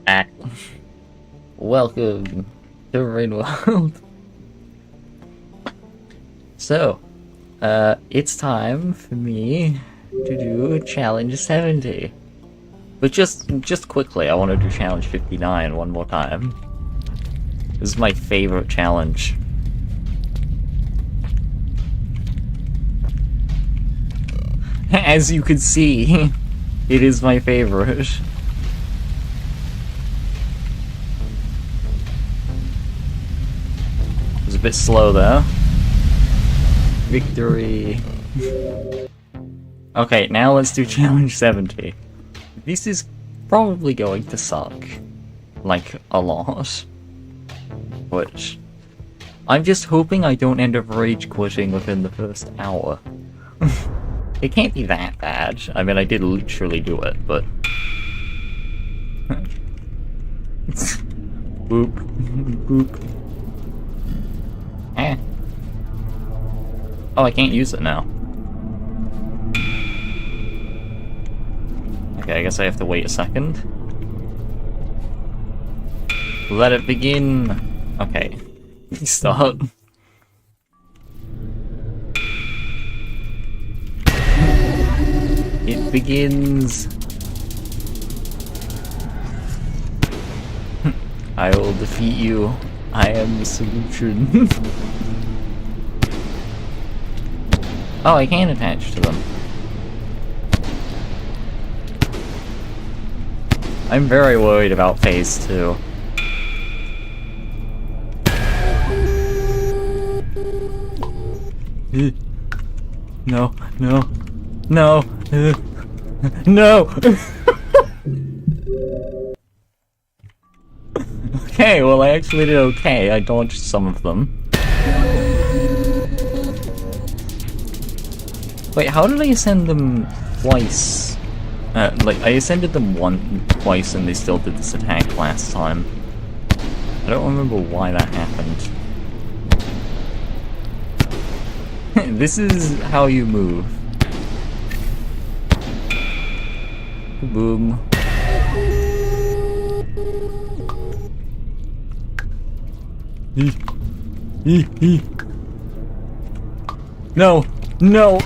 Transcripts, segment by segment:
back. Welcome to Rain World. So, it's time for me to do Challenge 70. But just quickly, I want to do Challenge 59 one more time. This is my favorite challenge. As you can see, it is my favorite. It was a bit slow though. Victory. Okay, now let's do Challenge 70. This is probably going to suck. Like, a lot. But I'm just hoping I don't end up rage quitting within the first hour. It can't be that bad. I mean, I did literally do it, but... Boop. Boop. Eh. Oh, I can't use it now. Okay, I guess I have to wait a second. Let it begin! Okay. Start. It begins. I will defeat you. I am the solution. Oh, I can attach to them. I'm very worried about phase 2. No, no, no, no! Okay, well I actually did okay. I dodged some of them. Wait, how did I ascend them twice? Like, I ascended them twice and they still did this attack last time. I don't remember why that happened. This is how you move. Boom. No! No!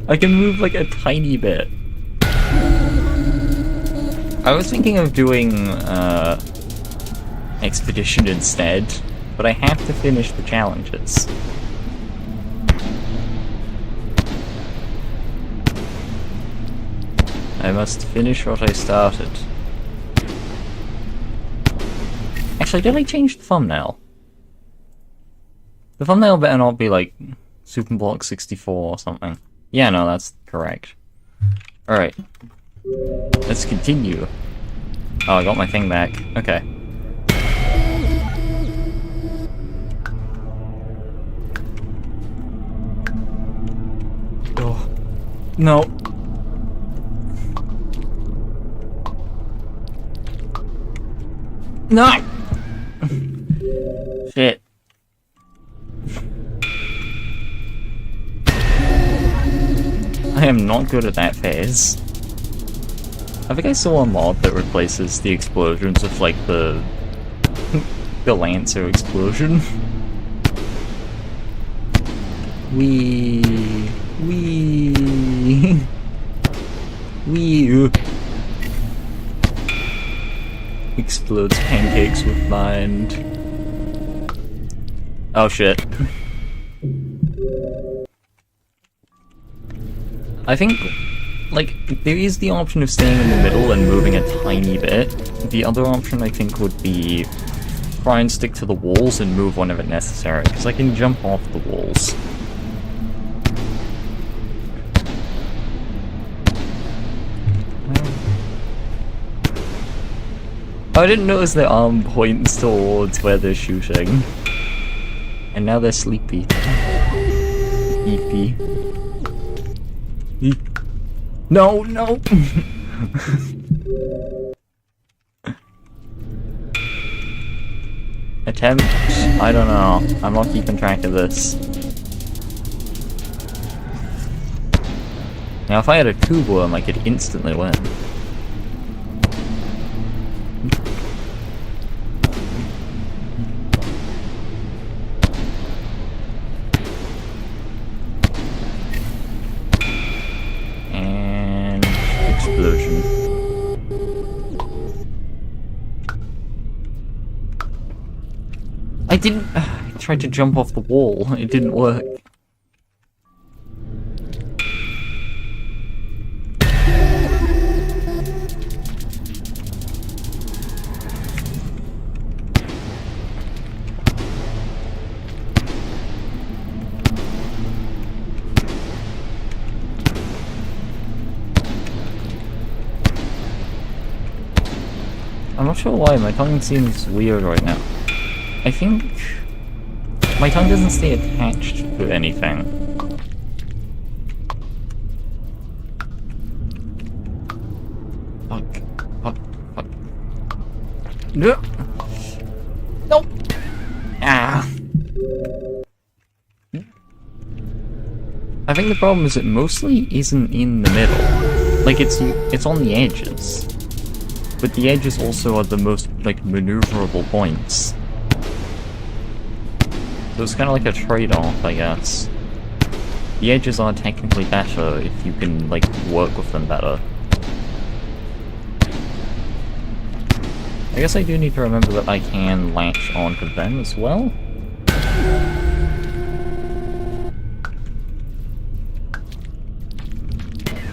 I can move like a tiny bit. I was thinking of doing, Expedition instead, but I have to finish the challenges. I must finish what I started. Actually, did I change the thumbnail? The thumbnail better not be like Superblock 64 or something. Yeah, no, that's correct. Alright. Let's continue. Oh, I got my thing back. Okay. Oh. No. No! Shit. I am not good at that phase. I think I saw a mod that replaces the explosions with like the Lancer explosion. Wee. Explodes pancakes with mind. Oh shit. I think, like, there is the option of staying in the middle and moving a tiny bit. The other option, I think, would be try and stick to the walls and move whenever necessary, because I can jump off the walls. I didn't notice their arm points towards where they're shooting. And now they're sleepy. Sleepy. No, no! Attempt? I don't know. I'm not keeping track of this. Now, if I had a tube worm, I could instantly win. And explosion. I didn't. I tried to jump off the wall. It didn't work. I'm not sure why, my tongue seems weird right now. I think my tongue doesn't stay attached to anything. Fuck. Fuck. Fuck. No! Nope! Ah! I think the problem is it mostly isn't in the middle. Like, it's on the edges. But the edges also are the most, like, maneuverable points. So it's kind of like a trade-off, I guess. The edges are technically better if you can, like, work with them better. I guess I do need to remember that I can latch onto them as well.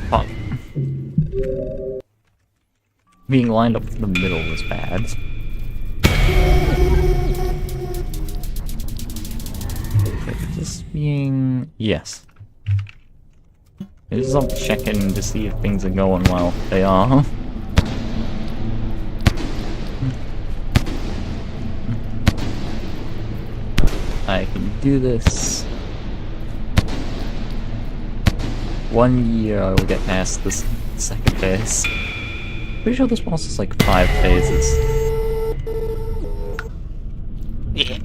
Fuck. Being lined up in the middle was bad. Just being... yes. Just I'm checking to see if things are going well. They are. I can do this. 1 year I will get past this second phase. Pretty sure this boss is like 5 phases. Yeah.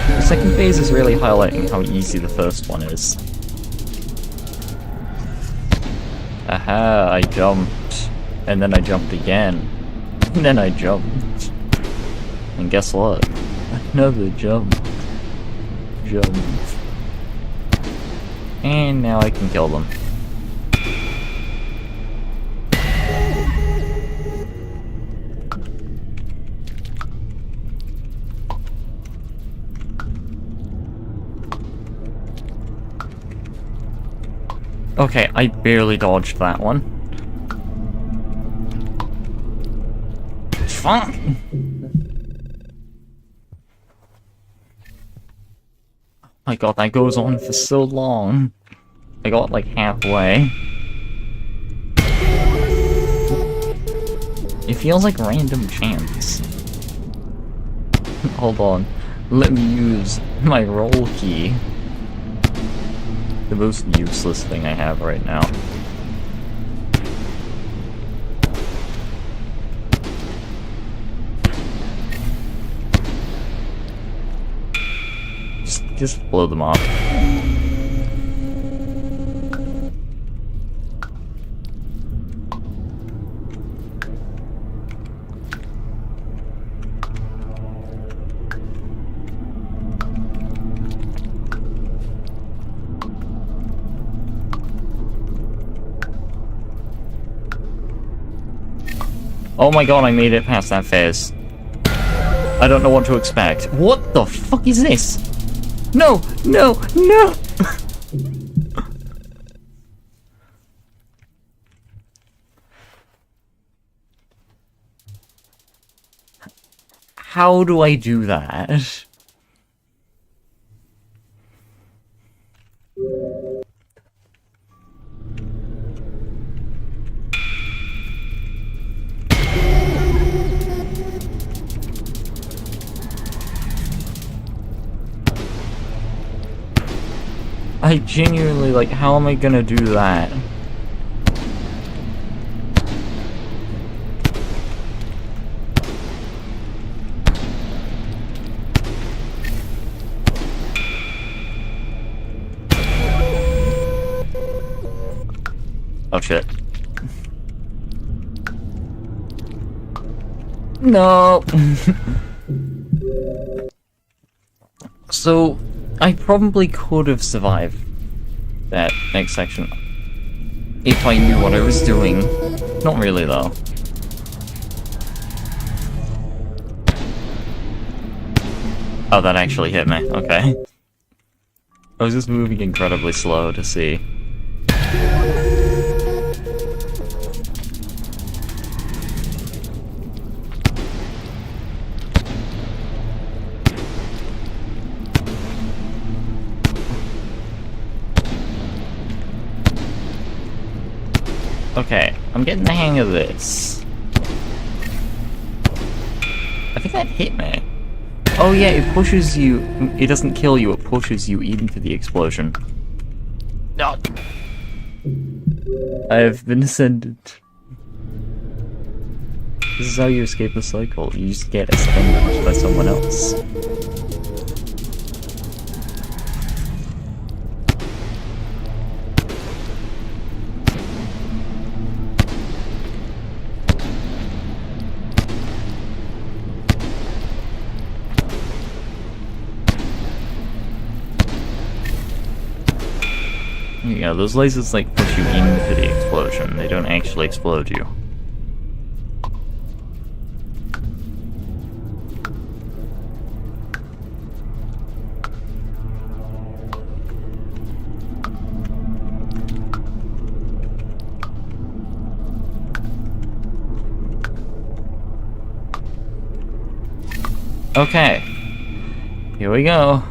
The second phase is really highlighting how easy the first one is. Aha, I jumped. And then I jumped again. And then I jumped. And guess what? Another jump. Jump. And now I can kill them. Okay, I barely dodged that one. Fuck! My god, that goes on for so long. I got like halfway. It feels like random chance. Hold on. Let me use my roll key. The most useless thing I have right now. Just blow them off. Oh my god, I made it past that phase. I don't know what to expect. What the fuck is this? No! No! No! How do I do that? I genuinely, like, how am I gonna do that? shit. No! So, I probably could have survived that next section if I knew what I was doing. Not really, though. Oh, that actually hit me. Okay. I was just moving incredibly slow to see. Okay, I'm getting the hang of this. I think that hit me. Oh yeah, it pushes you. It doesn't kill you, it pushes you into the explosion. No. I have been ascended. This is how you escape the cycle. You just get ascended by someone else. Yeah, those lasers like push you into the explosion. They don't actually explode you. Okay. Here we go.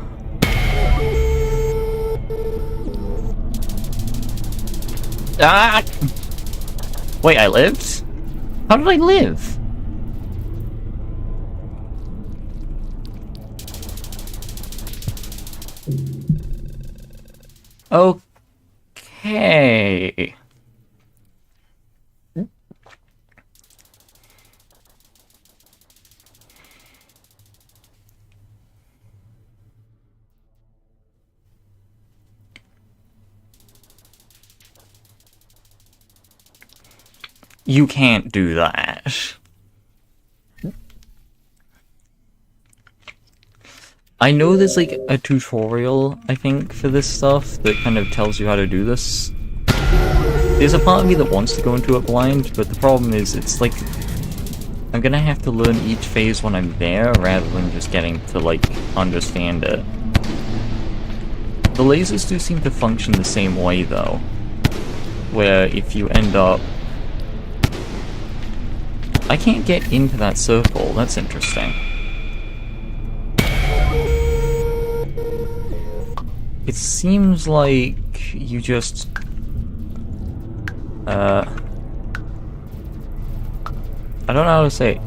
Ah! Wait, I lived? How did I live? Okay. You can't do that. I know there's like a tutorial, I think, for this stuff that kind of tells you how to do this. There's a part of me that wants to go into it blind, but the problem is it's like I'm gonna have to learn each phase when I'm there rather than just getting to like understand it. The lasers do seem to function the same way though, where if you end up... I can't get into that circle, that's interesting. It seems like you just... I don't know how to say it.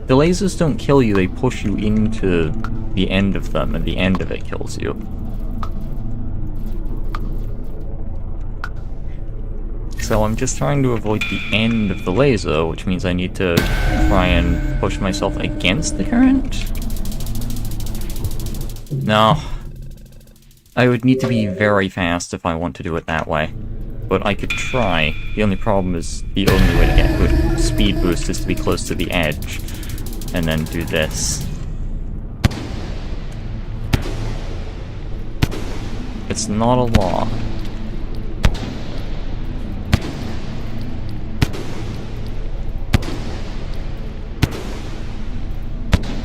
The lasers don't kill you, they push you into the end of them, and the end of it kills you. So I'm just trying to avoid the end of the laser, which means I need to try and push myself against the current? No. I would need to be very fast if I want to do it that way. But I could try. The only problem is the only way to get a good speed boost is to be close to the edge. And then do this. It's not a lot.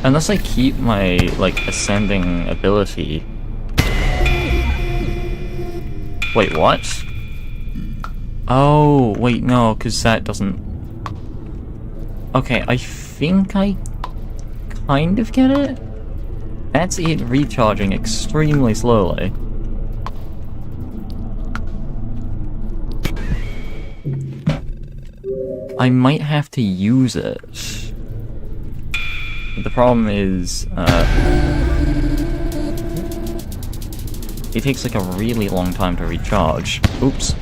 Unless I keep my, like, ascending ability... Wait, what? Oh, wait, no, because that doesn't... Okay, I think I kind of get it? That's it recharging extremely slowly. I might have to use it. But the problem is, it takes like a really long time to recharge. Oops.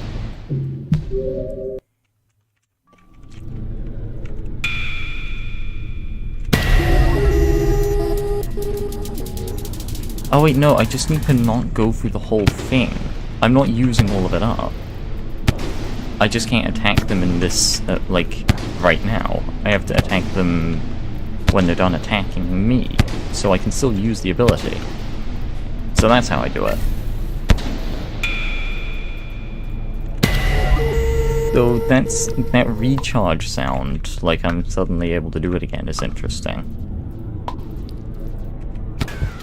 Oh wait, no, I just need to not go through the whole thing. I'm not using all of it up. I just can't attack them in this, like, right now. I have to attack them when they're done attacking me, so I can still use the ability. So that's how I do it. So that recharge sound, like I'm suddenly able to do it again, is interesting.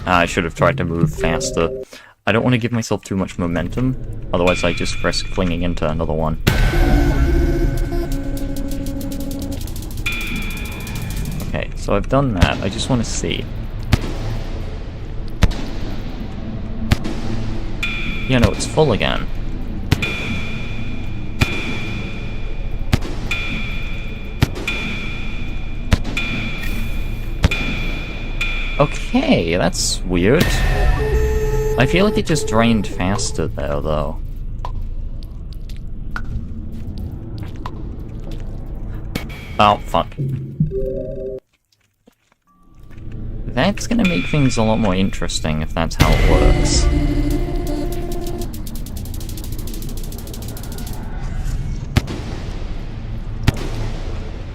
I should have tried to move faster. I don't want to give myself too much momentum, otherwise I just risk flinging into another one. Okay, so I've done that. I just want to see. Yeah, no, it's full again. Okay, that's weird. I feel like it just drained faster there, though. Oh, fuck. That's gonna make things a lot more interesting if that's how it works.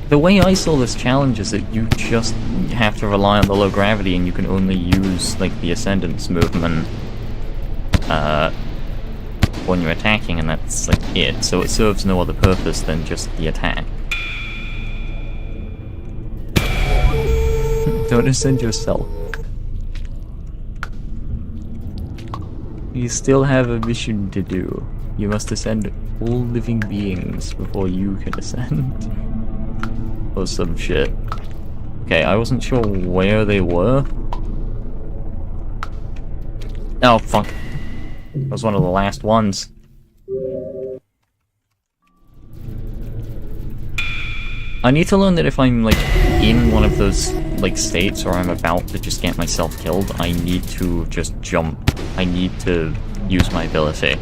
The way I saw this challenge is that you just have to rely on the low gravity and you can only use, like, the Ascendance movement when you're attacking, and that's, like, it. So it serves no other purpose than just the attack. Don't ascend yourself. You still have a mission to do. You must ascend all living beings before you can ascend. Or some shit. Okay, I wasn't sure where they were. Oh, fuck. That was one of the last ones. I need to learn that if I'm, like, in one of those, like, states where I'm about to just get myself killed, I need to just jump. I need to use my ability.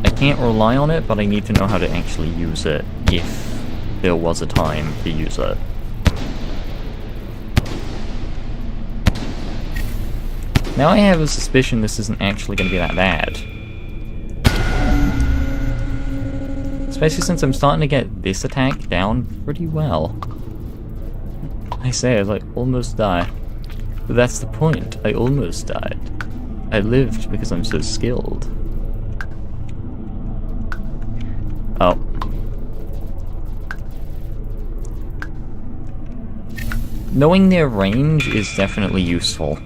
I can't rely on it, but I need to know how to actually use it if there was a time to use it. Now I have a suspicion this isn't actually going to be that bad. Especially since I'm starting to get this attack down pretty well. I say I, like, almost die. But that's the point, I almost died. I lived because I'm so skilled. Oh. Knowing their range is definitely useful.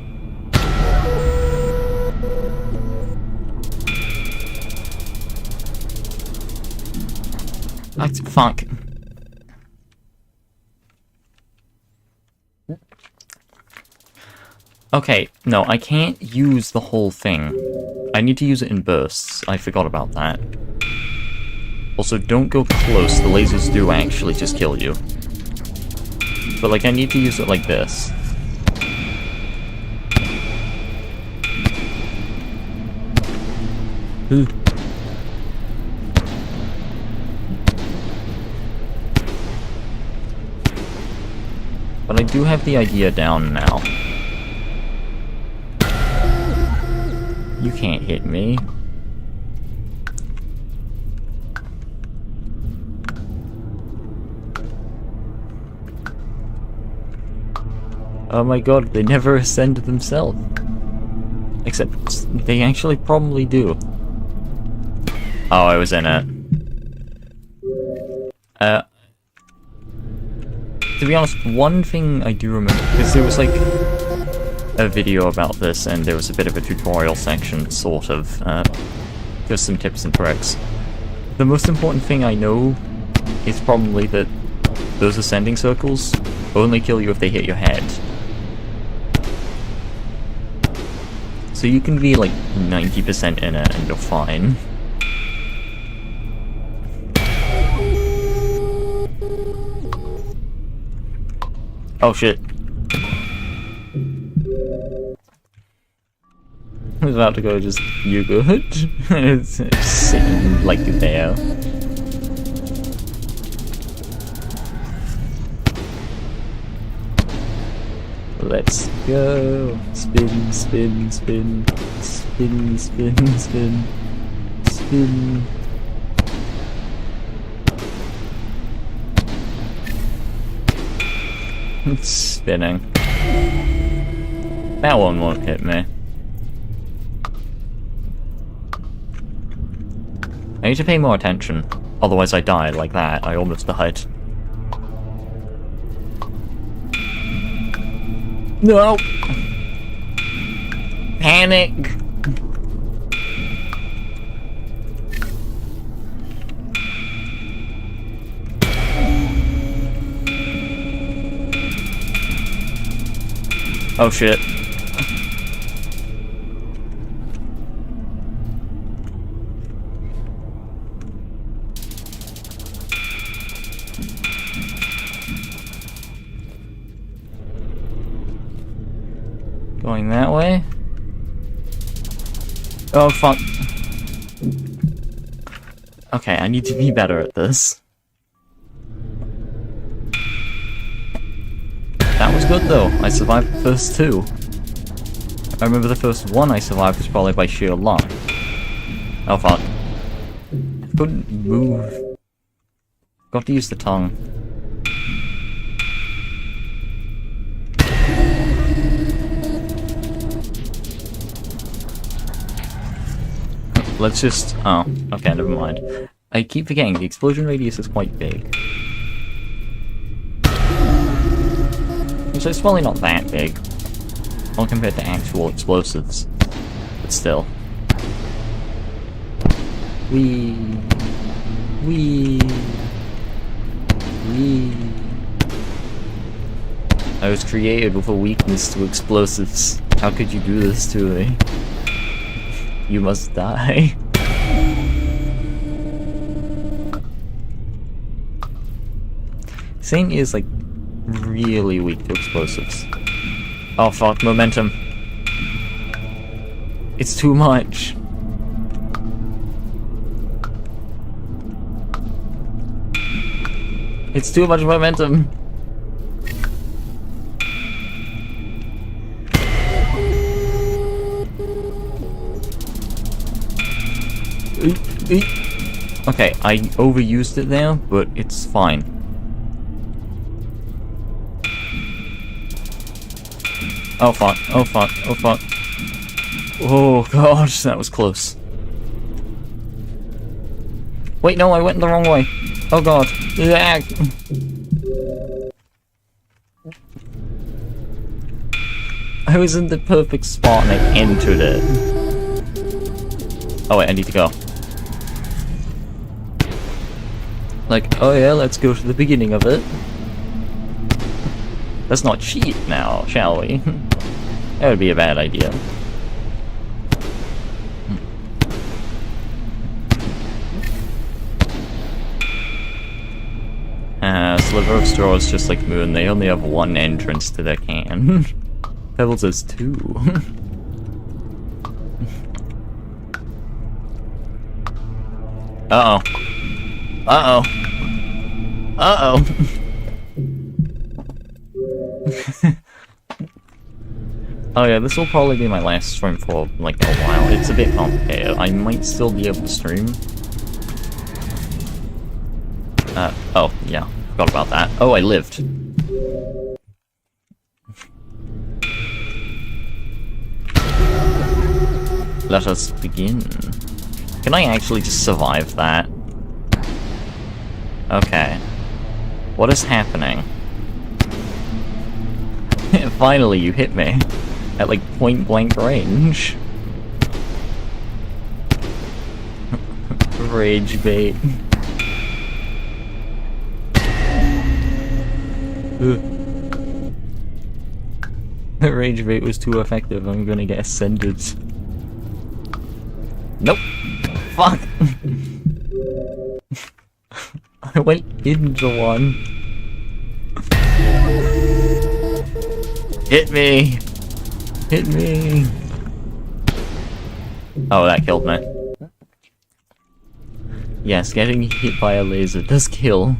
Fuck. Okay, no, I can't use the whole thing. I need to use it in bursts. I forgot about that. Also, don't go close. The lasers do actually just kill you. But, like, I need to use it like this. Ooh. But I do have the idea down now. You can't hit me. Oh my god, they never ascend themselves. Except, they actually probably do. Oh, I was in it. To be honest, one thing I do remember, because there was like a video about this and there was a bit of a tutorial section, sort of, just some tips and tricks. The most important thing I know is probably that those ascending circles only kill you if they hit your head. So you can be like 90% in it and you're fine. Oh shit. I was about to go just, you good? It's sitting like there. Let's go. Spin, spin, spin. Spin, spin, spin. Spin. It's spinning. That one won't hit me. I need to pay more attention. Otherwise I die like that. I almost died. No! Panic! Oh shit. Going that way? Oh fuck. Okay, I need to be better at this. That was good though. I survived the first two. I remember the first one I survived was probably by sheer luck. Oh fuck. I couldn't move. Got to use the tongue. Let's just... oh, okay, never mind. I keep forgetting, the explosion radius is quite big. So it's probably not that big. All compared to actual explosives. But still. Wee. I was created with a weakness to explosives. How could you do this to me? You must die. Saint is like really weak to explosives. Oh fuck, momentum. It's too much. It's too much momentum. Okay, I overused it there, but it's fine. Oh fuck, oh fuck, oh fuck. Oh gosh, that was close. Wait, no, I went the wrong way. Oh god. I was in the perfect spot and I entered it. Oh wait, I need to go. Like, oh yeah, let's go to the beginning of it. Let's not cheat now, shall we? That would be a bad idea. Sliver of Straw is just like Moon, they only have one entrance to their can. Pebbles has two. Uh-oh. Uh-oh. Uh-oh. Oh yeah, this will probably be my last stream for like a while. It's a bit complicated. I might still be able to stream. Oh, yeah. Forgot about that. Oh, I lived. Let us begin. Can I actually just survive that? Okay. What is happening? Finally, you hit me. At like point blank range. Rage bait. The rage bait was too effective, I'm gonna get ascended. Nope. Fuck! I went into one. Hit me! Hit me! Oh, that killed me. Yes, getting hit by a laser does kill.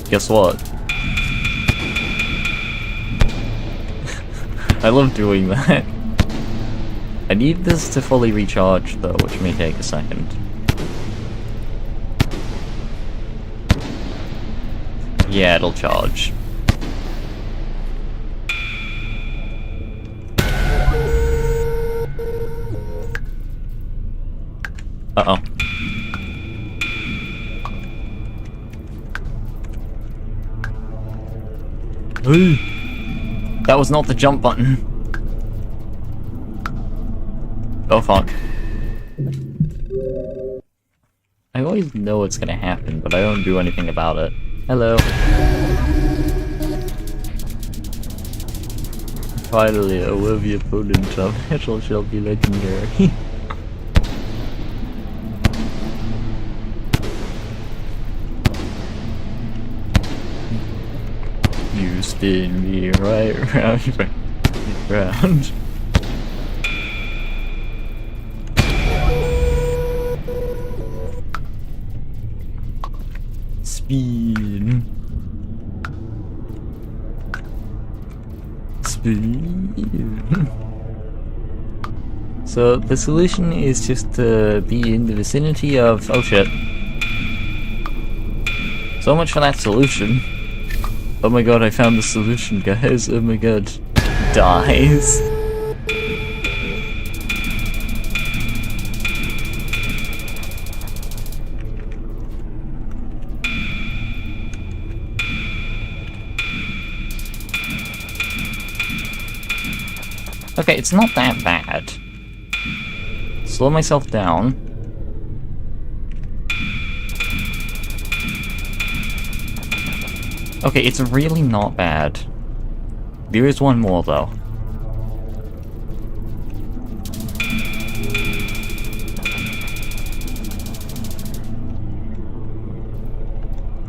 Guess what? I love doing that. I need this to fully recharge though, which may take a second. Yeah, it'll charge. Uh-oh. That was not the jump button. Oh fuck. I always know what's gonna happen, but I don't do anything about it. Hello. Finally, a worthy opponent of Heschel shall be legendary. You spin me right round, round. Spin. Spin. So the solution is just to be in the vicinity of... oh shit. So much for that solution. Oh my god, I found the solution, guys. Oh my god. Dies. Okay, it's not that bad. Slow myself down. Okay, it's really not bad. There is one more, though.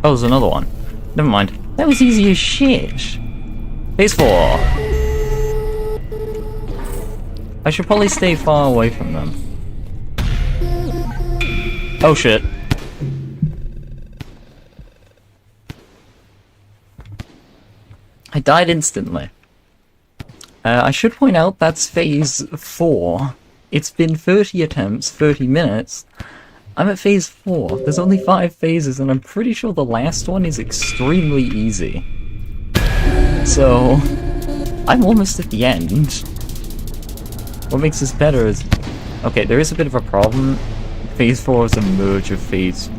Oh, there's another one. Never mind. That was easy as shit. Phase 4. I should probably stay far away from them. Oh shit. I died instantly. I should point out that's phase 4. It's been 30 attempts, 30 minutes. I'm at phase 4. There's only 5 phases, and I'm pretty sure the last one is extremely easy. So, I'm almost at the end. What makes this better is... okay, there is a bit of a problem. Phase 4 is a merge of phase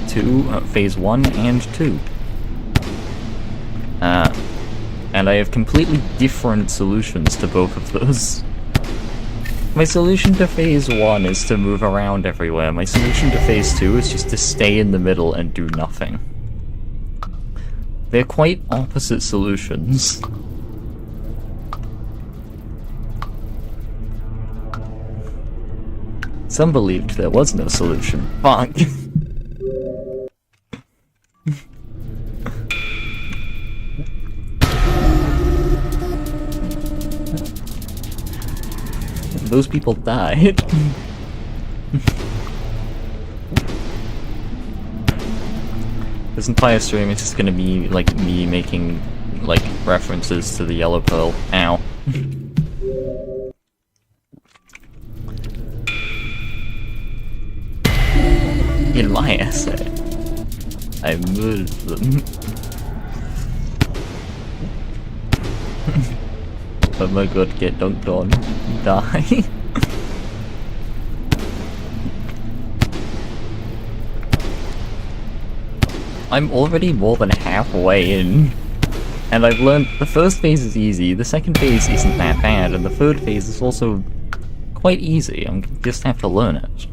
2, phase 1 and 2. And I have completely different solutions to both of those. My solution to phase 1 is to move around everywhere. My solution to phase 2 is just to stay in the middle and do nothing. They're quite opposite solutions. Some believed there was no solution. Fuck. Those people died. This entire stream is just gonna be like me making like references to the Yellow Pearl. Ow. In my essay, I murdered them. Oh my god, get dunked on. Die. I'm already more than halfway in. And I've learned the first phase is easy, the second phase isn't that bad, and the third phase is also quite easy. I just have to learn it.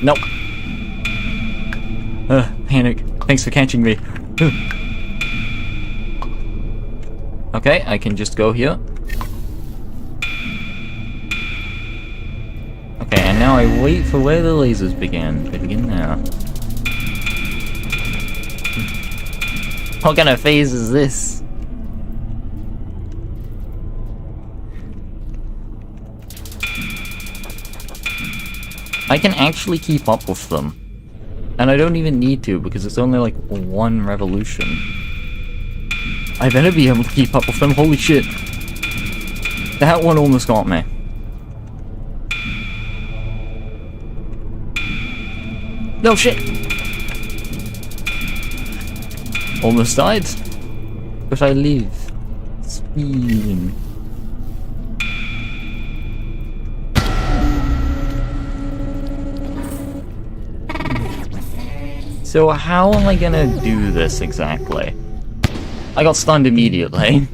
Nope. Panic. Thanks for catching me. Okay, I can just go here. Okay, and now I wait for where the lasers begin. They begin now. What kind of phase is this? I can actually keep up with them. And I don't even need to, because it's only like 1 revolution. I better be able to keep up with them, holy shit. That one almost got me. No shit! Almost died. But I live. Spin. So how am I gonna do this exactly? I got stunned immediately.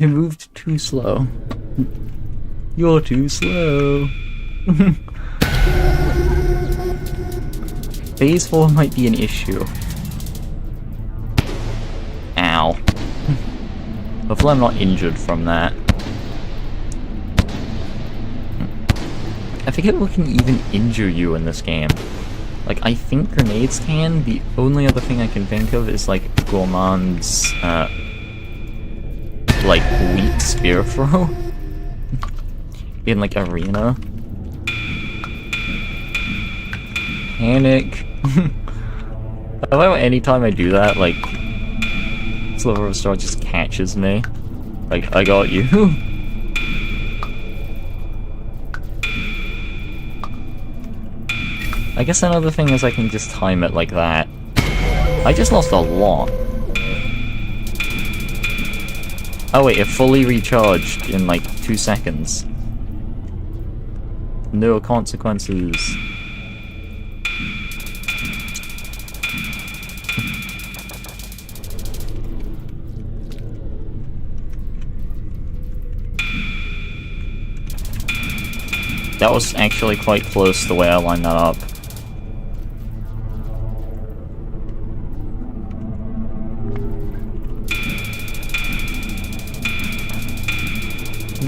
I moved too slow. You're too slow. Phase 4 might be an issue. Ow. Hopefully I'm not injured from that. I forget what can even injure you in this game. Like, I think grenades can. The only other thing I can think of is, like, Gourmand's, like, weak spear throw. In, like, arena. Panic. I love how anytime I do that, like, Sliver of Star just catches me. Like, I got you. I guess another thing is I can just time it like that. I just lost a lot. Oh wait, it fully recharged in like 2 seconds. No consequences. That was actually quite close the way I lined that up.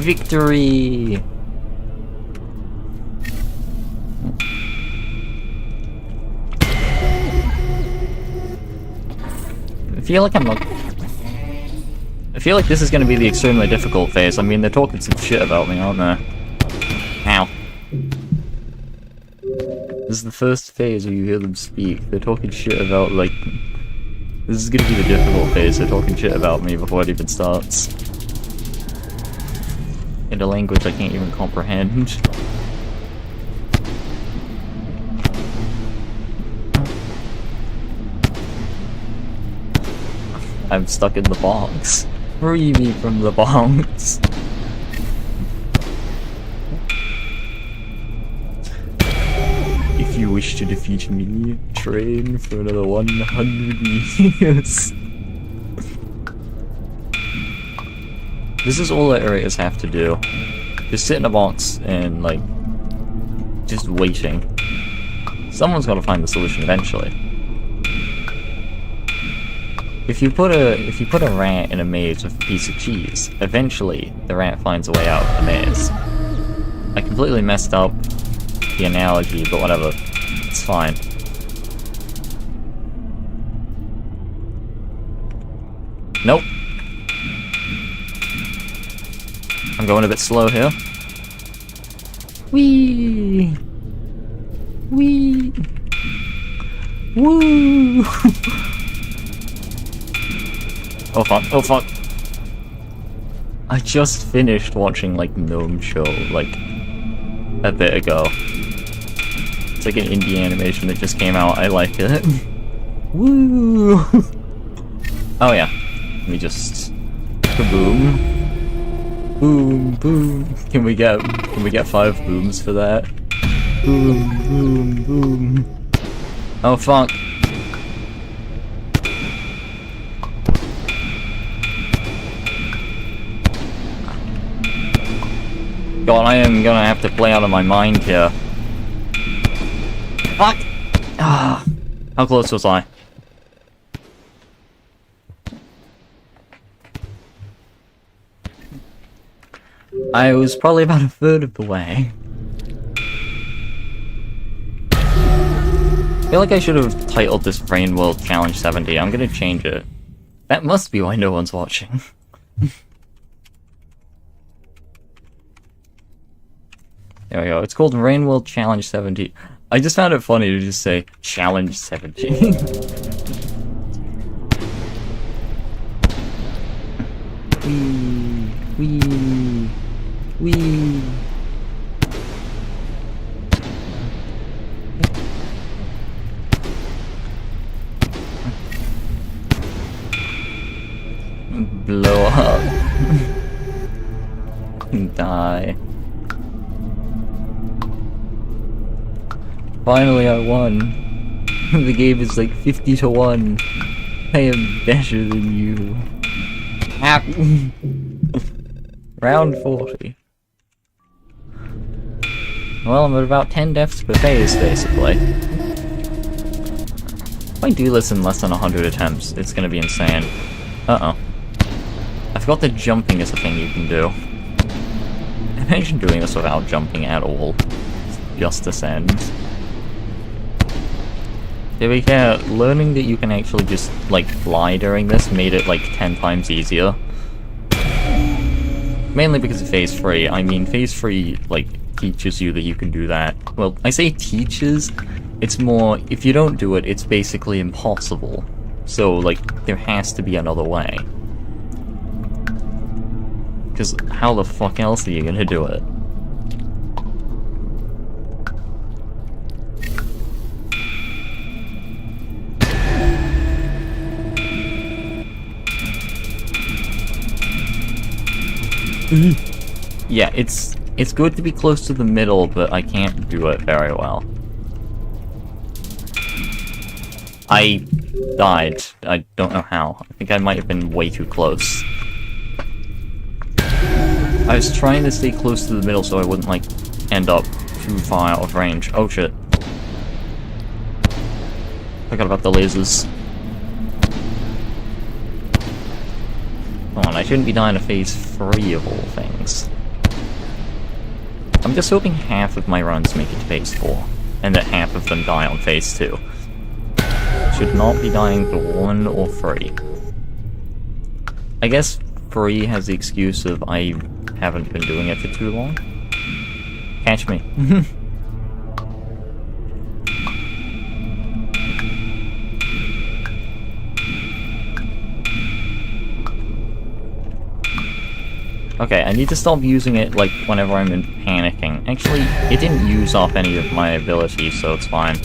Victory! I feel like I'm not... I feel like this is going to be the extremely difficult phase. I mean, they're talking some shit about me, aren't they? Ow. This is the first phase where you hear them speak. They're talking shit about, like... This is gonna be the difficult phase. They're talking shit about me before it even starts. In a language I can't even comprehend. I'm stuck in the box. Free me from the box. If you wish to defeat me, train for another 100 years. This is all the areas have to do. Just sit in a box and, like, just waiting. Someone's gotta find the solution eventually. If you put a rat in a maze with a piece of cheese, eventually the rat finds a way out of the maze. I completely messed up the analogy, but whatever. It's fine. Nope. I'm going a bit slow here. Whee! Whee! Woo! Oh fuck, oh fuck. I just finished watching, like, Gnome Show, like, a bit ago. It's like an indie animation that just came out, I like it. Woo! Oh yeah. Let me just... Kaboom. Boom, boom. Can we get 5 booms for that? Boom, boom, boom. Oh fuck. God, I am gonna have to play out of my mind here. Fuck! Ah, how close was I? I was probably about a third of the way. I feel like I should have titled this Rain World Challenge 70. I'm gonna change it. That must be why no one's watching. There we go. It's called Rain World Challenge 70. I just found it funny to just say Challenge 70. Wee. Wee. blow up. Die. Finally I won. The game is like 50 to 1. I am better than you. Round 40. Well, I'm at about 10 deaths per phase, basically. If I do this in less than 100 attempts, it's gonna be insane. Uh-oh. I forgot that jumping is a thing you can do. Imagine doing this without jumping at all. Just descend. To be fair, learning that you can actually just, like, fly during this made it, like, 10 times easier. Mainly because of Phase 3. I mean, Phase 3, like, teaches you that you can do that. Well, I say teaches, it's more, if you don't do it, it's basically impossible. So, like, there has to be another way. Because how the fuck else are you gonna do it? Yeah, it's good to be close to the middle, but I can't do it very well. I died. I don't know how. I think I might have been way too close. I was trying to stay close to the middle so I wouldn't, like, end up too far out of range. Oh shit. Forgot about the lasers. Come on, I shouldn't be dying to Phase 3 of all things. I'm just hoping half of my runs make it to Phase 4, and that half of them die on Phase 2. Should not be dying to 1 or 3. I guess 3 has the excuse of I haven't been doing it for too long. Catch me. Okay, I need to stop using it, like, whenever I'm panicking. Actually, it didn't use off any of my abilities, so it's fine.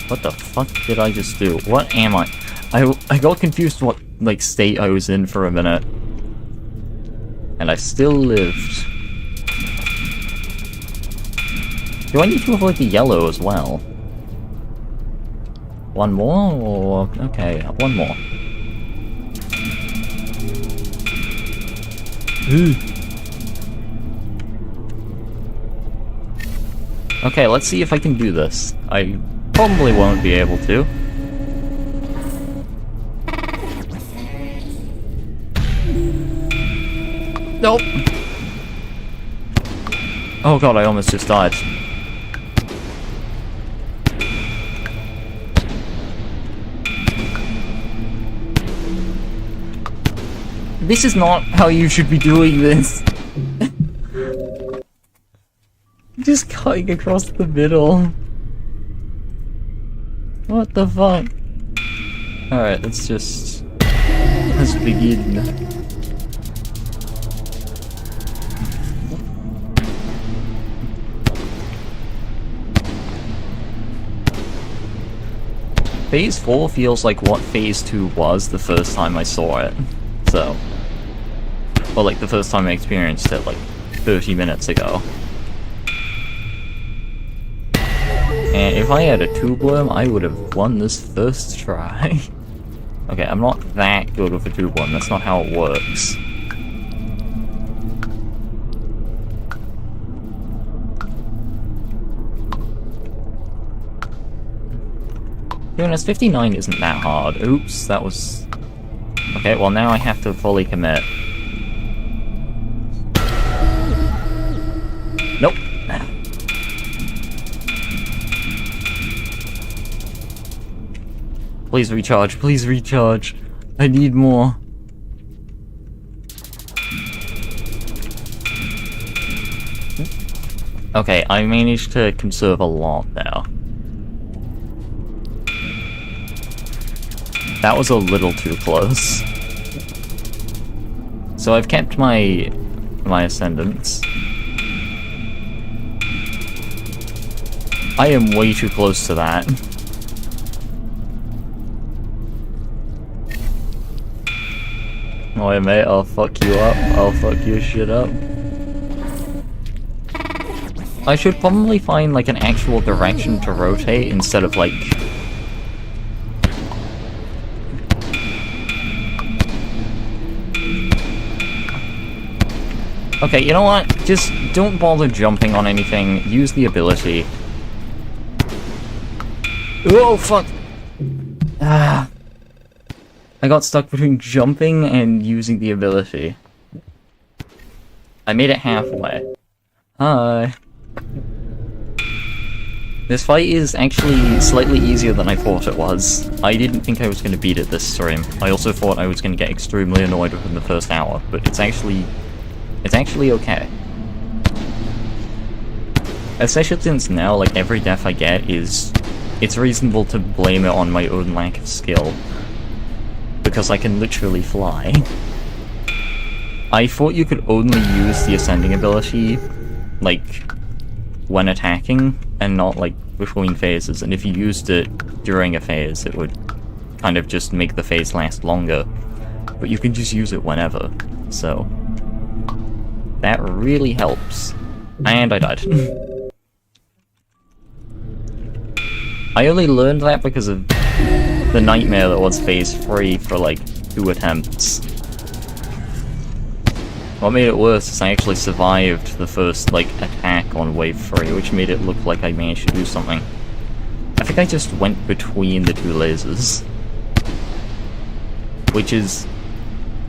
What the fuck did I just do? What am I? I got confused what, like, state I was in for a minute. And I still lived. Do I need to avoid the yellow as well? One more, or... okay, one more. Okay, let's see if I can do this. I probably won't be able to. Nope! Oh god, I almost just died. This is not how you should be doing this. Just cutting across the middle. What the fuck? Alright, let's begin. Phase 4 feels like what Phase 2 was the first time I saw it. So, well, like the first time I experienced it, like 30 minutes ago. And if I had a tube worm, I would have won this first try. Okay, I'm not that good with a tube worm, that's not how it works. Goodness, 59 isn't that hard. Oops, that was... okay, well now I have to fully commit. Nope. Please recharge, please recharge. I need more. Okay, I managed to conserve a lot now. That was a little too close. So I've kept my ascendance. I am way too close to that. Oh yeah, mate, I'll fuck you up. I'll fuck your shit up. I should probably find, like, an actual direction to rotate instead of, like... Okay, you know what? Just don't bother jumping on anything. Use the ability. Oh, fuck! Ah. I got stuck between jumping and using the ability. I made it halfway. Hi. This fight is actually slightly easier than I thought it was. I didn't think I was going to beat it this stream. I also thought I was going to get extremely annoyed within the first hour, but it's actually okay. Especially since now, like, every death I get is... It's reasonable to blame it on my own lack of skill. Because I can literally fly. I thought you could only use the ascending ability, like, when attacking, and not, like, between phases, and if you used it during a phase, it would kind of just make the phase last longer. But you can just use it whenever, so... That really helps. And I died. I only learned that because of the nightmare that was phase 3 for, like, 2 attempts. What made it worse is I actually survived the first, like, attack on wave 3, which made it look like I managed to do something. I think I just went between the 2 lasers. Which is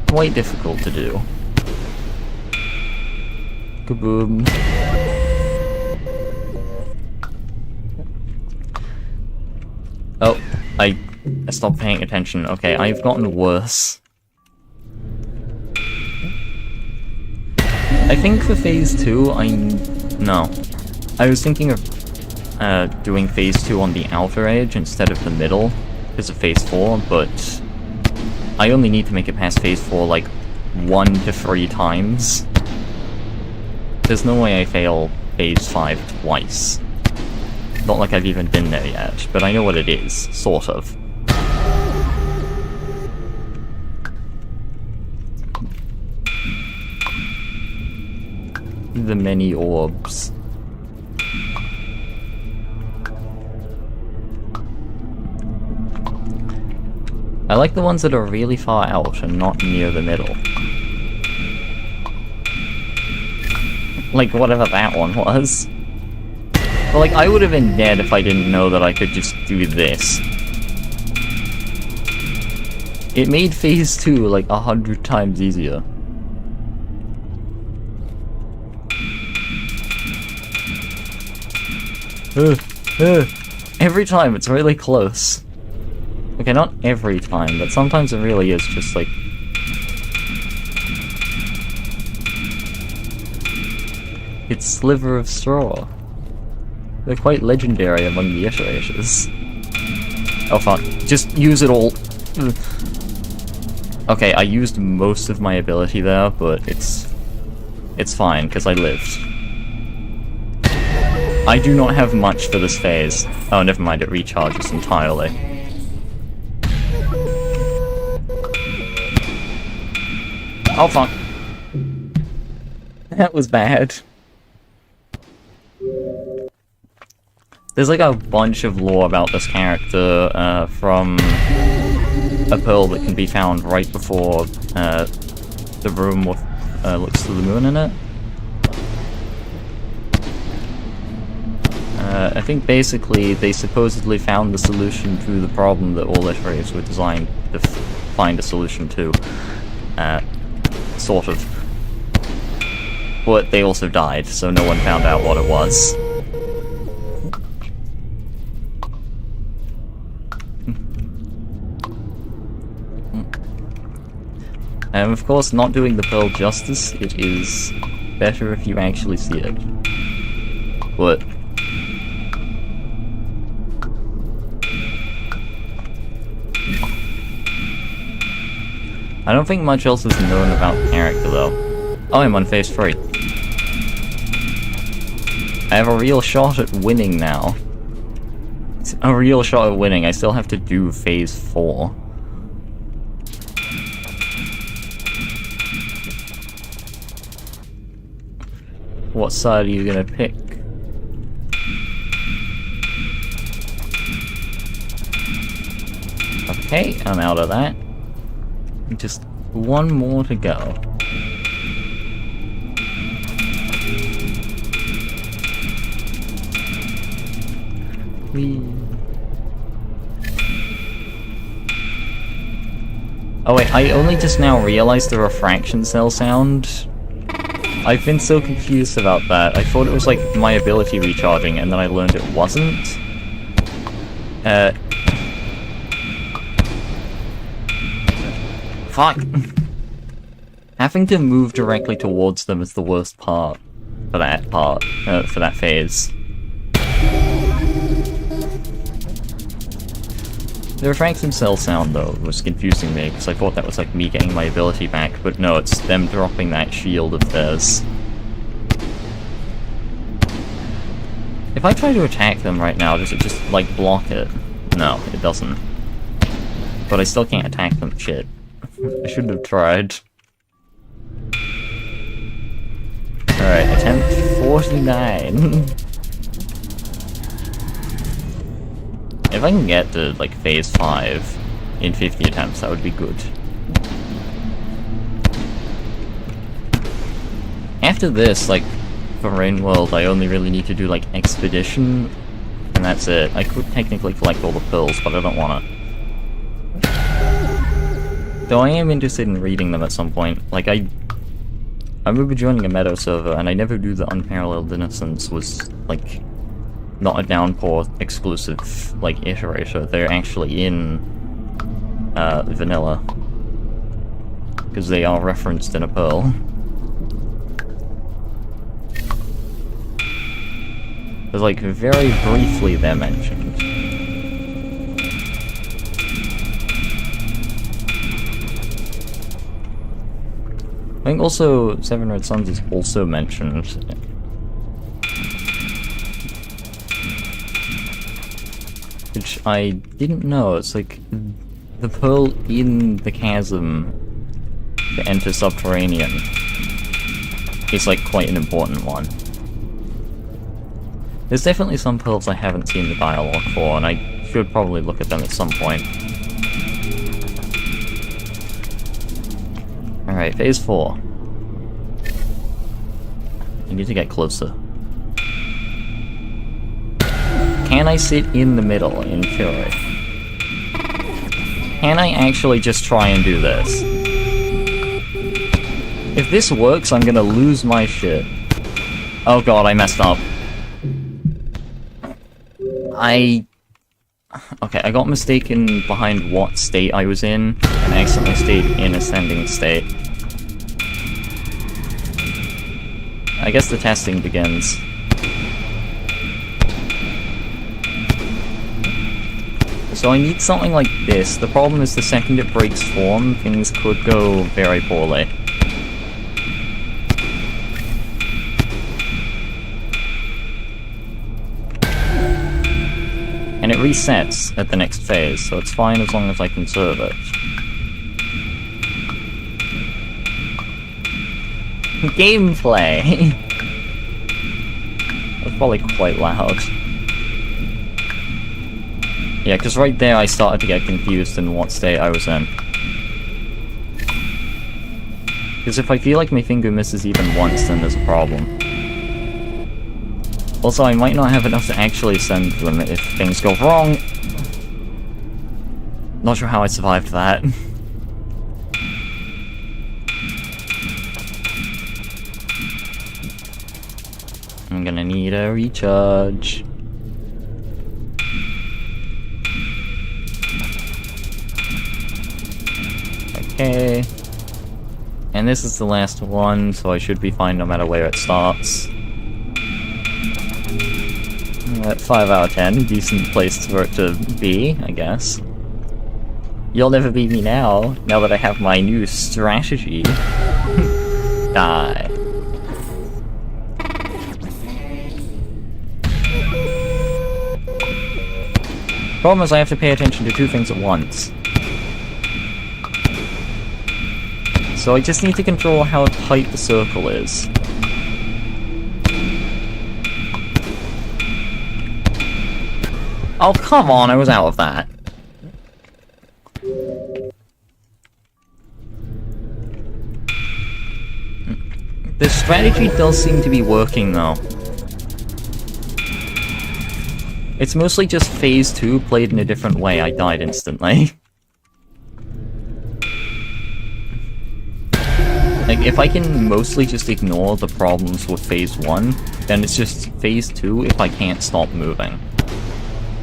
quite difficult to do. Kaboom. Oh, I stopped paying attention. Okay, I've gotten worse. I think for phase 2, no. I was thinking of doing phase 2 on the outer edge instead of the middle, because of phase 4, but I only need to make it past phase 4 like 1 to 3 times. There's no way I fail phase 5 twice. Not like I've even been there yet, but I know what it is, sort of. The many orbs. I like the ones that are really far out and not near the middle. Like, whatever that one was. But, like, I would have been dead if I didn't know that I could just do this. It made phase 2, like, 100 times easier. Every time, it's really close. Okay, not every time, but sometimes it really is just like... It's Sliver of Straw. They're quite legendary among the iterators. Oh fuck, just use it all. Okay, I used most of my ability there, but it's fine, because I lived. I do not have much for this phase. Oh, never mind, it recharges entirely. Oh fuck. That was bad. There's like a bunch of lore about this character from a pearl that can be found right before the room with looks to the moon in it. I think basically they supposedly found the solution to the problem that all iterators were designed to find a solution to. Sort of. But they also died, so no one found out what it was. And of course, not doing the pearl justice, it is better if you actually see it. But... I don't think much else is known about the character, though. Oh, I'm on phase 3. I have a real shot at winning now. a real shot at winning, I still have to do phase 4. What side are you gonna pick? Okay, I'm out of that. Just one more to go. Oh wait, I only just now realized the refraction cell sound. I've been so confused about that. I thought it was like my ability recharging, and then I learned it wasn't. Fuck! Having to move directly towards them is the worst part for that phase. The refraction cell sound, though, was confusing me, because I thought that was like me getting my ability back, but no, it's them dropping that shield of theirs. If I try to attack them right now, does it just, like, block it? No, it doesn't. But I still can't attack them, shit. I shouldn't have tried. Alright, attempt 49. If I can get to, like, phase 5 in 50 attempts, that would be good. After this, like, for Rain World, I only really need to do, like, Expedition, and that's it. I could technically collect all the pearls, but I don't want to. Though I am interested in reading them at some point. Like, I remember joining a Meadow server, and I never knew that Unparalleled Innocence was, like, not a Downpour exclusive, like, iterator. They're actually in vanilla. Because they are referenced in a Pearl. But, like, very briefly they're mentioned. I think also Seven Red Suns is also mentioned. Which I didn't know. It's like the pearl in the chasm to enter Subterranean is like quite an important one. There's definitely some pearls I haven't seen the dialogue for, and I should probably look at them at some point. Alright, phase 4. I need to get closer. Can I sit in the middle in Fury? Can I actually just try and do this? If this works, I'm gonna lose my shit. Oh god, I messed up. Okay, I got mistaken behind what state I was in, and accidentally stayed in ascending state. I guess the testing begins. So I need something like this. The problem is the second it breaks form, things could go very poorly. And it resets at the next phase, so it's fine as long as I conserve it. Gameplay! That's probably quite loud. Yeah, because right there I started to get confused in what state I was in. Because if I feel like my finger misses even once, then there's a problem. Also, I might not have enough to actually send them if things go wrong. Not sure how I survived that. I'm gonna need a recharge. Okay. And this is the last one, so I should be fine no matter where it starts. 5 out of 10, decent place for it to be, I guess. You'll never beat me now that I have my new strategy. Die. Problem is I have to pay attention to two things at once. So I just need to control how tight the circle is. Oh, come on, I was out of that. The strategy does seem to be working, though. It's mostly just Phase 2 played in a different way. I died instantly. Like, if I can mostly just ignore the problems with Phase 1, then it's just Phase 2 if I can't stop moving.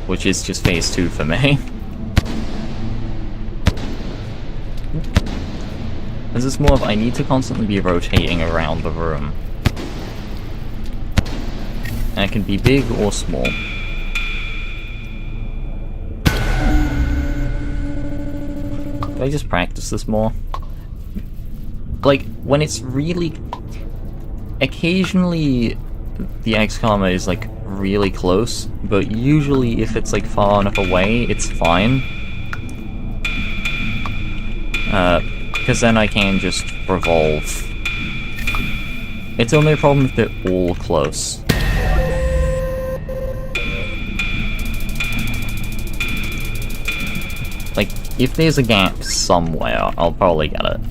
Which is just Phase 2 for me. This is more of, I need to constantly be rotating around the room. And it can be big or small. Do I just practice this more? Like, when it's really... Occasionally, the X-Karma is, like, really close, but usually if it's, like, far enough away, it's fine. Because then I can just revolve. It's only a problem if they're all close. Like, if there's a gap somewhere, I'll probably get it.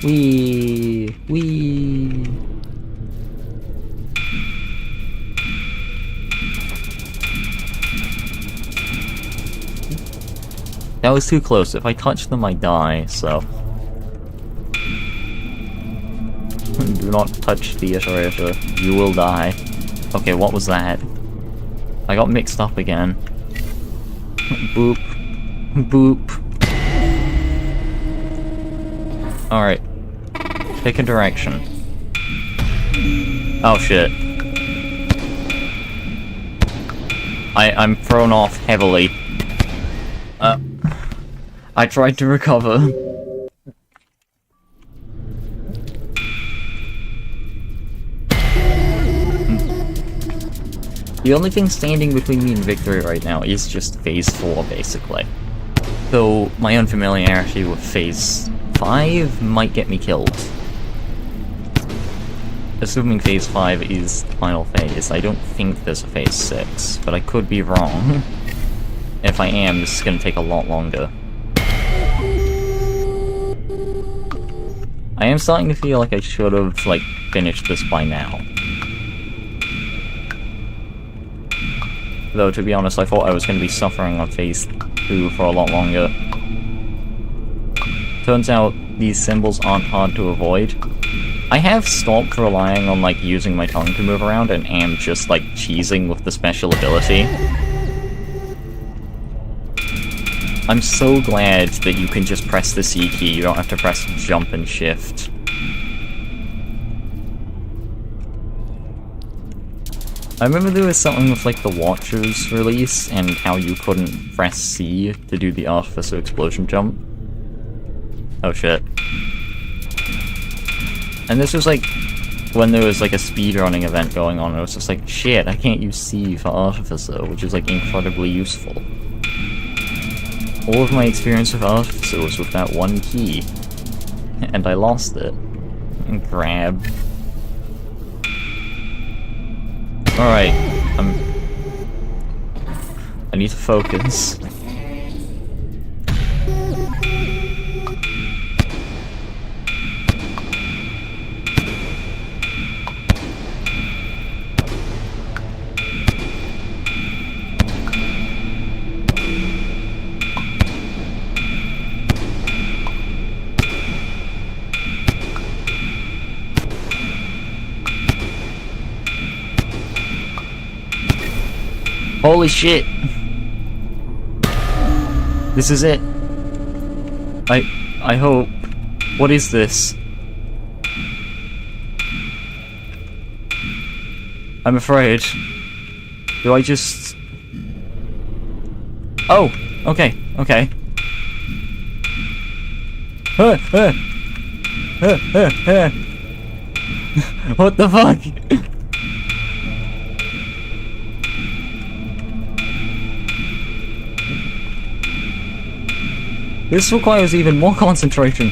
Wee. That was too close. If I touch them, I die, so... Do not touch the iterator. You will die. Okay, what was that? I got mixed up again. Boop. Boop. Alright. Pick a direction. Oh shit. I'm thrown off heavily. I tried to recover. The only thing standing between me and victory right now is just Phase 4, basically. Though my unfamiliarity with Phase 5 might get me killed. Assuming Phase 5 is the final phase, I don't think there's a Phase 6, but I could be wrong. If I am, this is gonna take a lot longer. I am starting to feel like I should have, like, finished this by now. Though, to be honest, I thought I was going to be suffering on Phase 2 for a lot longer. Turns out, these symbols aren't hard to avoid. I have stopped relying on, like, using my tongue to move around and am just, like, cheesing with the special ability. I'm so glad that you can just press the C key, you don't have to press jump and shift. I remember there was something with, like, the Watchers release, and how you couldn't press C to do the Artificer explosion jump. Oh shit. And this was, like, when there was, like, a speedrunning event going on, and it was just like, shit, I can't use C for Artificer, which is, like, incredibly useful. All of my experience with Artificer was with that one key, and I lost it. And grab. Alright, I need to focus. Holy shit! This is it. I hope. What is this? I'm afraid. Do I just... Oh! Okay, okay. What the fuck? This requires even more concentration.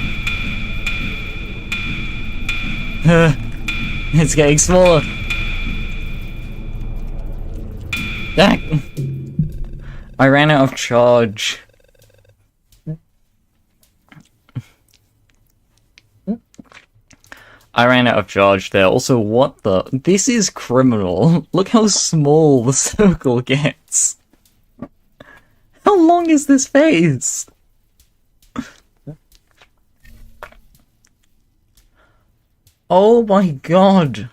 It's getting smaller. I ran out of charge. I ran out of charge there. Also, what the? This is criminal. Look how small the circle gets. How long is this phase? Oh my god.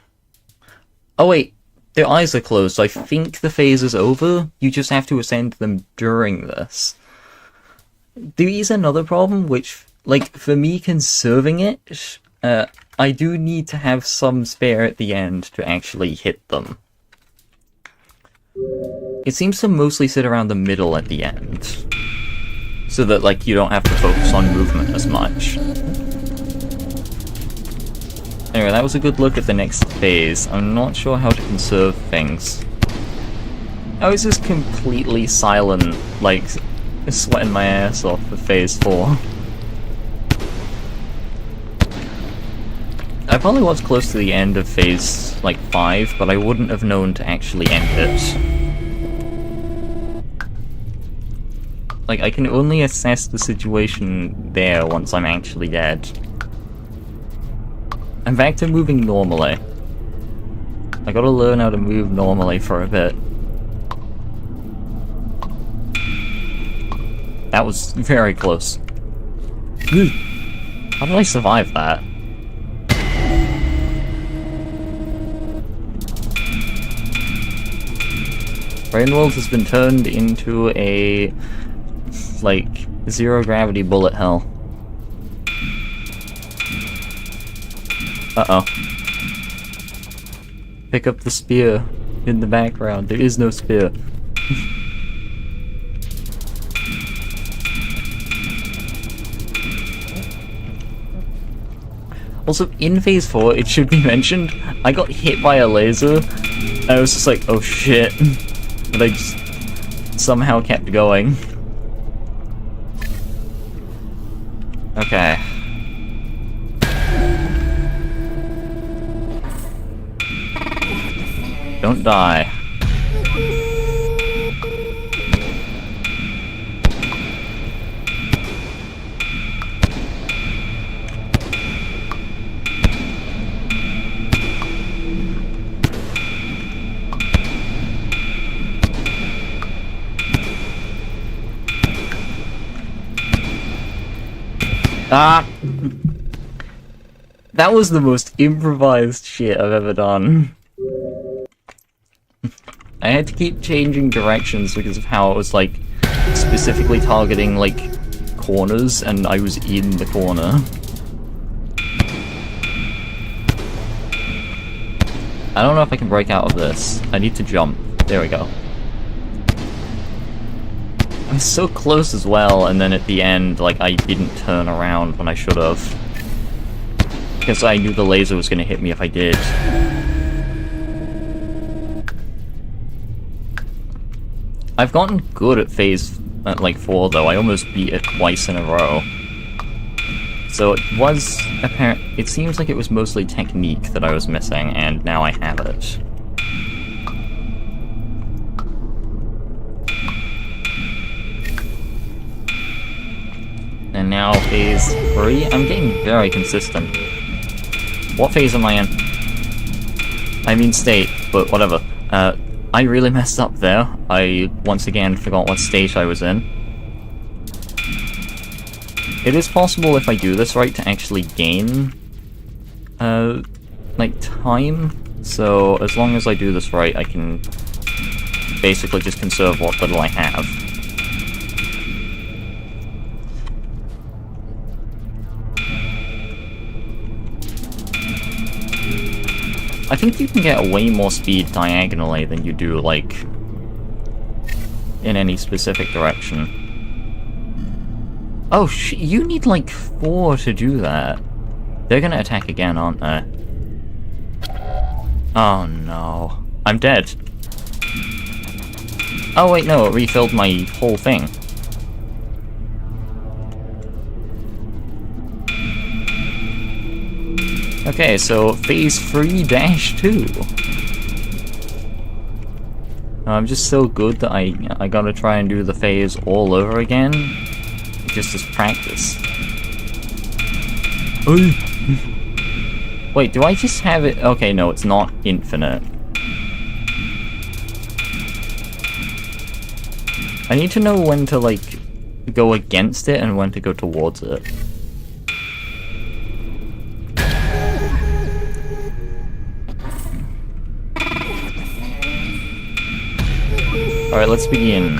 Oh wait, their eyes are closed, so I think the phase is over. You just have to ascend them during this. There is another problem, which, like, for me conserving it, I do need to have some spare at the end to actually hit them. It seems to mostly sit around the middle at the end, so that, like, you don't have to focus on movement as much. Anyway, that was a good look at the next phase. I'm not sure how to conserve things. I was just completely silent, like, sweating my ass off for phase 4. I probably was close to the end of phase, like, 5, but I wouldn't have known to actually end it. Like, I can only assess the situation there once I'm actually dead. I'm back to moving normally. I gotta learn how to move normally for a bit. That was very close. How did I survive that? Rainworld has been turned into a, like, zero-gravity bullet hell. Uh-oh. Pick up the spear in the background. There is no spear. Also, in phase 4, it should be mentioned, I got hit by a laser. I was just like, oh shit. But I just somehow kept going. Okay. Don't die. Ah! That was the most improvised shit I've ever done. I had to keep changing directions because of how it was, like, specifically targeting, like, corners, and I was in the corner. I don't know if I can break out of this. I need to jump. There we go. I was so close as well, and then at the end, like, I didn't turn around when I should have. Because I knew the laser was going to hit me if I did. I've gotten good at phase, like, 4, though. I almost beat it twice in a row. So it was apparent. It seems like it was mostly technique that I was missing, and now I have it. And now phase 3. I'm getting very consistent. What phase am I in? I mean state, but whatever. I really messed up there. I once again forgot what state I was in. It is possible if I do this right to actually gain, like, time. So as long as I do this right, I can basically just conserve what little I have. I think you can get way more speed diagonally than you do, like, in any specific direction. Oh, you need, like, 4 to do that. They're gonna attack again, aren't they? Oh no. I'm dead. Oh wait, no, it refilled my whole thing. Okay, so phase 3-2. I'm just so good that I gotta try and do the phase all over again, just as practice. Wait, do I just have it? Okay, no, it's not infinite. I need to know when to, like, go against it and when to go towards it. Alright, let's begin.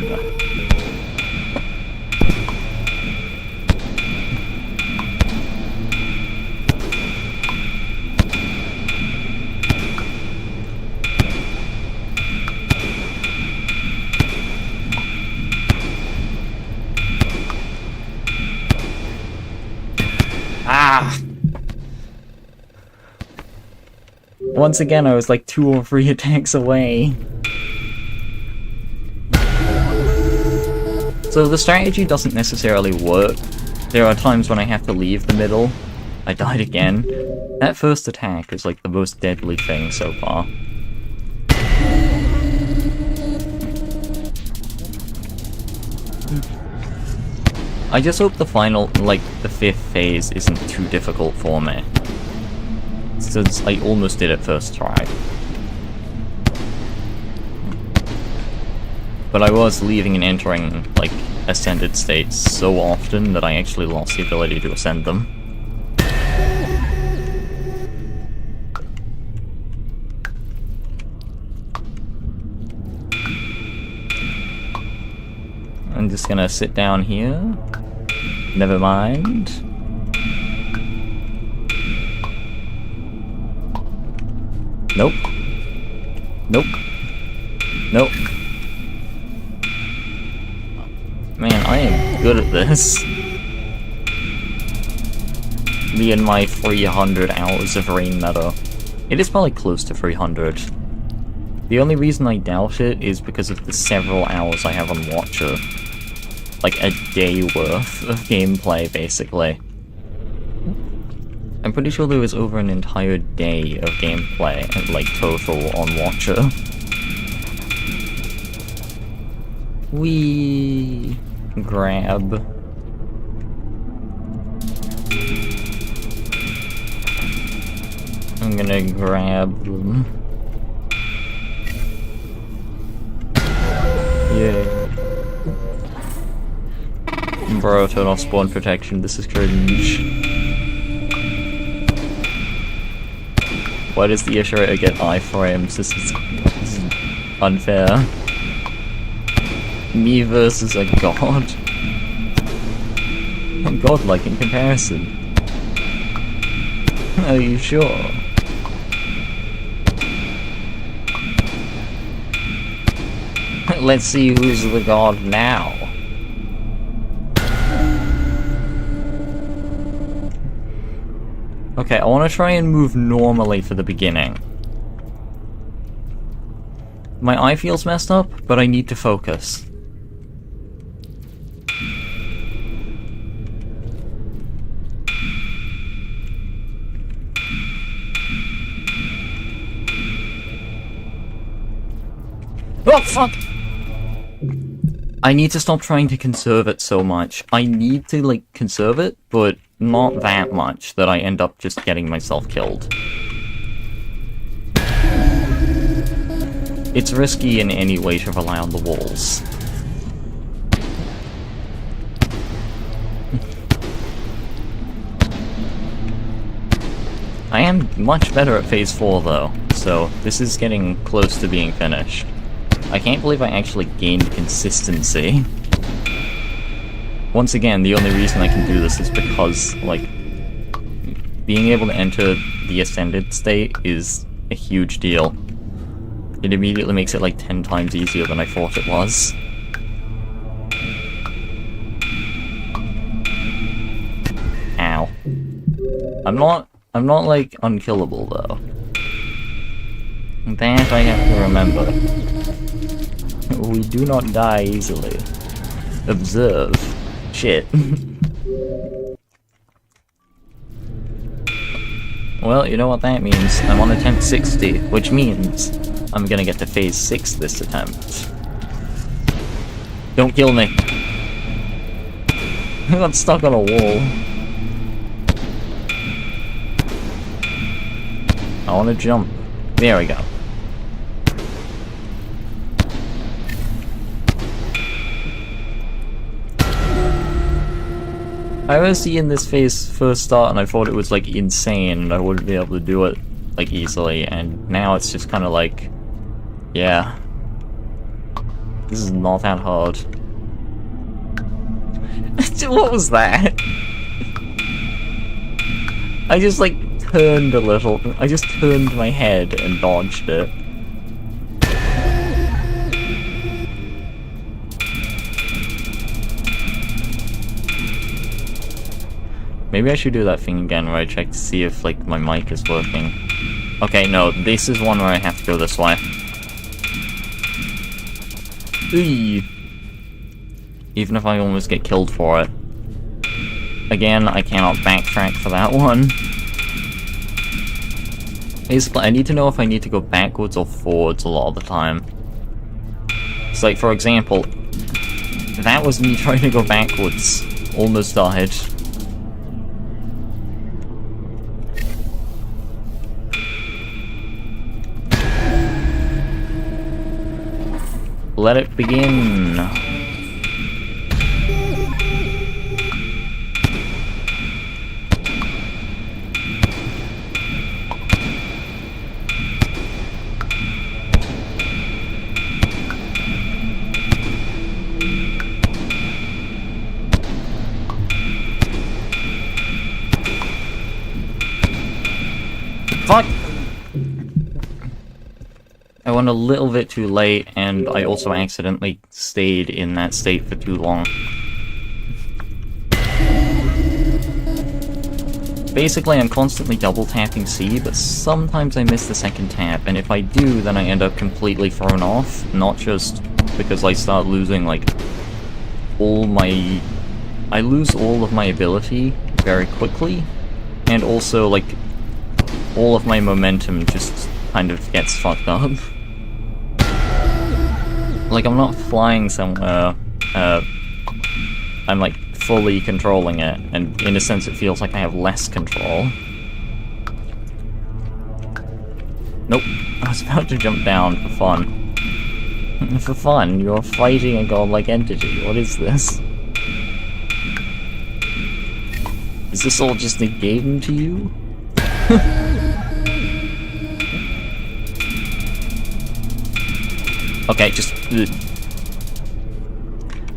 Ah! Once again, I was like 2 or 3 attacks away. So the strategy doesn't necessarily work. There are times when I have to leave the middle. I died again. That first attack is like the most deadly thing so far. I just hope the final, like, the 5th phase isn't too difficult for me, since I almost did it first try. But I was leaving and entering, like, ascended states so often that I actually lost the ability to ascend them. I'm just gonna sit down here. Never mind. Nope. Nope. Nope. Man, I am good at this. Me and my 300 hours of Rain Meta. It is probably close to 300. The only reason I doubt it is because of the several hours I have on Watcher. Like a day worth of gameplay, basically. I'm pretty sure there was over an entire day of gameplay, like, total on Watcher. We grab. I'm gonna grab them. Yay. Bro, turn off spawn protection, this is cringe. Why does the Ishurator get iframes? This is unfair. Me versus a god? I'm godlike in comparison. Are you sure? Let's see who's the god now. Okay, I want to try and move normally for the beginning. My eye feels messed up, but I need to focus. Oh, fuck! I need to stop trying to conserve it so much. I need to, like, conserve it, but not that much that I end up just getting myself killed. It's risky in any way to rely on the walls. I am much better at Phase 4 though, so this is getting close to being finished. I can't believe I actually gained consistency. Once again, the only reason I can do this is because, like, being able to enter the Ascended state is a huge deal. It immediately makes it like 10 times easier than I thought it was. Ow. I'm not like unkillable though. That I have to remember. We do not die easily. Observe. Shit. Well, you know what that means. I'm on attempt 60, which means I'm gonna get to phase 6 this attempt. Don't kill me. I got stuck on a wall. I wanna jump. There we go. I was seeing this phase first start and I thought it was like insane and I wouldn't be able to do it like easily, and now it's just kind of like, yeah, this is not that hard. What was that? I just like turned a little. I just turned my head and dodged it. Maybe I should do that thing again where I check to see if like my mic is working. Okay, no, this is one where I have to go this way. Eee. Even if I almost get killed for it. Again, I cannot backtrack for that one. Basically, I need to know if I need to go backwards or forwards a lot of the time. It's like, for example, that was me trying to go backwards. Almost died. Let it begin. Fuck! I went a little bit too late, and I also accidentally stayed in that state for too long. Basically, I'm constantly double tapping C, but sometimes I miss the second tap, and if I do, then I end up completely thrown off, not just because I start losing, like, I lose all of my ability very quickly, and also, like, all of my momentum just kind of gets fucked up. Like, I'm not flying somewhere, I'm like fully controlling it, and in a sense it feels like I have less control. Nope, I was about to jump down for fun. For fun? You're fighting a godlike entity, what is this? Is this all just a game to you? Okay, just...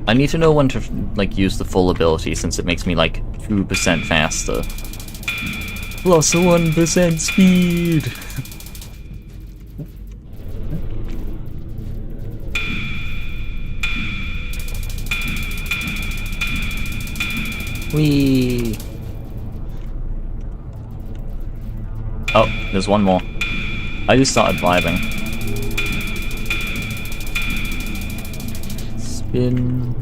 I need to know when to, like, use the full ability, since it makes me, like, 2% faster. Plus 1% speed! Whee! Oh, there's one more. I just started vibing. Spin.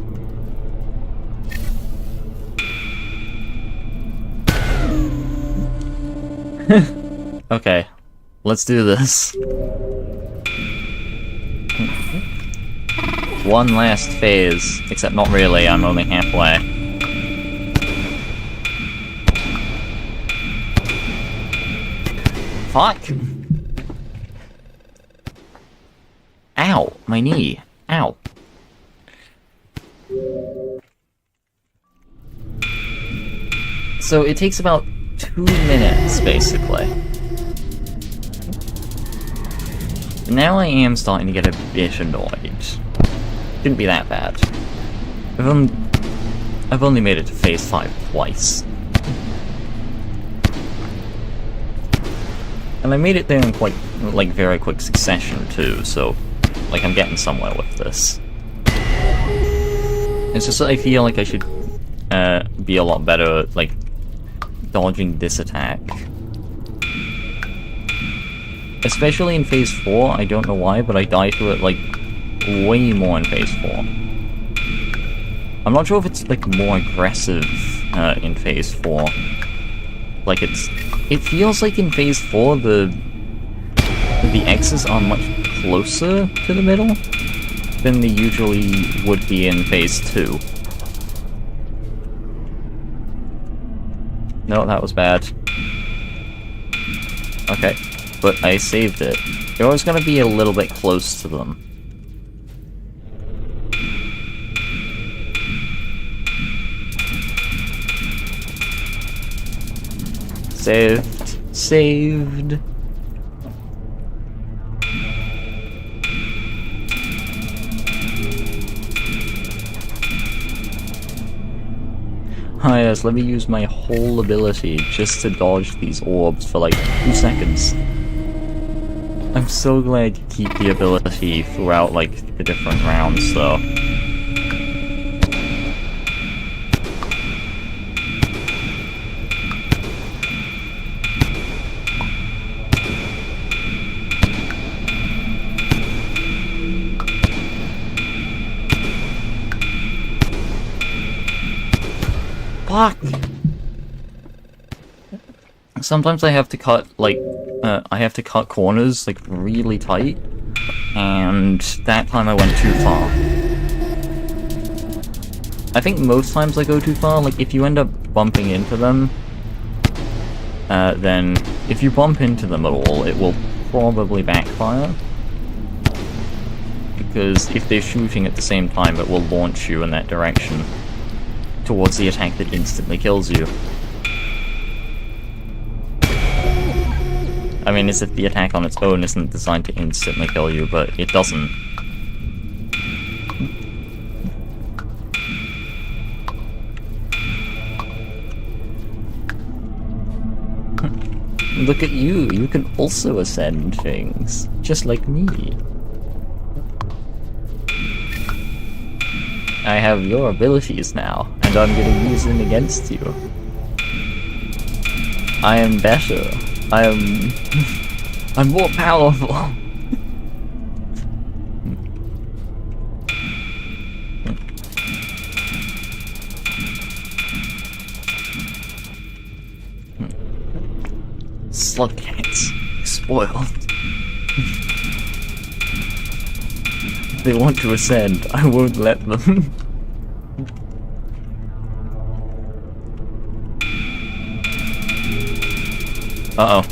Okay, let's do this. One last phase, except not really, I'm only halfway. Fuck! Ow! My knee. Ow. So it takes about 2 minutes, basically. Now I am starting to get a bit annoyed. Shouldn't be that bad. I've only made it to phase 5 twice. And I made it there in quite, like, very quick succession, too, so, like, I'm getting somewhere with this. It's just that I feel like I should, be a lot better at, like, dodging this attack. Especially in Phase 4, I don't know why, but I die to it, like, way more in Phase 4. I'm not sure if it's, like, more aggressive in Phase 4. Like, it feels like in Phase 4, the X's are much closer to the middle than they usually would be in Phase 2. No, that was bad. Okay, but I saved it. You're always gonna be a little bit close to them. Saved. Saved. Ah yes, let me use my whole ability just to dodge these orbs for like 2 seconds. I'm so glad you keep the ability throughout like the different rounds though. Fuck! Sometimes I have to cut, like, I have to cut corners, like, really tight, and that time I went too far. I think most times I go too far, like, if you end up bumping into them, then if you bump into them at all, it will probably backfire. Because if they're shooting at the same time, it will launch you in that direction towards the attack that instantly kills you. I mean, is it the attack on its own isn't designed to instantly kill you, but it doesn't. Look at you, you can also ascend things, just like me. I have your abilities now, and I'm gonna use them against you. I am better. I'm more powerful. Slugcats. Spoiled. They want to ascend. I won't let them. Uh-oh.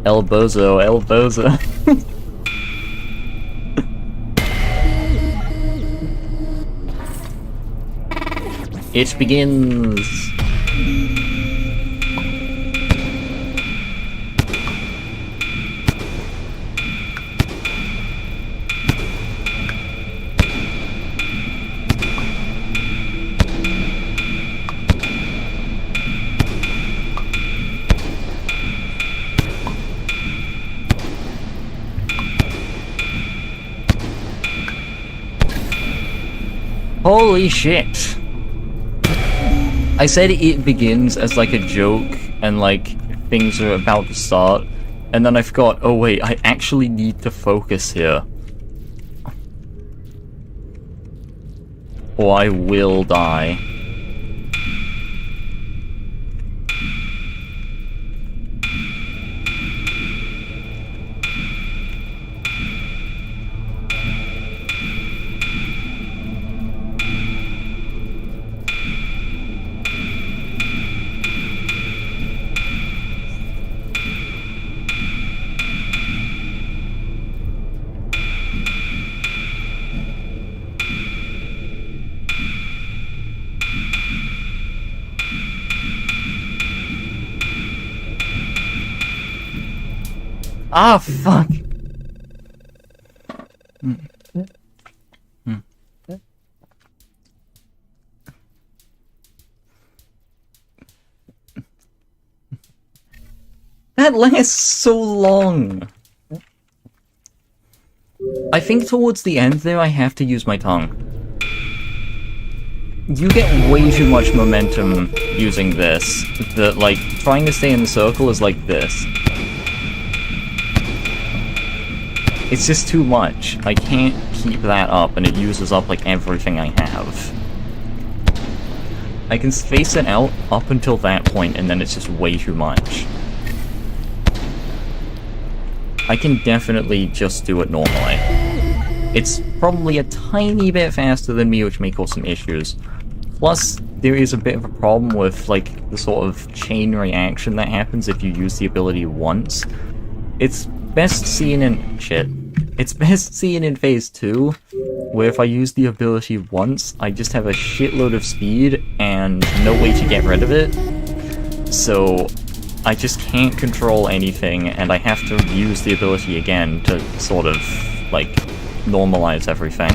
El Bozo, El Bozo. It begins. Holy shit! I said it begins as like a joke and like things are about to start, and then I forgot, oh wait, I actually need to focus here. Or I will die. Ah, fuck! That lasts so long! I think towards the end there I have to use my tongue. you get way too much momentum using this. That, like, trying to stay in the circle is like this. It's just too much. I can't keep that up, and it uses up, like, everything I have. I can space it out up until that point, and then it's just way too much. I can definitely just do it normally. It's probably a tiny bit faster than me, which may cause some issues. Plus, there is a bit of a problem with, like, the sort of chain reaction that happens if you use the ability once. It's best seen in... shit. It's best seen in Phase 2, where if I use the ability once, I just have a shitload of speed and no way to get rid of it. So, I just can't control anything, and I have to use the ability again to sort of, like, normalize everything.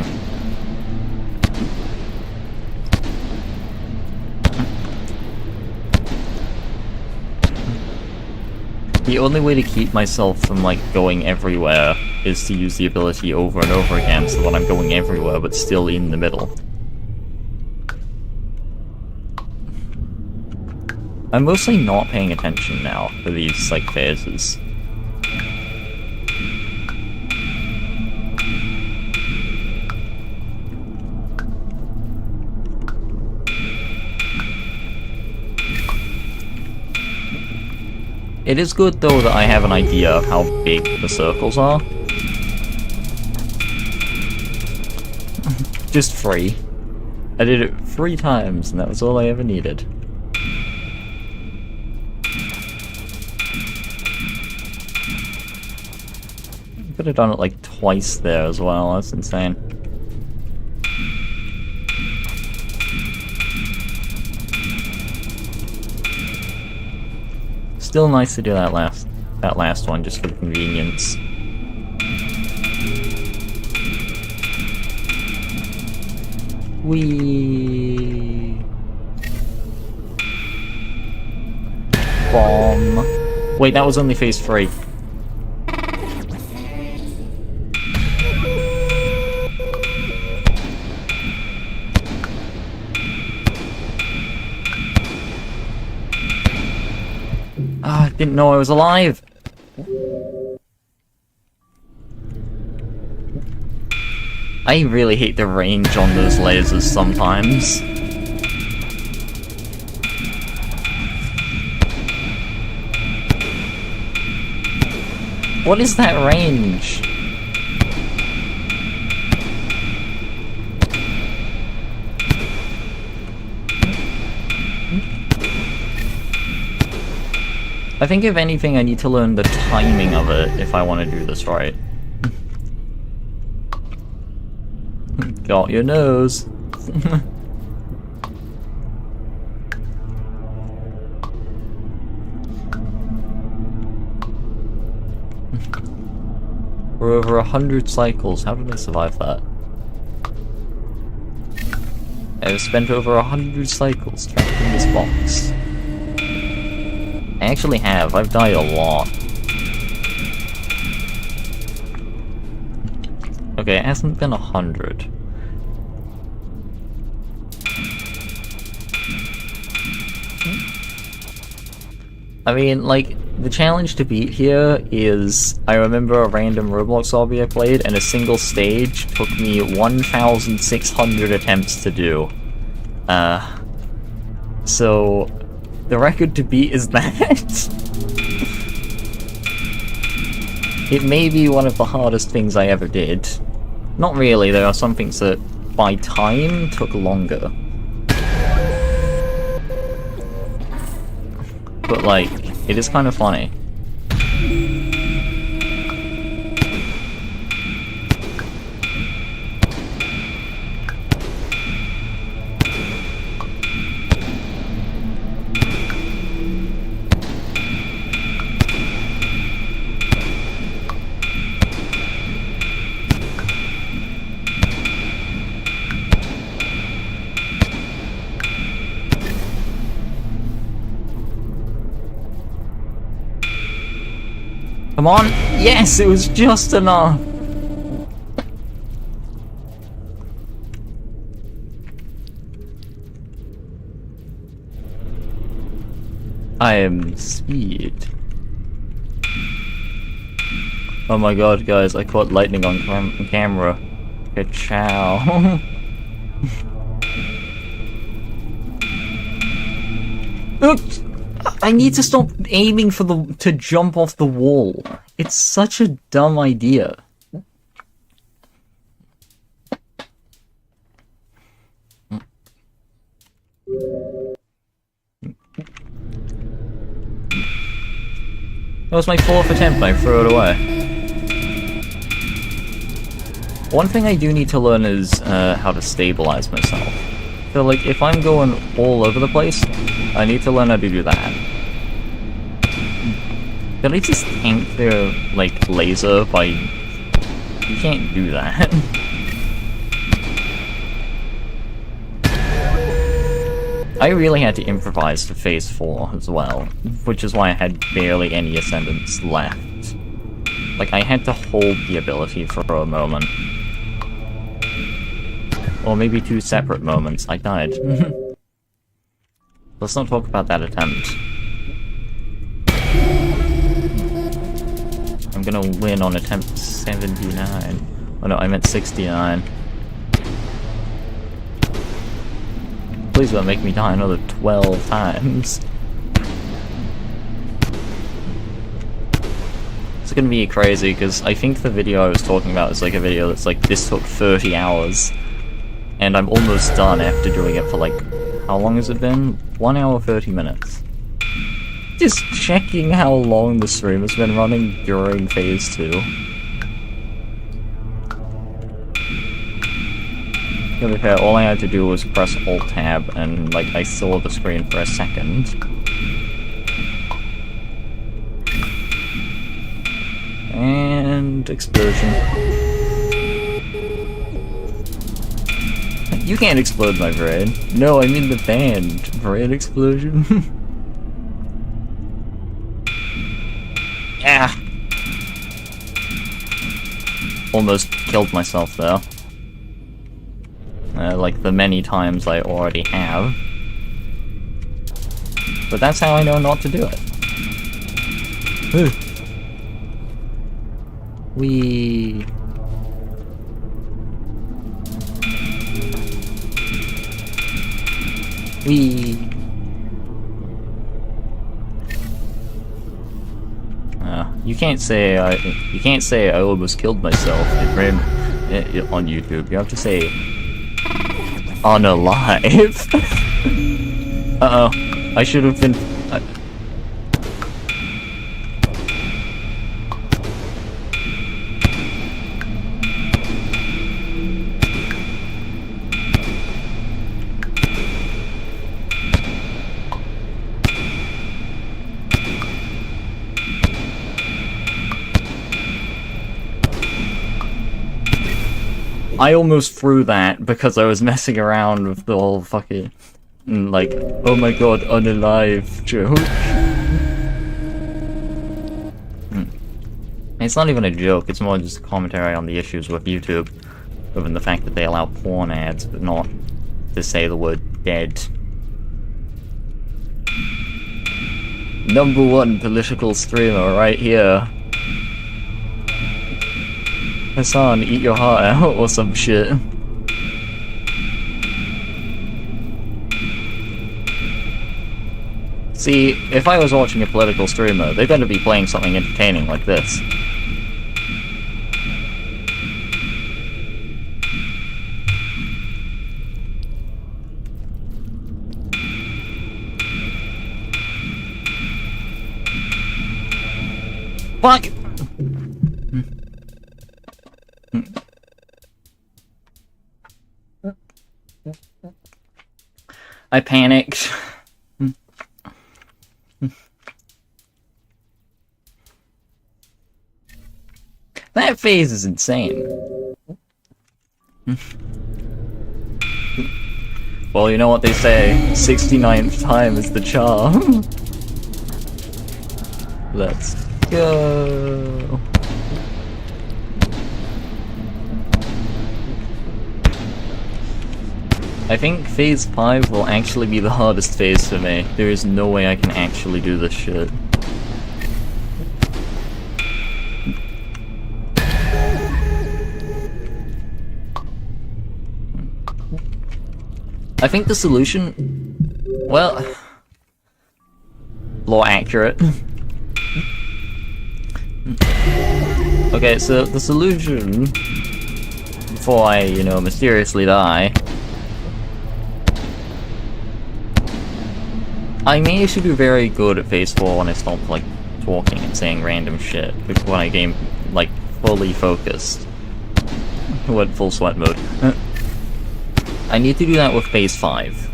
The only way to keep myself from, like, going everywhere is to use the ability over and over again so that I'm going everywhere but still in the middle. I'm mostly not paying attention now for these, like, phases. It is good, though, that I have an idea of how big the circles are. Just 3. I did it 3 times, and that was all I ever needed. Could have done it, like, twice there as well, that's insane. Still nice to do that last one, just for the convenience. Whee! Bomb. Wait, that was only phase 3. Ah, didn't know I was alive! I really hate the range on those lasers sometimes. What is that range? I think if anything I need to learn the timing of it if I want to do this right. Got your nose. We're over 100 cycles. How did I survive that? I've spent over 100 cycles trapped in this box. I actually have. I've died a lot. Okay, it hasn't been 100. I mean, like, the challenge to beat here is, I remember a random Roblox lobby I played, and a single stage took me 1,600 attempts to do. So, the record to beat is that. It may be one of the hardest things I ever did. Not really, there are some things that, by time, took longer. But, like, it is kind of funny. Come on! Yes, it was just enough! I am speed. Oh my god, guys, I caught lightning on camera. Ka-chow. Oops! I need to stop aiming for to jump off the wall. It's such a dumb idea. That was my 4th attempt and I threw it away. One thing I do need to learn is how to stabilize myself. So like, if I'm going all over the place, I need to learn how to do that. Did I just tank their, like, laser by... You can't do that. I really had to improvise for Phase 4 as well, which is why I had barely any ascendants left. Like, I had to hold the ability for a moment. Or maybe 2 separate moments. I died. Let's not talk about that attempt. I'm gonna win on attempt 79. Oh no, I meant 69. Please don't make me die another 12 times. It's gonna be crazy, because I think the video I was talking about is like a video that's like, this took 30 hours. And I'm almost done after doing it for like, how long has it been? 1 hour 30 minutes. Just checking how long the stream has been running during Phase 2. To be fair, all I had to do was press Alt-Tab, and, like, I saw the screen for a second. And... explosion. You can't explode my brain. No, I mean the band. Brain explosion. Ah! Almost killed myself, though. Like the many times I already have. But that's how I know not to do it. Wee. You can't say I almost killed myself on YouTube. You have to say unalive. Uh-oh. I should have been... I almost threw that because I was messing around with the whole fucking, like, oh my god, unalive joke. It's not even a joke, it's more just a commentary on the issues with YouTube, given the fact that they allow porn ads, but not to say the word dead. #1 political streamer right here. Hassan, eat your heart out or some shit. See, if I was watching a political streamer, they better be playing something entertaining like this. Fuck! I panicked. That phase is insane. Well, you know what they say, 69th time is the charm. Let's go. I think phase 5 will actually be the hardest phase for me. There is no way I can actually do this shit. I think the solution... well... more accurate. Okay, so the solution... before I, you know, mysteriously die... I managed to do very good at phase 4 when I stopped, like, talking and saying random shit. When I game, like, fully focused. Went full sweat mode. I need to do that with phase 5.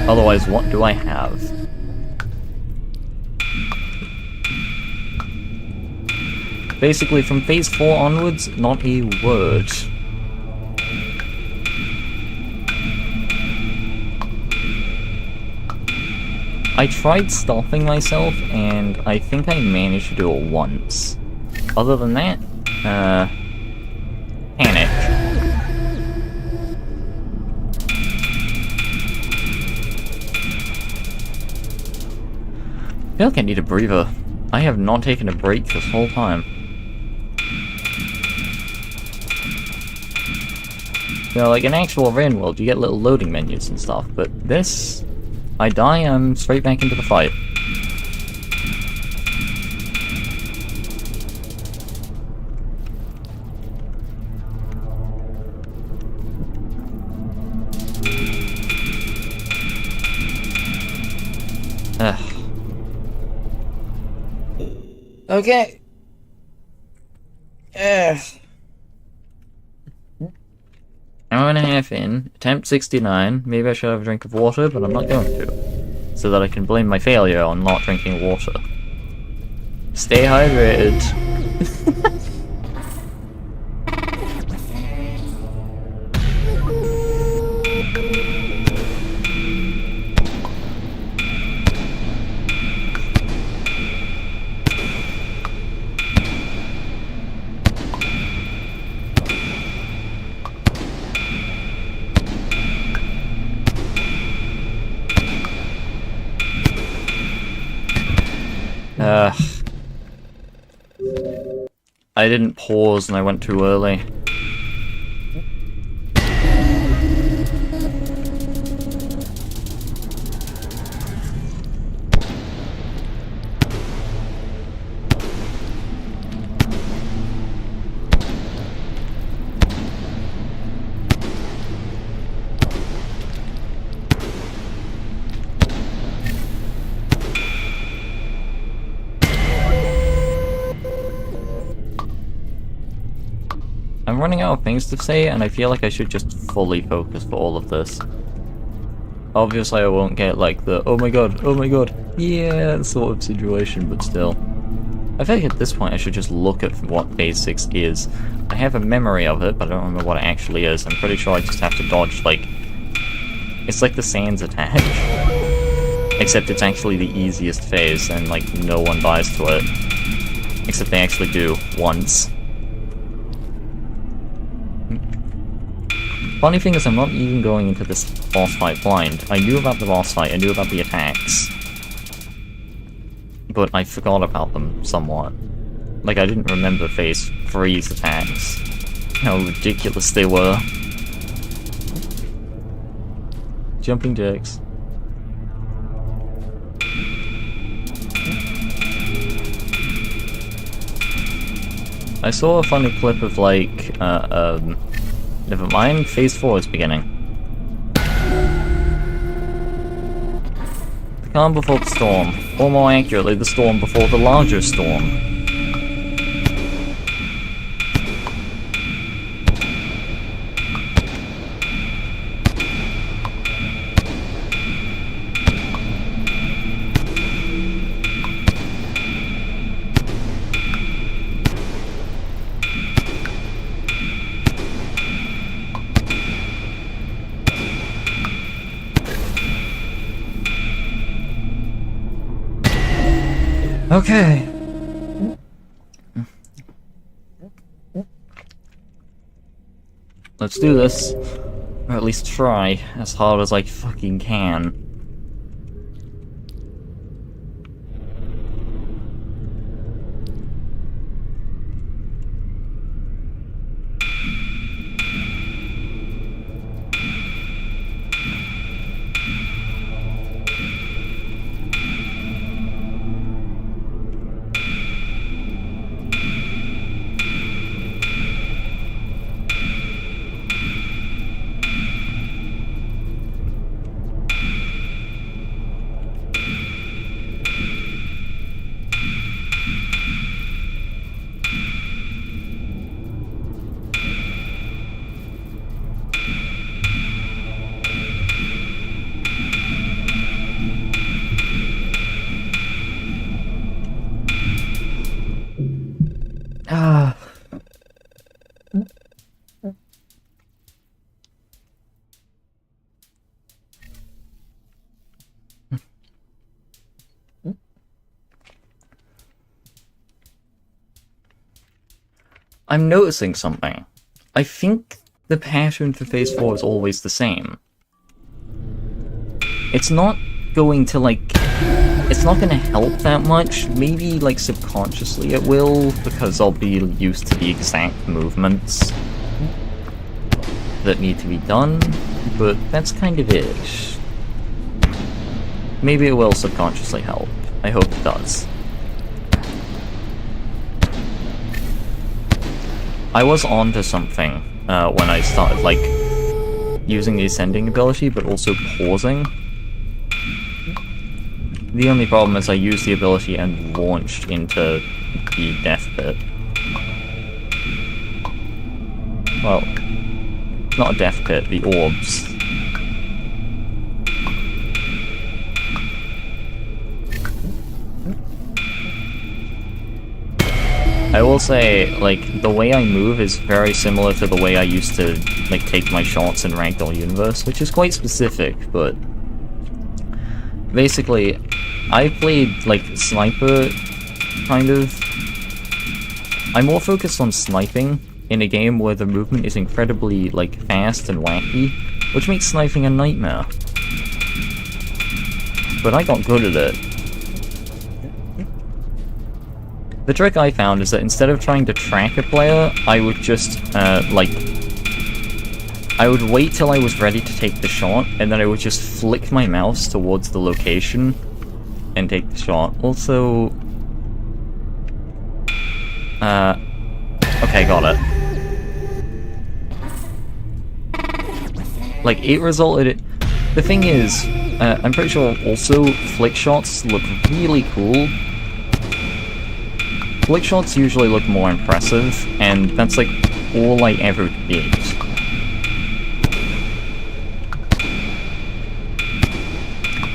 Otherwise, what do I have? Basically, from phase 4 onwards, not a word. I tried stopping myself, and I think I managed to do it once. Other than that, panic. I feel like I need a breather. I have not taken a break this whole time. You know, like in actual Rain World, you get little loading menus and stuff, but this... I die, I'm straight back into the fight. Ugh. Okay. Hour and a half in, attempt 69, maybe I should have a drink of water, but I'm not going to. So that I can blame my failure on not drinking water. Stay hydrated. I didn't pause and I went too early. I'm running out of things to say, and I feel like I should just fully focus for all of this. Obviously I won't get like the oh my god, yeah sort of situation, but still. I feel like at this point I should just look at what phase 6 is. I have a memory of it, but I don't remember what it actually is. I'm pretty sure I just have to dodge, like... It's like the Sans attack. Except it's actually the easiest phase, and like no one dies to it. Except they actually do, once. Funny thing is, I'm not even going into this boss fight blind. I knew about the boss fight, I knew about the attacks. But I forgot about them somewhat. Like, I didn't remember phase 3's attacks. How ridiculous they were. Jumping jacks. I saw a funny clip of, like, never mind, phase 4 is beginning. The calm before the storm, or more accurately, the storm before the larger storm. Okay. Let's do this. Or at least try as hard as I fucking can. Ah. I'm noticing something. I think the pattern for Phase 4 is always the same. It's not going to, like... It's not going to help that much. Maybe, like, subconsciously it will, because I'll be used to the exact movements that need to be done, but that's kind of it. Maybe it will subconsciously help. I hope it does. I was onto something when I started, like, using the ascending ability, but also pausing. The only problem is I used the ability and launched into the death pit. Well, not a death pit, the orbs. I will say, like, the way I move is very similar to the way I used to, like, take my shots in Ragdoll Universe, which is quite specific, but... Basically, I played, like, sniper, kind of. I'm more focused on sniping in a game where the movement is incredibly, like, fast and wacky, which makes sniping a nightmare. But I got good at it. The trick I found is that instead of trying to track a player, I would just, I would wait till I was ready to take the shot, and then I would just flick my mouse towards the location and take the shot. Also... okay, got it. Like, it resulted... The thing is, I'm pretty sure also flick shots look really cool. Flick shots usually look more impressive, and that's like all I ever did.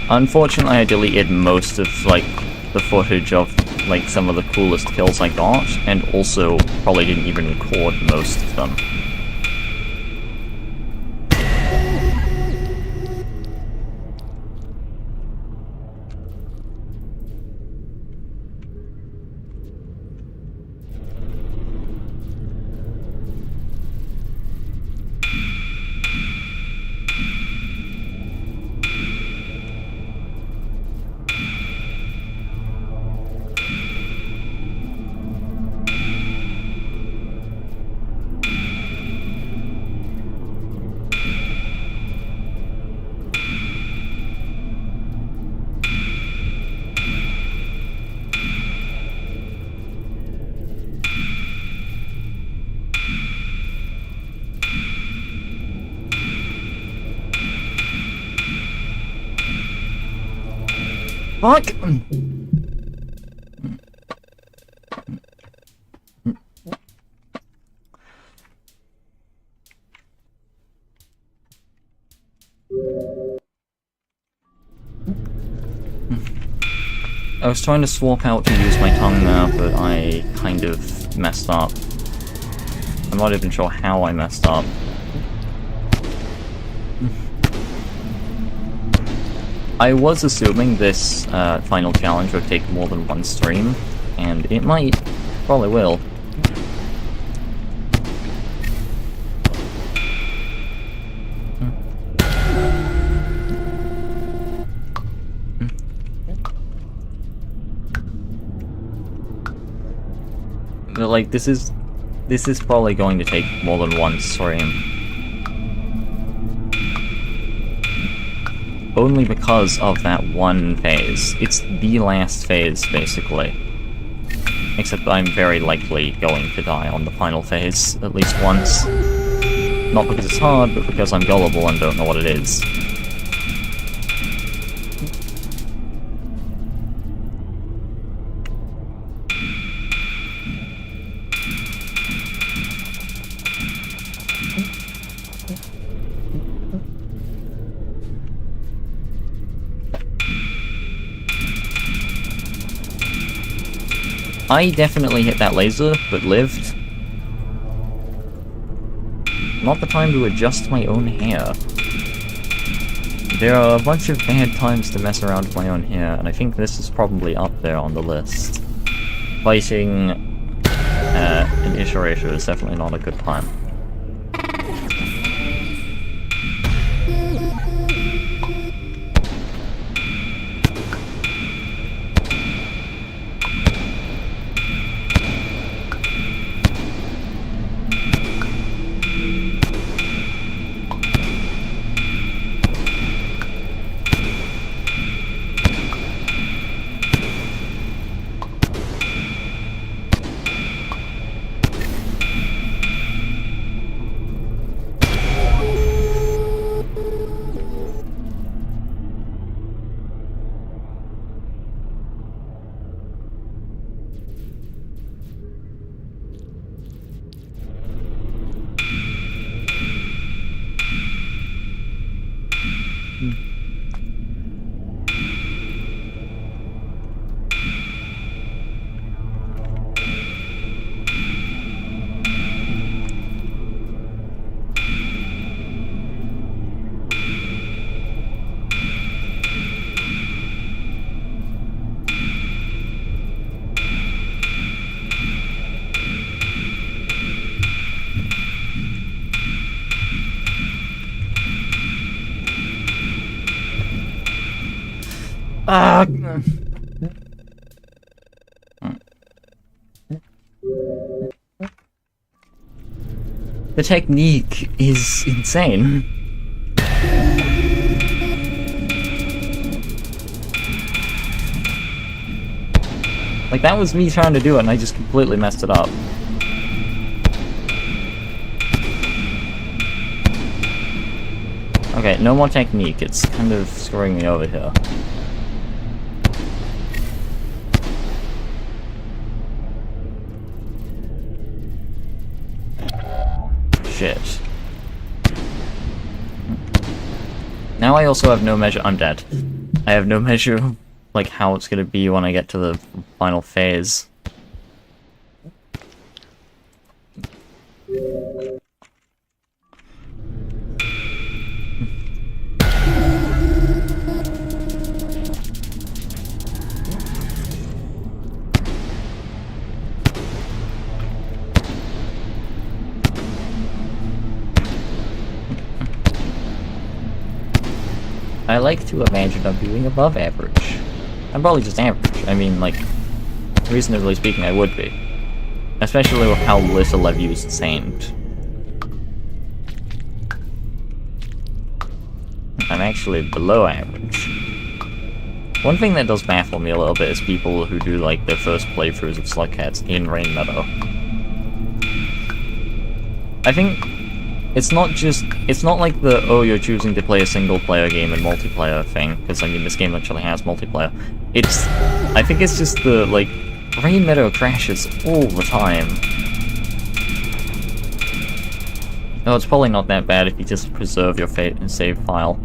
Unfortunately, I deleted most of, like, the footage of, like, some of the coolest kills I got, and also probably didn't even record most of them. Fuck! I was trying to swap out to use my tongue there, but I kind of messed up. I'm not even sure how I messed up. I was assuming this final challenge would take more than one stream, and it might. Probably will. like, this is probably going to take more than one stream. Only because of that one phase. It's the last phase, basically. Except I'm very likely going to die on the final phase at least once. Not because it's hard, but because I'm gullible and don't know what it is. I definitely hit that laser, but lived. Not the time to adjust my own hair. There are a bunch of bad times to mess around with my own hair, and I think this is probably up there on the list. Fighting an Ishirator is definitely not a good time. The technique is insane. Like, that was me trying to do it and I just completely messed it up. Okay, no more technique, it's kind of screwing me over here. Shit. Now I also have no measure— I'm dead. I have no measure of, like, how it's gonna be when I get to the final phase. I like to imagine I'm doing above average. I'm probably just average. I mean, like, reasonably speaking, I would be. Especially with how little I've used Saint. I'm actually below average. One thing that does baffle me a little bit is people who do, like, their first playthroughs of Slugcats in Rain Meadow. I think it's not like the, oh, you're choosing to play a single-player game and multiplayer thing, because, I mean, this game actually has multiplayer. I think it's just the, like, Rain Meadow crashes all the time. Oh, it's probably not that bad if you just preserve your save file.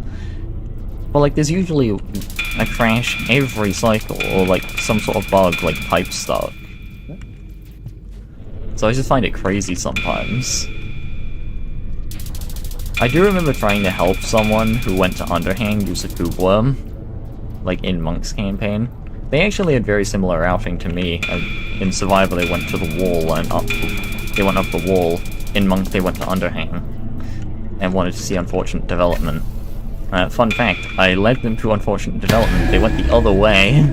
But, like, there's usually a crash every cycle, or, like, some sort of bug, like pipe stuck. So I just find it crazy sometimes. I do remember trying to help someone who went to Underhang use a Cube Worm, like in Monk's campaign. They actually had very similar routing to me. In Survivor they went to the wall and up. They went up the wall. In Monk they went to Underhang and wanted to see Unfortunate Development. Fun fact, I led them to Unfortunate Development. They went the other way.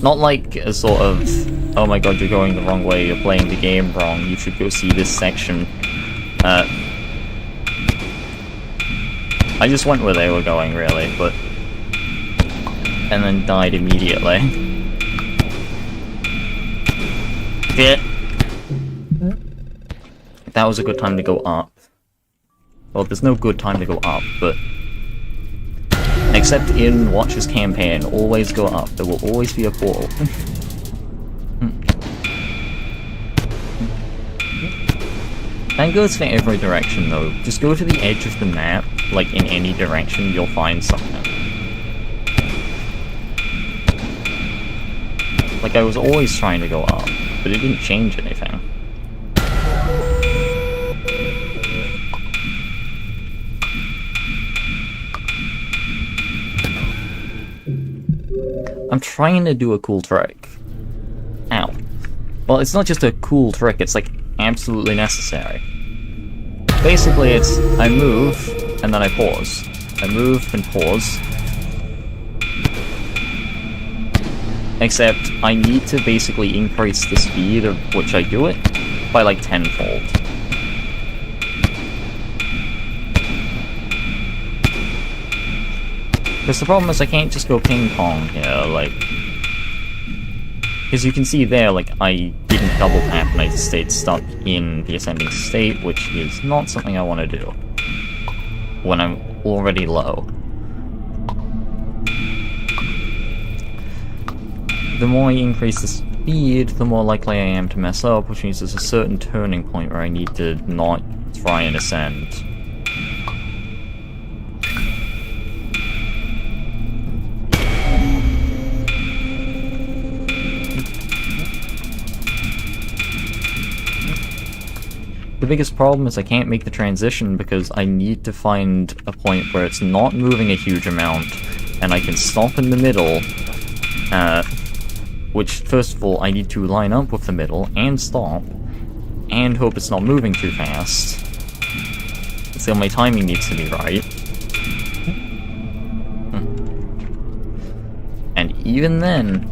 Not like a sort of, oh my god, you're going the wrong way, you're playing the game wrong, you should go see this section. I just went where they were going, really, but... and then died immediately. Shit! That was a good time to go up. Well, there's no good time to go up, but... except in Watcher's campaign, always go up. There will always be a portal. That goes for every direction, though. Just go to the edge of the map, like in any direction, you'll find something. Like, I was always trying to go up, but it didn't change anything. I'm trying to do a cool trick. Ow. Well, it's not just a cool trick, it's like absolutely necessary. Basically, it's I move, and then I pause. I move and pause. Except, I need to basically increase the speed of which I do it by like tenfold. Because the problem is I can't just go ping pong here, like... because you can see there, like, I didn't double tap and I stayed stuck in the ascending state, which is not something I want to do when I'm already low. The more I increase the speed, the more likely I am to mess up, which means there's a certain turning point where I need to not try and ascend. The biggest problem is I can't make the transition because I need to find a point where it's not moving a huge amount, and I can stop in the middle, which, first of all, I need to line up with the middle, and stop, and hope it's not moving too fast. So my timing needs to be right. And even then,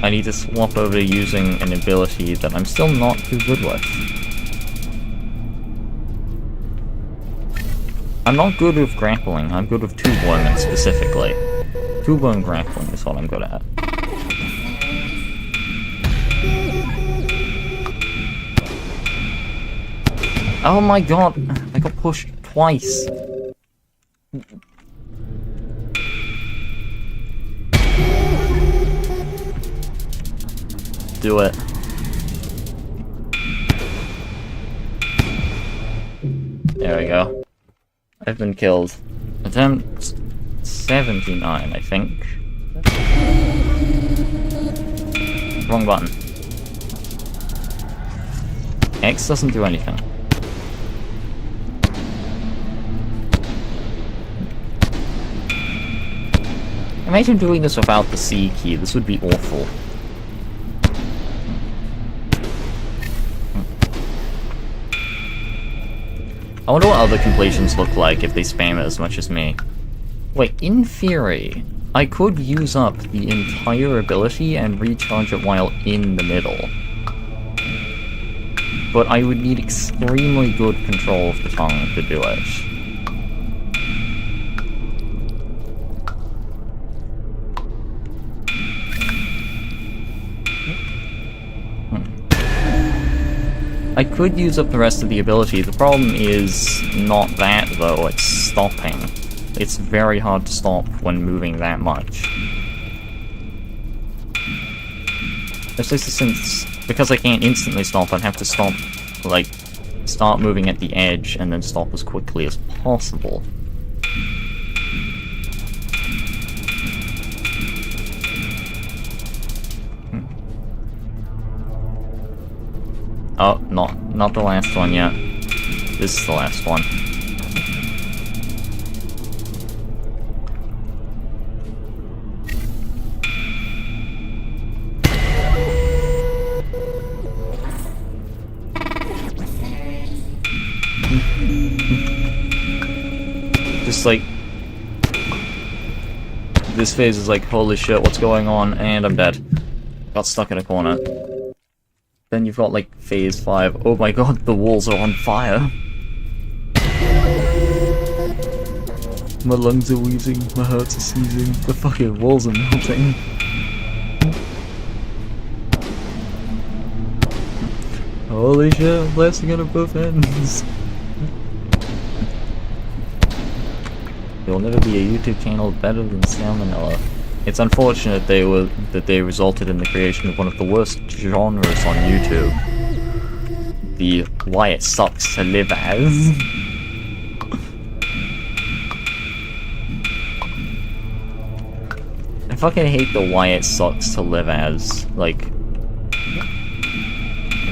I need to swap over to using an ability that I'm still not too good with. I'm not good with grappling, I'm good with two-worming specifically. Two-worm grappling is what I'm good at. Oh my god, I got pushed twice. Do it. There we go. I've been killed. Attempt 79, I think. Wrong button. X doesn't do anything. Imagine doing this without the C key, this would be awful. I wonder what other completions look like if they spam it as much as me. Wait, in theory, I could use up the entire ability and recharge it while in the middle. But I would need extremely good control of the tongue to do it. I could use up the rest of the ability. The problem is not that, though, it's stopping. It's very hard to stop when moving that much. Especially since, because I can't instantly stop, I'd have to stop, like, start moving at the edge and then stop as quickly as possible. Oh, not the last one yet. This is the last one. Just like... this phase is like, holy shit, what's going on? And I'm dead. got stuck in a corner. Then you've got, like, phase 5. Oh my god, the walls are on fire! My lungs are wheezing, my heart is seizing, the fucking walls are melting. Holy shit, I'm blasting out of both ends. There will never be a YouTube channel better than Salmonella. It's unfortunate that they resulted in the creation of one of the worst genres on YouTube. The why it sucks to live as. I fucking hate the why it sucks to live as, like,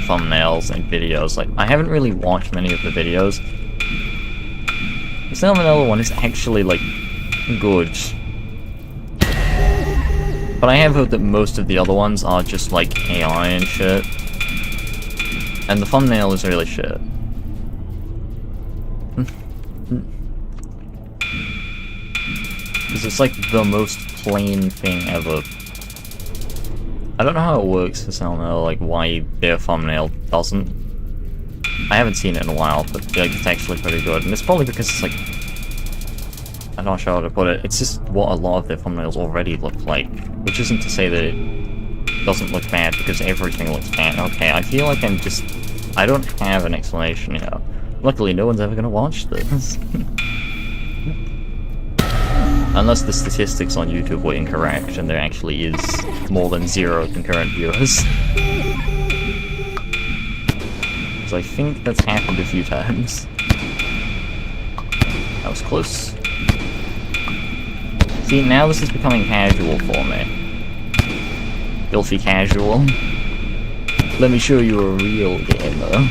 thumbnails and videos. Like, I haven't really watched many of the videos. The Salmonella one is actually, like, good. But I have heard that most of the other ones are just, like, AI and shit. And the thumbnail is really shit. Because it's, like, the most plain thing ever. I don't know how it works for Salmonella, like, why their thumbnail doesn't. I haven't seen it in a while, but like, it's actually pretty good. And it's probably because it's, like, I'm not sure how to put it. It's just what a lot of their thumbnails already look like. Which isn't to say that it doesn't look bad, because everything looks bad. Okay, I feel like I don't have an explanation here. Luckily, no one's ever gonna watch this. Unless the statistics on YouTube were incorrect, and there actually is more than 0 concurrent viewers. So I think that's happened a few times. That was close. See, now this is becoming casual for me. Filthy casual. Let me show you a real gamer.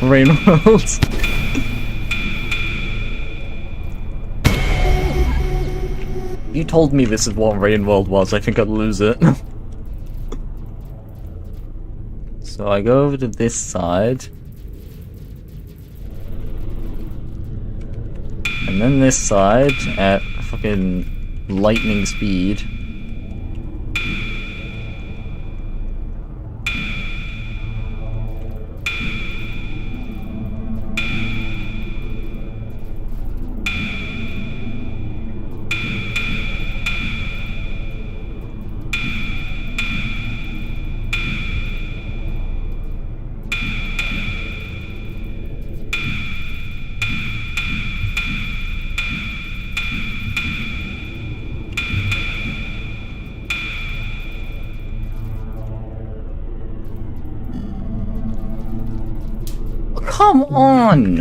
Rainworld. You told me this is what Rainworld was, I think I'd lose it. So I go over to this side. And then this side at fucking lightning speed. Come on!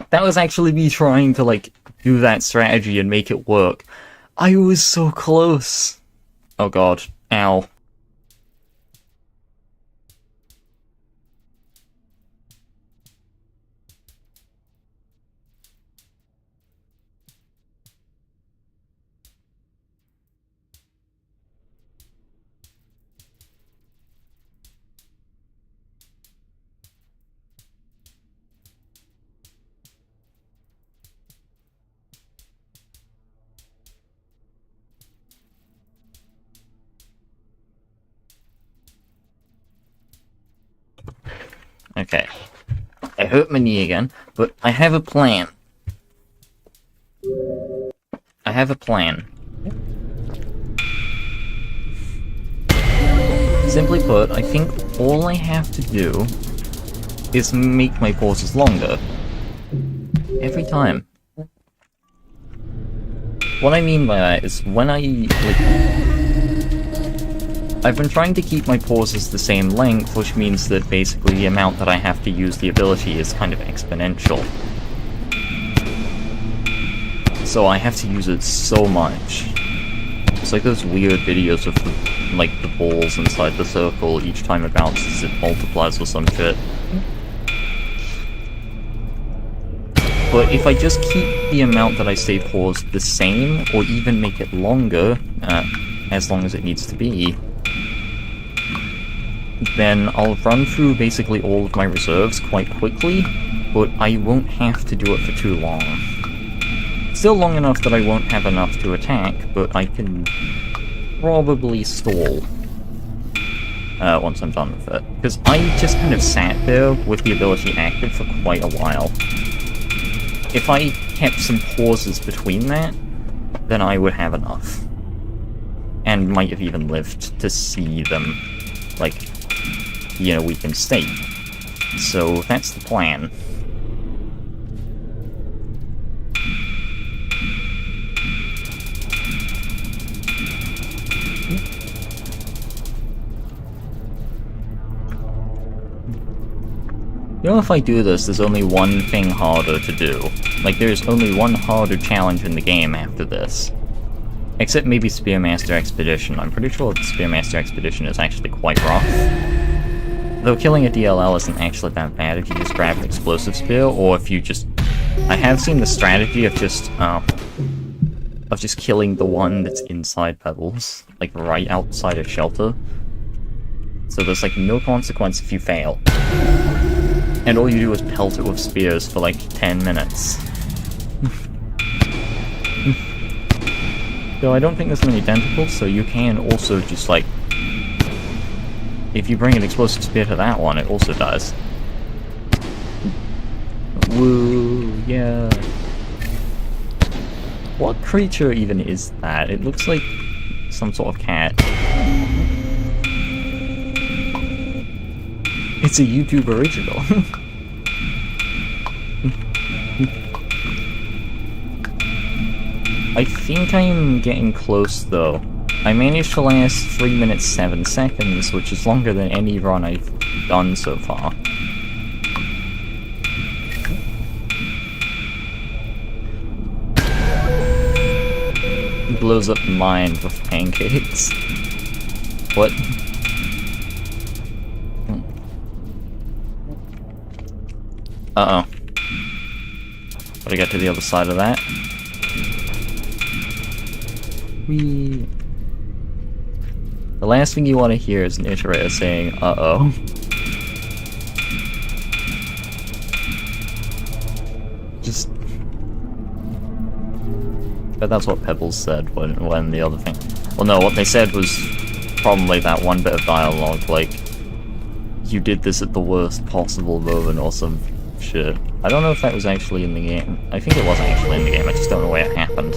That was actually me trying to, like, do that strategy and make it work. I was so close. Oh god. Ow. Okay. I hurt my knee again, but I have a plan. I have a plan. Simply put, I think all I have to do is make my pauses longer. Every time. What I mean by that is when I, like, I've been trying to keep my pauses the same length, which means that basically the amount that I have to use the ability is kind of exponential. So I have to use it so much. It's like those weird videos of the, like, the balls inside the circle, each time it bounces it multiplies or some shit. But if I just keep the amount that I stay paused the same, or even make it longer, as long as it needs to be, then I'll run through basically all of my reserves quite quickly, but I won't have to do it for too long. Still long enough that I won't have enough to attack, but I can probably stall once I'm done with it. Because I just kind of sat there with the ability active for quite a while. If I kept some pauses between that, then I would have enough. And might have even lived to see them, like, you know, weakened state. So that's the plan. You know, if I do this, there's only one thing harder to do. Like, there's only one harder challenge in the game after this. Except maybe Spearmaster Expedition. I'm pretty sure the Spearmaster Expedition is actually quite rough. Though killing a DLL isn't actually that bad if you just grab an explosive spear, or if you just... I have seen the strategy of just killing the one that's inside Pebbles. Like, right outside a shelter. So there's, like, no consequence if you fail. And all you do is pelt it with spears for like 10 minutes. Though I don't think there's many tentacles, so you can also just like... If you bring an explosive spear to that one, it also dies. Woo, yeah. What creature even is that? It looks like some sort of cat. It's a YouTube original. I think I'm getting close though. I managed to last 3 minutes 7 seconds, which is longer than any run I've done so far. It blows up mine with pancakes. What? Uh-oh. Gotta get to the other side of that. Whee. The last thing you want to hear is an iterator saying, uh-oh. Just... But that's what Pebbles said when the other thing... Well, no, what they said was probably that one bit of dialogue, like, you did this at the worst possible moment or some shit. I don't know if that was actually in the game. I think it was actually in the game, I just don't know where it happened.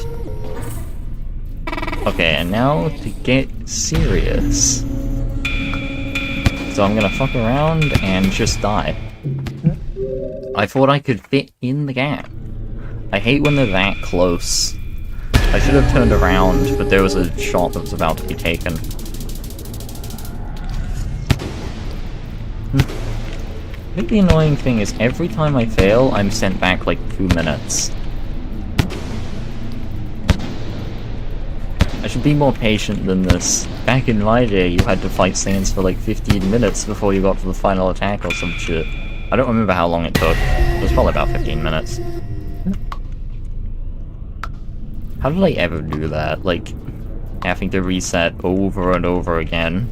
Okay, and now to get serious. So I'm gonna fuck around and just die. I thought I could fit in the gap. I hate when they're that close. I should have turned around, but there was a shot that was about to be taken. I think the annoying thing is every time I fail, I'm sent back like 2 minutes. I should be more patient than this. Back in my day, you had to fight Sans for like 15 minutes before you got to the final attack or some shit. I don't remember how long it took. It was probably about 15 minutes. How did I ever do that? Like, having to reset over and over again.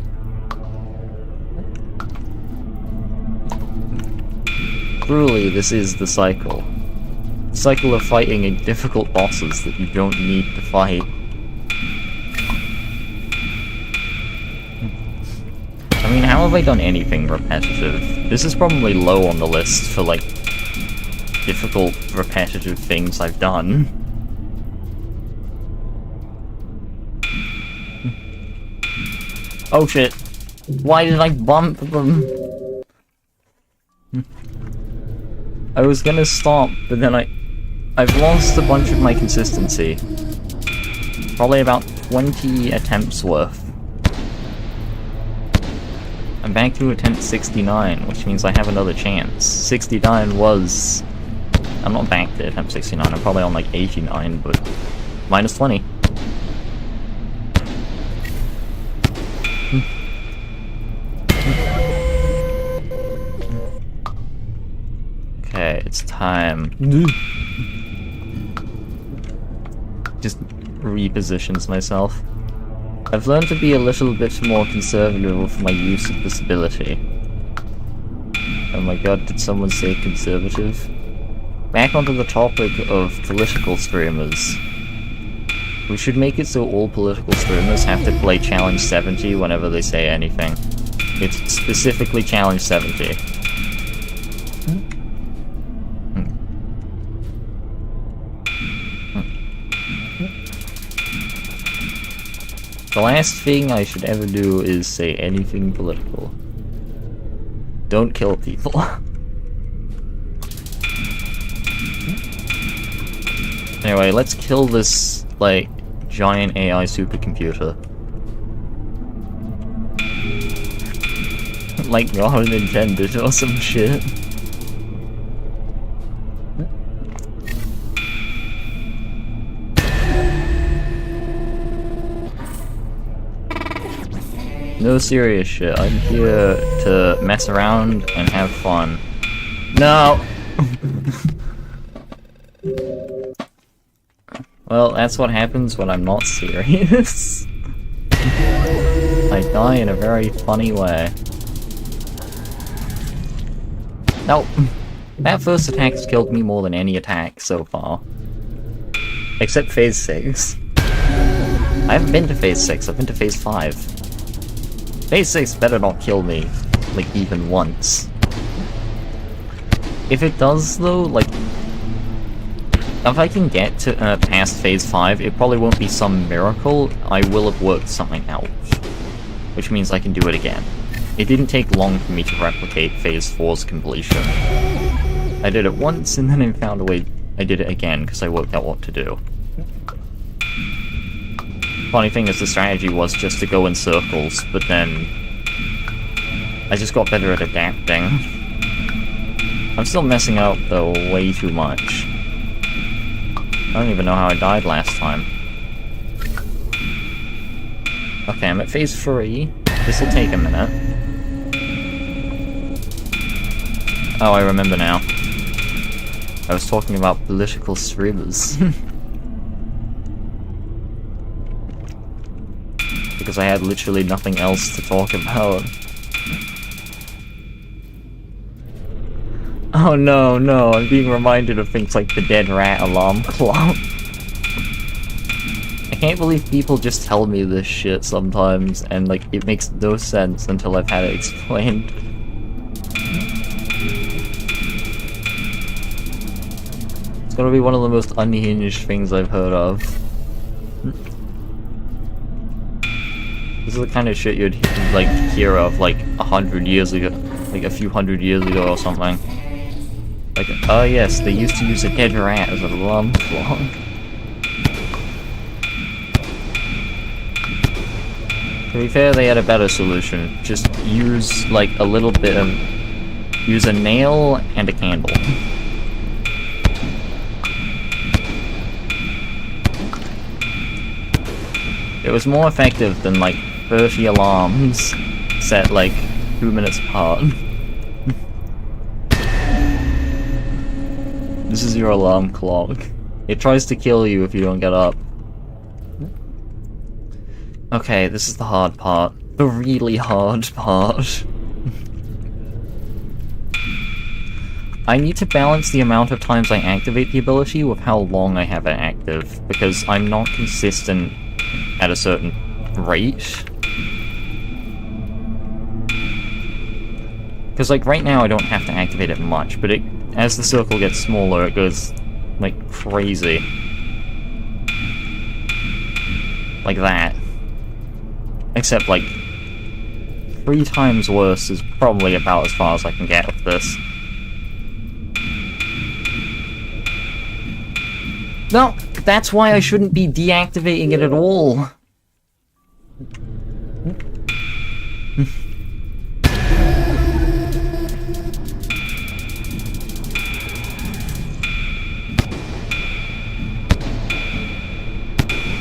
Truly, this is the cycle. Cycle of fighting difficult bosses that you don't need to fight. I mean, how have I done anything repetitive? This is probably low on the list for, like, difficult, repetitive things I've done. Oh shit. Why did I bump them? I was gonna stop, but then I've lost a bunch of my consistency. Probably about 20 attempts worth. I'm back to attempt 69, which means I have another chance. 69 was... I'm not back to attempt 69, I'm probably on like 89, but... minus 20. Okay, it's time. Just repositions myself. I've learned to be a little bit more conservative with my use of this ability. Oh my god, did someone say conservative? Back onto the topic of political streamers. We should make it so all political streamers have to play Challenge 70 whenever they say anything. It's specifically Challenge 70. The last thing I should ever do is say anything political. Don't kill people. Anyway, let's kill this, like, giant AI supercomputer. Like God intended or some shit. No serious shit, I'm here to mess around and have fun. No! Well, that's what happens when I'm not serious. I die in a very funny way. Nope. That first attack has killed me more than any attack so far. Except Phase 6. I haven't been to Phase 6, I've been to Phase 5. Phase 6 better not kill me, like, even once. If it does, though, like... If I can get to past Phase 5, it probably won't be some miracle. I will have worked something out. Which means I can do it again. It didn't take long for me to replicate Phase 4's completion. I did it once, and then I found a way... I did it again, because I worked out what to do. Funny thing is, the strategy was just to go in circles, but then... I just got better at adapting. I'm still messing up, though, way too much. I don't even know how I died last time. Okay, I'm at Phase 3. This'll take a minute. Oh, I remember now. I was talking about political streamers. Because I had literally nothing else to talk about. Oh no, no, I'm being reminded of things like the dead rat alarm clock. I can't believe people just tell me this shit sometimes, and like, it makes no sense until I've had it explained. It's gonna be one of the most unhinged things I've heard of. This is the kind of shit you'd like hear of like 100 years ago, like a few hundred years ago or something. Like, oh yes, they used to use a dead rat as an alarm clock. To be fair, they had a better solution. Just use like a little bit of... use a nail and a candle. It was more effective than like 30 alarms set like 2 minutes apart. This is your alarm clock. It tries to kill you if you don't get up. Okay, this is the hard part. The really hard part. I need to balance the amount of times I activate the ability with how long I have it active, because I'm not consistent at a certain rate. Because like right now I don't have to activate it much, but as the circle gets smaller it goes like crazy. Like that. Except like 3 times worse is probably about as far as I can get with this. No, that's why I shouldn't be deactivating it at all.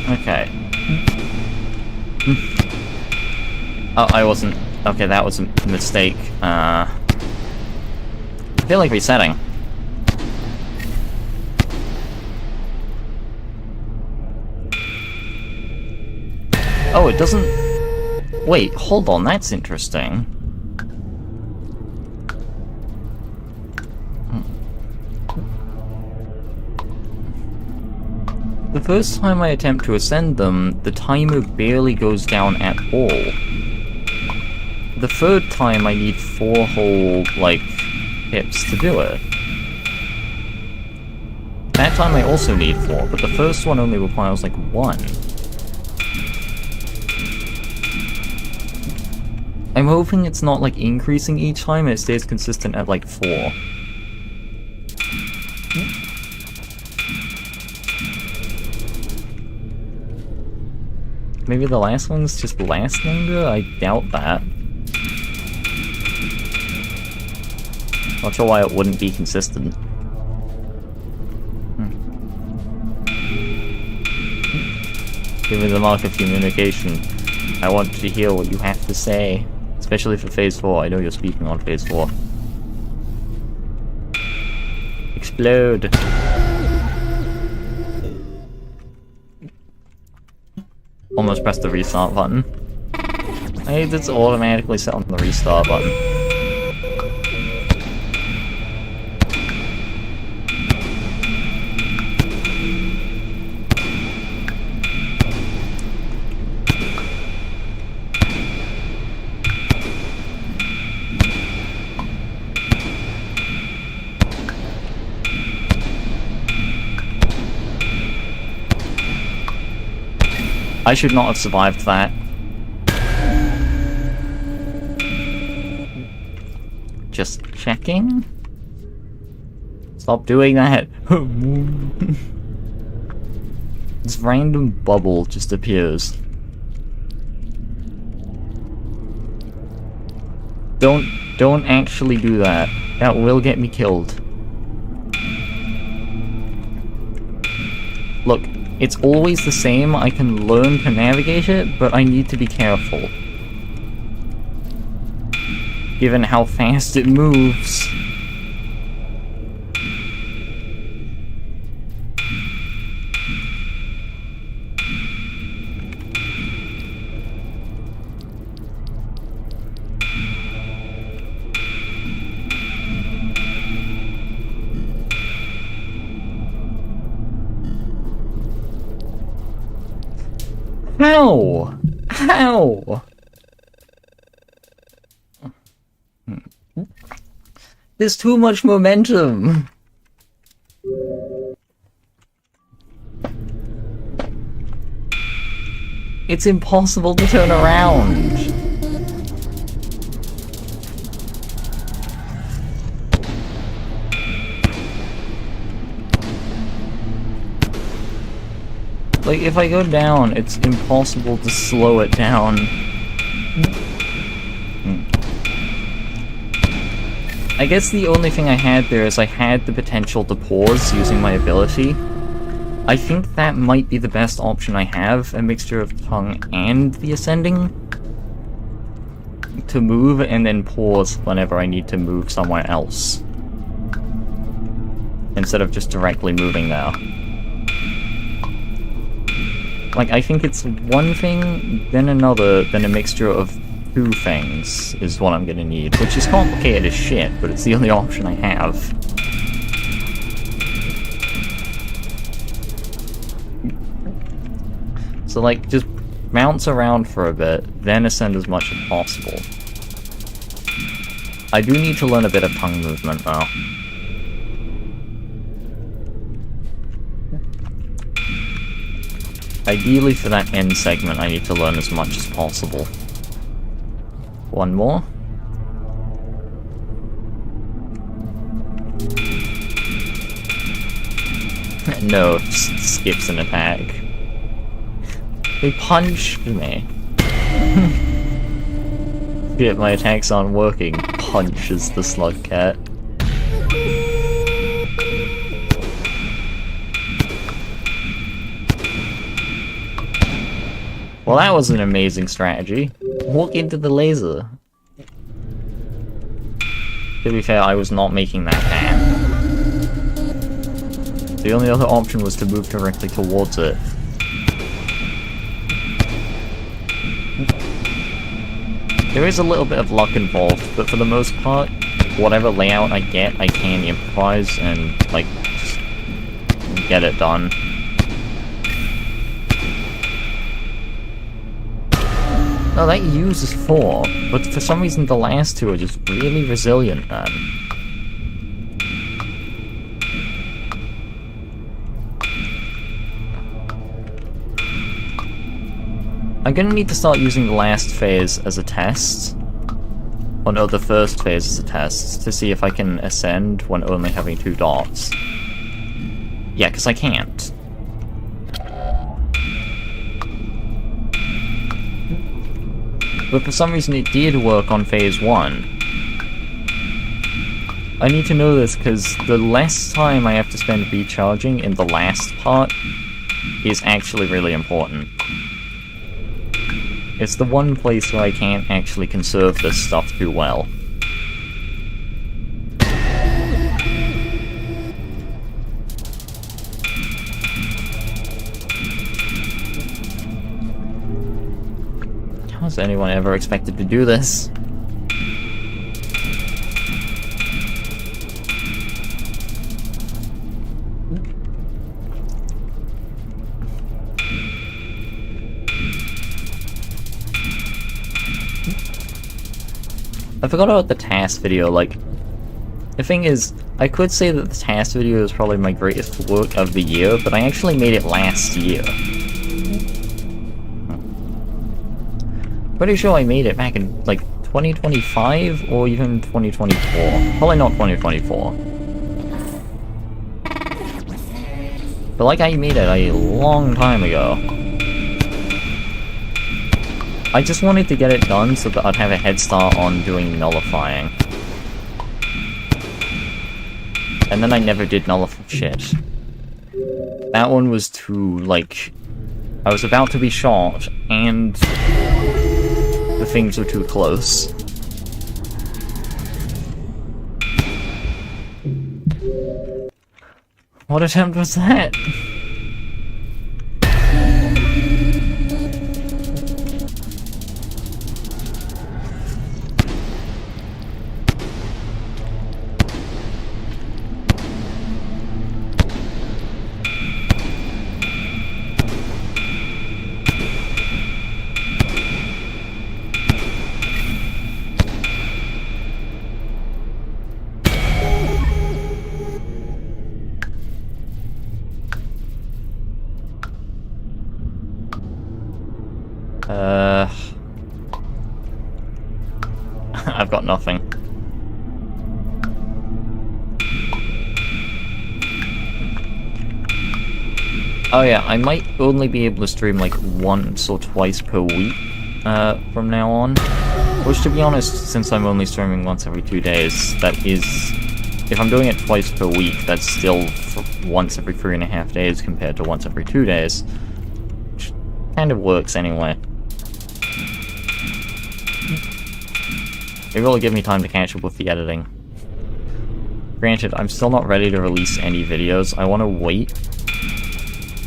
Okay. Oh, I wasn't... Okay, that was a mistake. I feel like resetting. Oh, it doesn't... Wait, hold on, that's interesting. first time I attempt to ascend them, the timer barely goes down at all. The third time I need 4 whole, like, hits to do it. That time I also need 4, but the first one only requires, like, 1. I'm hoping it's not, like, increasing each time and it stays consistent at, like, 4. Maybe the last ones just last longer? I doubt that. Not sure why it wouldn't be consistent. Give me the mark of communication. I want to hear what you have to say. Especially for Phase 4. I know you're speaking on Phase 4. Explode! Almost pressed the restart button. I hate it's automatically set on the restart button. I should not have survived that. Just checking? Stop doing that! This random bubble just appears. Don't actually do that. That will get me killed. Look. It's always the same, I can learn to navigate it, but I need to be careful. Given how fast it moves. How? How? There's too much momentum. It's impossible to turn around. Like, if I go down, it's impossible to slow it down. I guess the only thing I had there is I had the potential to pause using my ability. I think that might be the best option I have, a mixture of tongue and the ascending. To move and then pause whenever I need to move somewhere else. Instead of just directly moving there. Like, I think it's one thing, then another, then a mixture of 2 things is what I'm gonna need, which is complicated as shit, but it's the only option I have. So, like, just bounce around for a bit, then ascend as much as possible. I do need to learn a bit of tongue movement, though. Ideally, for that end segment, I need to learn as much as possible. One more. No, just skips an attack. They punched me. Shit, my attacks aren't working. Punches the slug cat. Well, that was an amazing strategy. Walk into the laser. To be fair, I was not making that path. The only other option was to move directly towards it. There is a little bit of luck involved, but for the most part, whatever layout I get, I can improvise and, like, just get it done. No, that uses 4, but for some reason the last two are just really resilient, man. I'm gonna need to start using the last phase as a test. Or no, the first phase as a test, to see if I can ascend when only having 2 dots. Yeah, because I can't. But for some reason it did work on phase 1. I need to know this because the less time I have to spend recharging in the last part is actually really important. It's the one place where I can't actually conserve this stuff too well. How has anyone ever expected to do this? I forgot about the task video. Like, the thing is, I could say that the task video is probably my greatest work of the year, but I actually made it last year. Pretty sure I made it back in, like, 2025 or even 2024. Probably not 2024. But like, I made it a long time ago. I just wanted to get it done so that I'd have a head start on doing nullifying. And then I never did nullify shit. That one was too, like... I was about to be shot, and... the things were too close. What attempt was that? I've got nothing. Oh yeah, I might only be able to stream like once or twice per week from now on. Which, to be honest, since I'm only streaming once every 2 days, that is... if I'm doing it twice per week, that's still once every 3.5 days compared to once every 2 days. Which kind of works anyway. It really gives me time to catch up with the editing. Granted, I'm still not ready to release any videos. I want to wait,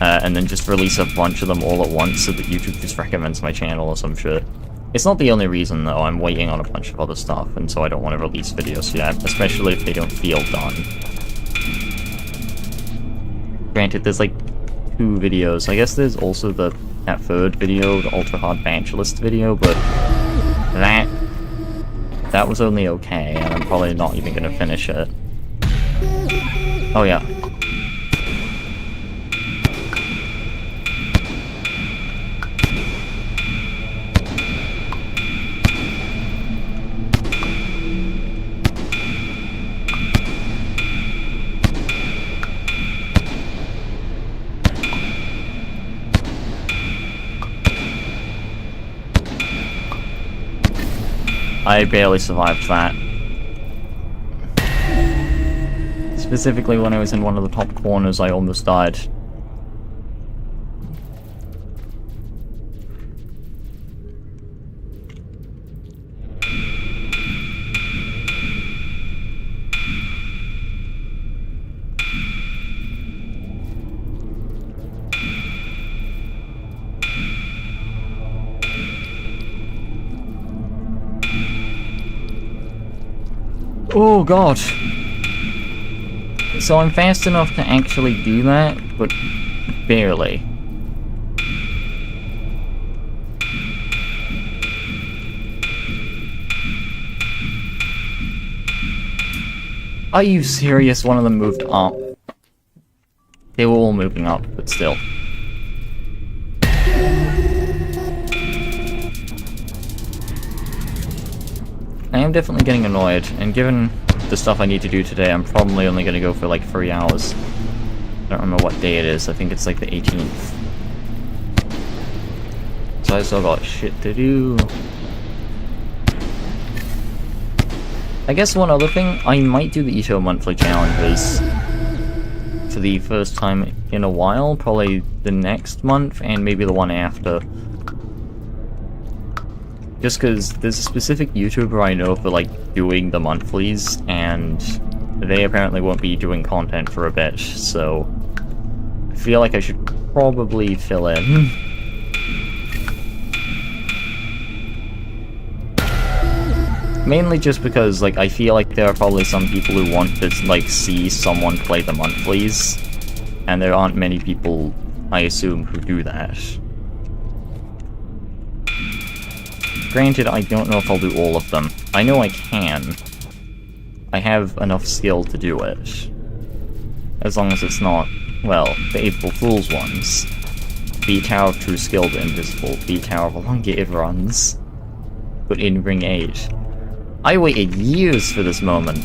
and then just release a bunch of them all at once so that YouTube just recommends my channel or some shit. It's not the only reason, though. I'm waiting on a bunch of other stuff, and so I don't want to release videos yet, especially if they don't feel done. Granted, there's like 2 videos. I guess there's also that third video, the Ultra Hard Batch List video, but that was only okay, and I'm probably not even gonna finish it. Oh yeah. I barely survived that. Specifically when I was in one of the top corners, I almost died. Oh god. So I'm fast enough to actually do that, but barely. Are you serious? One of them moved up. They were all moving up, but still. I am definitely getting annoyed, and given the stuff I need to do today, I'm probably only going to go for like 3 hours. I don't remember what day it is, I think it's like the 18th. So I still got shit to do. I guess one other thing, I might do the Ito monthly challenges for the first time in a while, probably the next month and maybe the one after. Just because there's a specific YouTuber I know for like doing the monthlies, and they apparently won't be doing content for a bit, so I feel like I should probably fill in. Mainly just because, like, I feel like there are probably some people who want to, like, see someone play the monthlies, and there aren't many people, I assume, who do that. Granted, I don't know if I'll do all of them. I know I can. I have enough skill to do it. As long as it's not, well, the April Fool's ones. Be Tower of True Skill but Invisible. Be Tower of Elongated Runs. But in Ring 8. I waited years for this moment.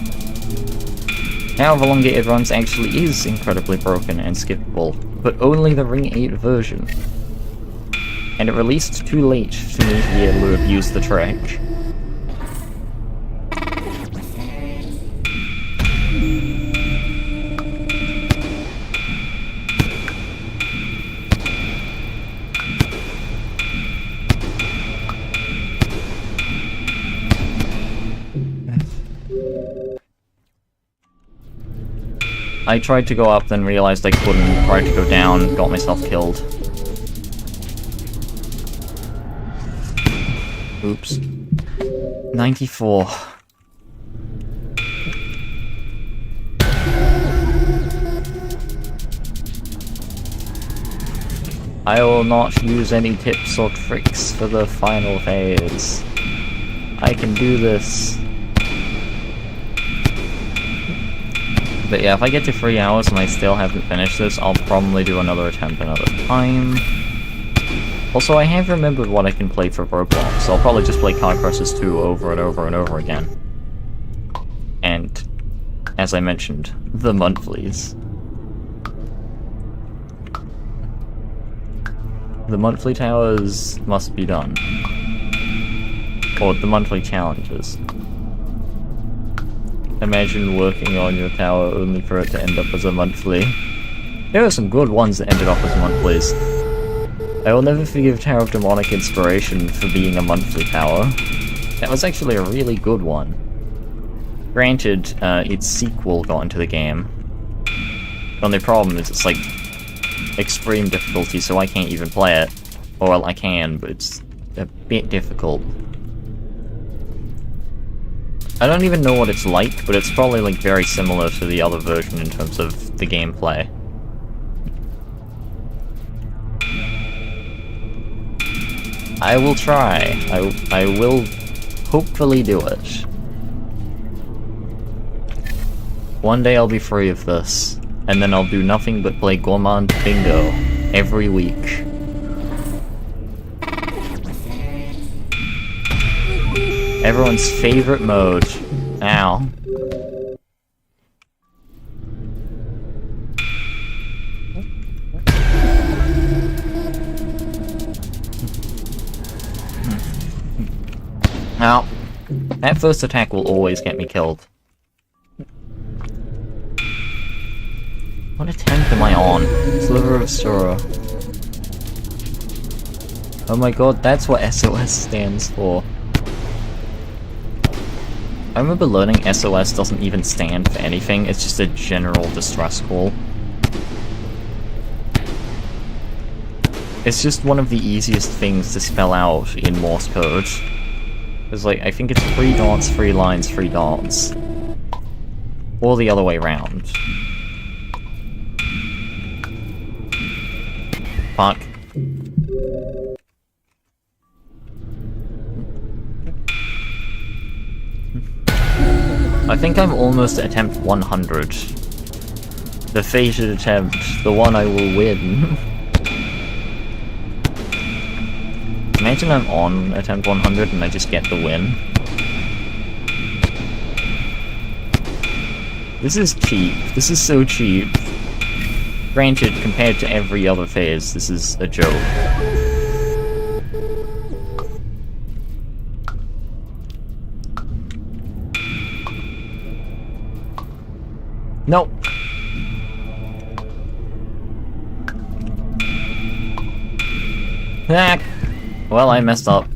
Tower of Elongated Runs actually is incredibly broken and skippable, but only the Ring 8 version. And it released too late for me to be able to abuse the trick. I tried to go up, then realized I couldn't, tried to go down, got myself killed. Oops. 94. I will not use any tips or tricks for the final phase. I can do this. But yeah, if I get to 3 hours and I still haven't finished this, I'll probably do another attempt another time. Also, I have remembered what I can play for Roblox, so I'll probably just play Car Crashers 2 over and over and over again. And, as I mentioned, the monthlies. The monthly towers must be done. Or the monthly challenges. Imagine working on your tower only for it to end up as a monthly. There are some good ones that ended up as monthlies. I will never forgive Tower of Demonic Inspiration for being a monthly tower. That was actually a really good one. Granted, its sequel got into the game. The only problem is it's like extreme difficulty, so I can't even play it. Or well, I can, but it's a bit difficult. I don't even know what it's like, but it's probably like very similar to the other version in terms of the gameplay. I will try. I will hopefully do it. One day I'll be free of this, and then I'll do nothing but play Gourmand Bingo every week. Everyone's favorite mode. Ow. Now, that first attack will always get me killed. What attempt am I on? Sliver of Sura. Oh my god, that's what SOS stands for. I remember learning SOS doesn't even stand for anything, it's just a general distress call. It's just one of the easiest things to spell out in Morse code. It's like, I think it's 3 dots, 3 lines, 3 dots. Or the other way around. Fuck. I think I'm almost at attempt 100. The fated attempt, the one I will win. Imagine I'm on attempt 100 and I just get the win. This is cheap. This is so cheap. Granted, compared to every other phase, this is a joke. Nope. Ah. Well, I messed up.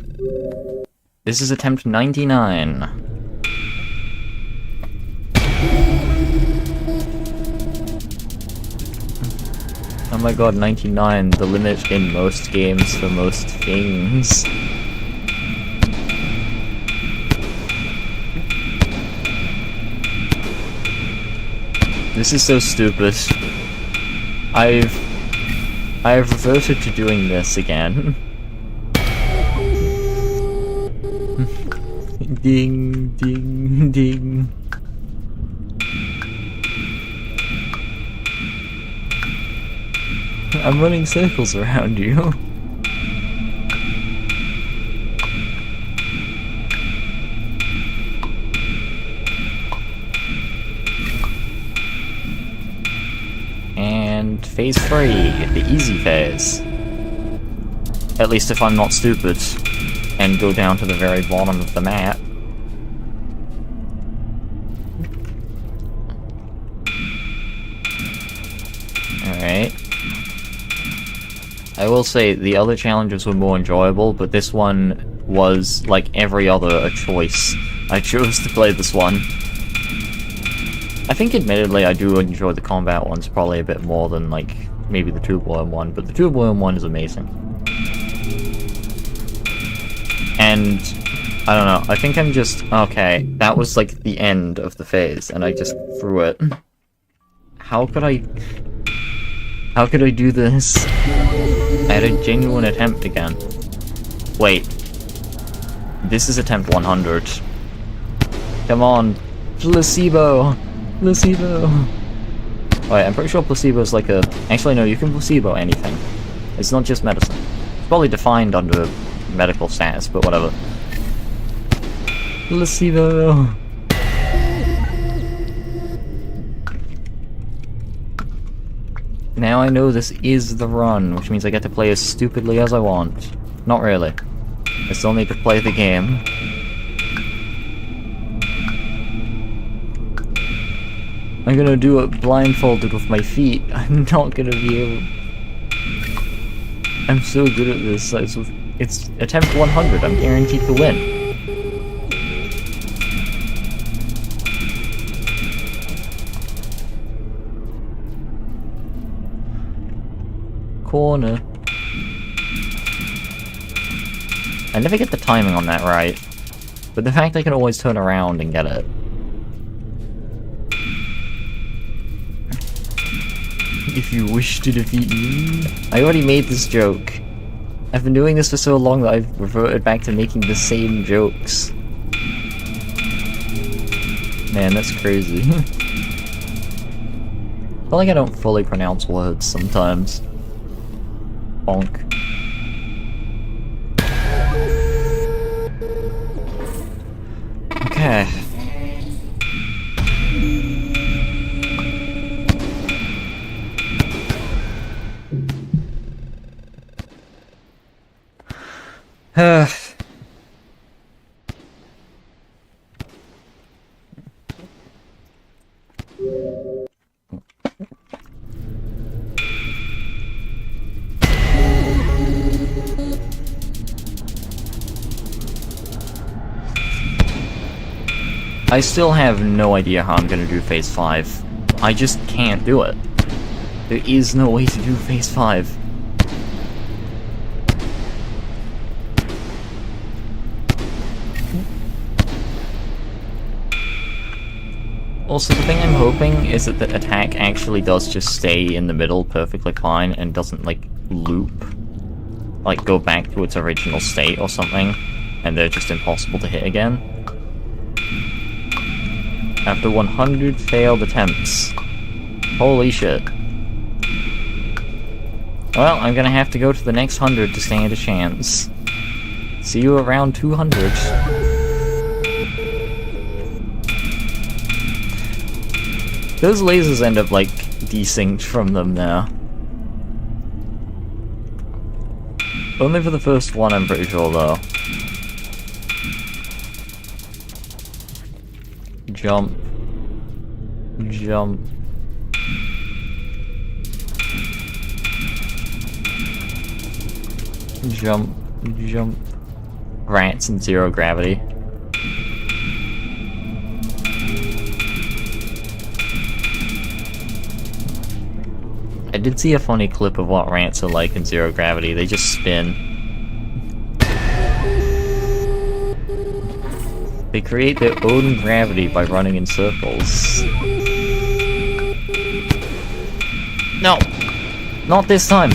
This is attempt 99. Oh my god, 99, the limit in most games for most things. This is so stupid. I've reverted to doing this again. Ding, ding, ding. I'm running circles around you. And phase 3, the easy phase. At least if I'm not stupid, and go down to the very bottom of the map. Alright. I will say, the other challenges were more enjoyable, but this one was, like every other, a choice. I chose to play this one. I think, admittedly, I do enjoy the combat ones probably a bit more than, like, maybe the Tube Worm one, but the Tube Worm one is amazing. And, I don't know, I think I'm just... Okay, that was, like, the end of the phase, and I just threw it. How could I do this? I had a genuine attempt again. Wait. This is attempt 100. Come on. Placebo! Placebo! Alright, I'm pretty sure placebo is like a... Actually, no, you can placebo anything. It's not just medicine. It's probably defined under medical status, but whatever. Placebo! Now I know this is the run, which means I get to play as stupidly as I want. Not really. I still need to play the game. I'm gonna do it blindfolded with my feet. I'm not gonna be able... I'm so good at this. It's attempt 100. I'm guaranteed to win. Corner. I never get the timing on that right, but the fact I can always turn around and get it. If you wish to defeat me... I already made this joke. I've been doing this for so long that I've reverted back to making the same jokes. Man, that's crazy. I feel like I don't fully pronounce words sometimes. Bonk. Okay. I still have no idea how I'm gonna do phase 5. I just can't do it. There is no way to do phase 5. Also, the thing I'm hoping is that the attack actually does just stay in the middle perfectly fine and doesn't, like, loop. Like, go back to its original state or something, and they're just impossible to hit again. After 100 failed attempts. Holy shit. Well, I'm gonna have to go to the next 100 to stand a chance. See you around 200. Those lasers end up, like, desynced from them now. Only for the first one, I'm pretty sure, though. Jump. Jump. Jump. Jump. Rats and zero gravity. I did see a funny clip of what rats are like in zero gravity. They just spin. They create their own gravity by running in circles. No! Not this time!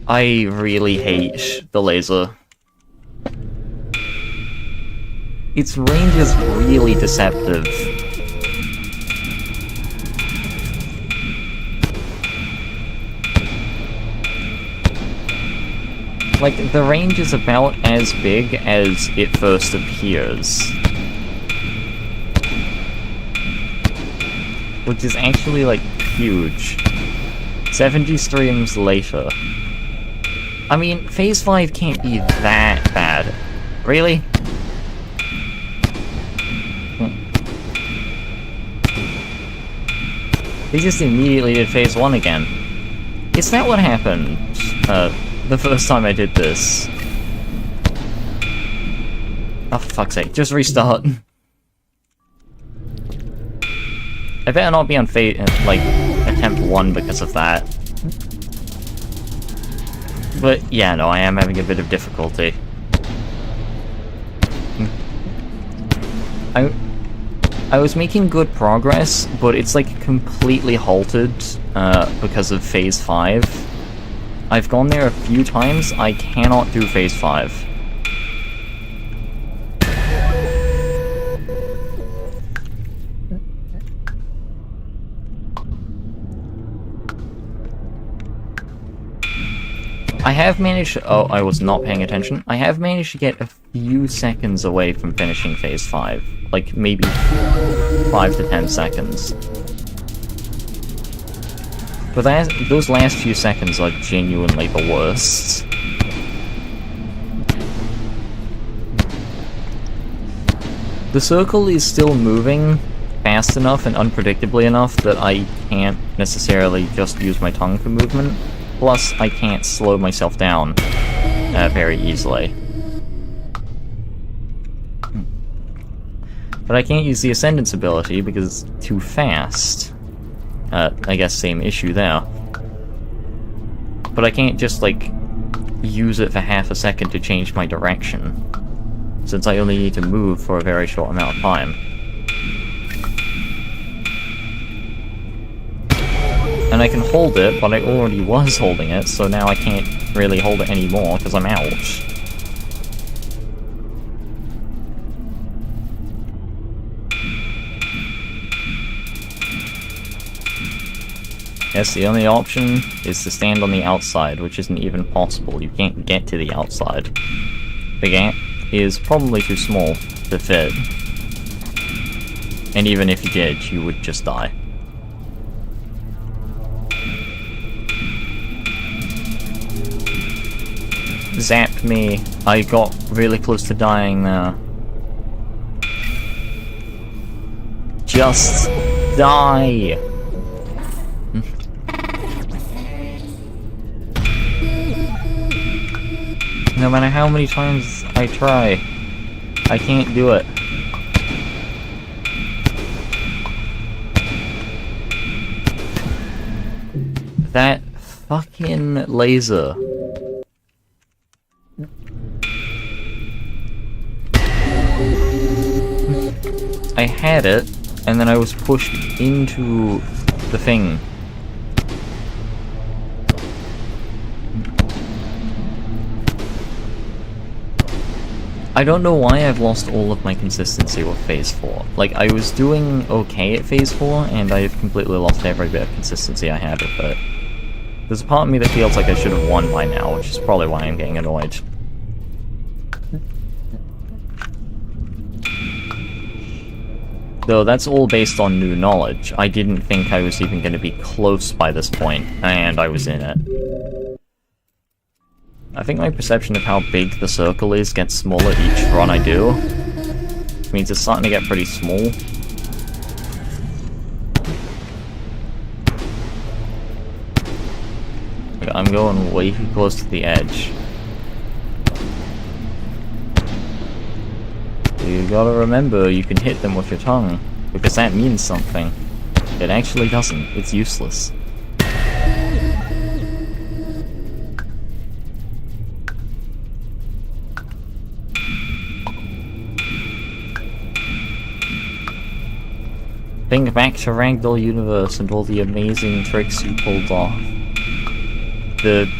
I really hate the laser. Its range is really deceptive. Like, the range is about as big as it first appears. Which is actually, like, huge. 70 streams later. I mean, Phase 5 can't be that bad. Really? They just immediately did Phase 1 again. Is that what happened? The first time I did this. Oh, for fuck's sake, just restart. I better not be on like, attempt 1 because of that. But, yeah, no, I am having a bit of difficulty. I was making good progress, but it's, like, completely halted, because of Phase 5. I've gone there a few times, I cannot do Phase 5. I have managed to— oh, I was not paying attention. I have managed to get a few seconds away from finishing Phase 5. Like, maybe 5 to 10 seconds. But those last few seconds are genuinely the worst. The circle is still moving fast enough and unpredictably enough that I can't necessarily just use my tongue for movement. Plus, I can't slow myself down very easily. But I can't use the Ascendance ability because it's too fast. I guess same issue there. But I can't just, like, use it for half a second to change my direction, since I only need to move for a very short amount of time. And I can hold it, but I already was holding it, so now I can't really hold it anymore because I'm out. Yes, the only option is to stand on the outside, which isn't even possible. You can't get to the outside. The gap is probably too small to fit. And even if you did, you would just die. Zapped me. I got really close to dying there. Just die! No matter how many times I try, I can't do it. That fucking laser. I had it, and then I was pushed into the thing. I don't know why I've lost all of my consistency with Phase 4. Like, I was doing okay at Phase 4, and I've completely lost every bit of consistency I had with it. There's a part of me that feels like I should have won by now, which is probably why I'm getting annoyed. Though that's all based on new knowledge. I didn't think I was even going to be close by this point, and I was in it. I think my perception of how big the circle is gets smaller each run I do. Which means it's starting to get pretty small. Okay, I'm going way too close to the edge. You gotta remember, you can hit them with your tongue, because that means something. It actually doesn't. It's useless. Think back to Ragdoll Universe and all the amazing tricks you pulled off. The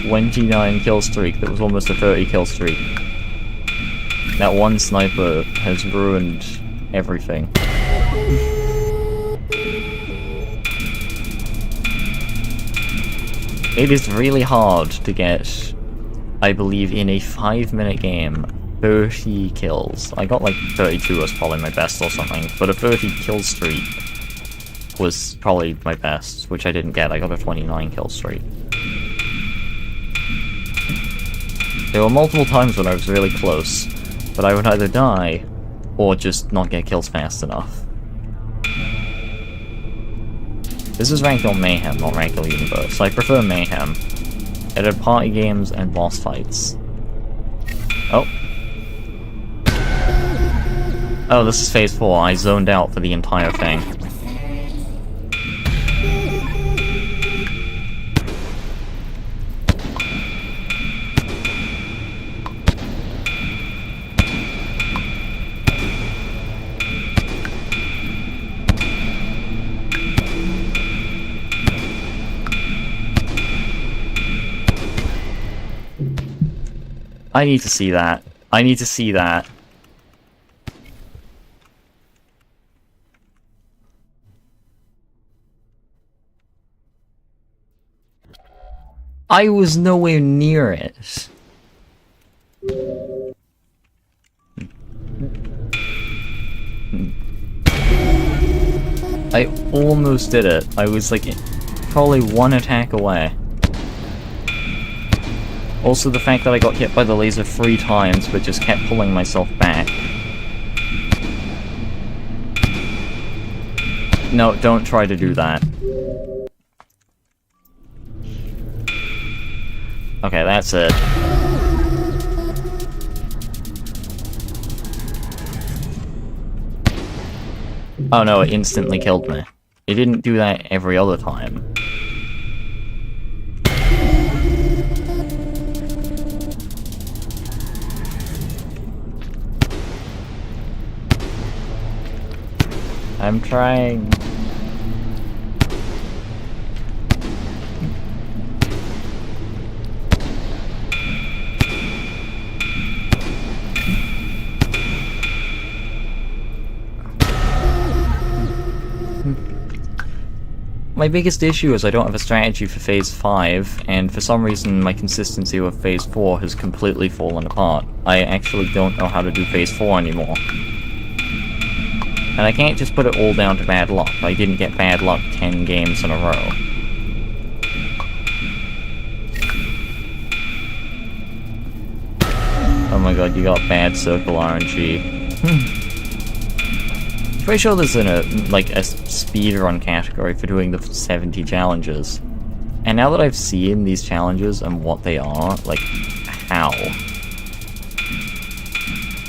29 kill streak that was almost a 30 kill streak. That one sniper has ruined everything. It is really hard to get, I believe, in a 5-minute game, 30 kills. I got like 32 was probably my best or something, but a 30 kill streak was probably my best, which I didn't get. I got a 29 kill streak. There were multiple times when I was really close, but I would either die, or just not get kills fast enough. This is Ragdoll Mayhem, not Ragdoll Universe. I prefer Mayhem. It had party games and boss fights. Oh. Oh, this is Phase 4. I zoned out for the entire thing. I need to see that. I need to see that. I was nowhere near it. I almost did it. I was like probably one attack away. Also the fact that I got hit by the laser 3 times but just kept pulling myself back. No, don't try to do that. Okay, that's it. Oh no, it instantly killed me. It didn't do that every other time. I'm trying. My biggest issue is I don't have a strategy for Phase 5, and for some reason my consistency with Phase 4 has completely fallen apart. I actually don't know how to do Phase 4 anymore. And I can't just put it all down to bad luck. I didn't get bad luck 10 games in a row. Oh my god, you got bad circle RNG. Pretty sure there's a speedrun category for doing the 70 challenges. And now that I've seen these challenges and what they are, like, how?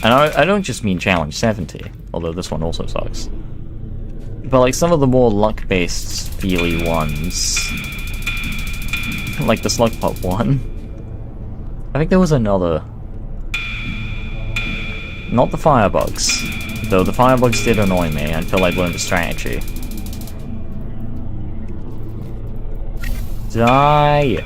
And I don't just mean challenge 70, although this one also sucks. But like some of the more luck-based feely ones, like the Slug Pop one. I think there was another. Not the Firebugs, though the Firebugs did annoy me until I learned the strategy. Die!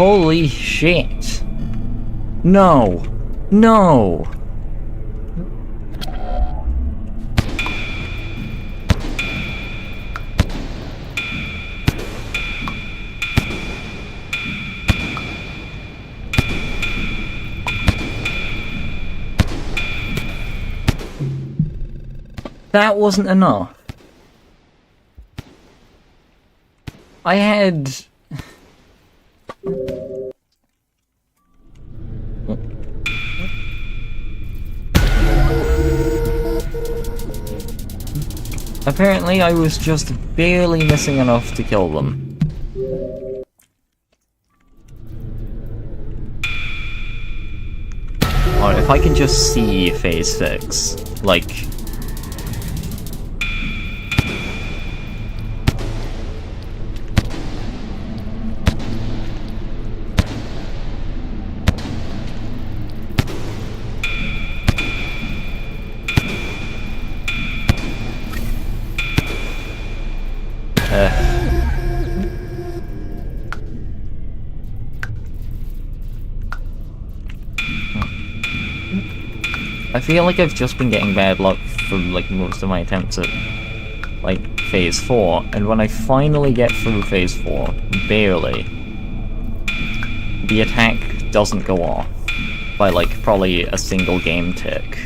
Holy shit. No. No. That wasn't enough. I had... Apparently I was just barely missing enough to kill them. Or if I can just see phase 6, like... I feel like I've just been getting bad luck from like most of my attempts at like phase 4, and when I finally get through phase 4, barely, the attack doesn't go off by like probably a single game tick.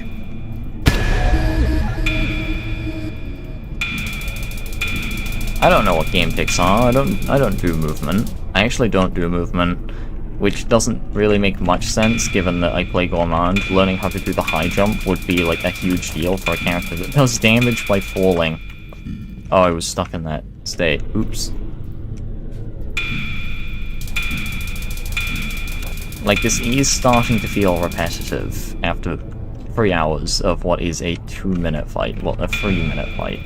I don't know what game ticks are. I don't do movement. I actually don't do movement, which doesn't really make much sense given that I play Gourmand. Learning how to do the high jump would be like a huge deal for a character that does damage by falling. Oh, I was stuck in that state. Oops. Like, this is starting to feel repetitive after 3 hours of what is a 2-minute fight. Well, a 3-minute fight.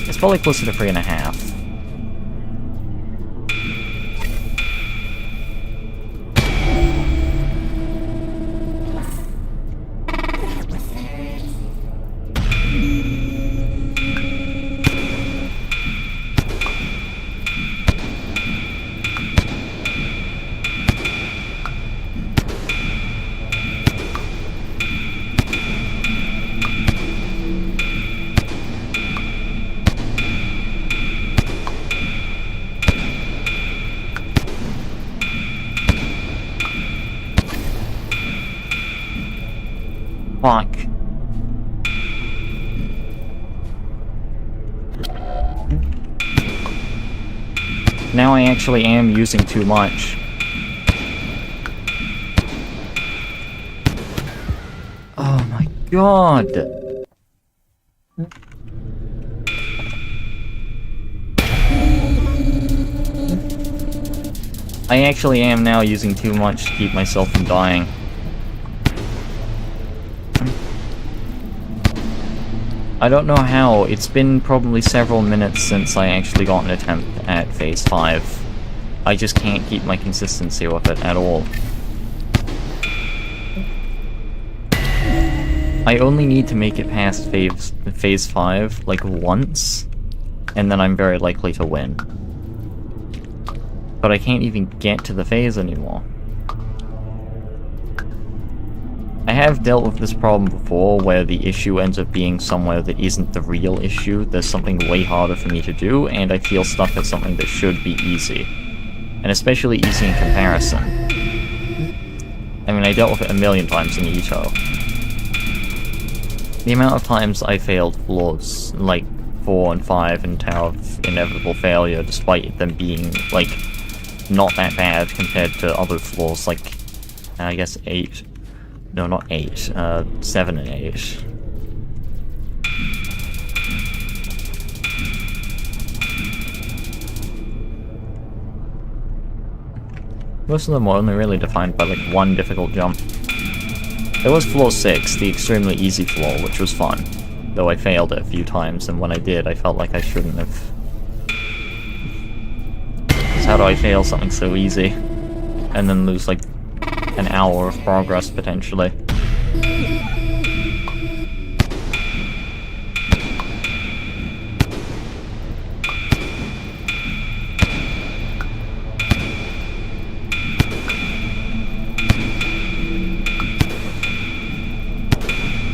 It's probably closer to 3.5. Fuck. Now I actually am using too much. Oh my god! I actually am now using too much to keep myself from dying. I don't know how. It's been probably several minutes since I actually got an attempt at phase 5. I just can't keep my consistency with it at all. I only need to make it past phase 5, like, once, and then I'm very likely to win. But I can't even get to the phase anymore. I have dealt with this problem before, where the issue ends up being somewhere that isn't the real issue. There's something way harder for me to do, and I feel stuck at something that should be easy. And especially easy in comparison. I mean, I dealt with it a million times in Ito. The amount of times I failed floors, like 4 and 5 in Tower of Inevitable Failure, despite them being, like, not that bad compared to other floors, like, I guess 8. No, not 8. 7 and 8. Most of them were only really defined by, like, one difficult jump. There was floor 6, the extremely easy floor, which was fun. Though I failed it a few times, and when I did, I felt like I shouldn't have. Because how do I fail something so easy? And then lose, like, an hour of progress, potentially.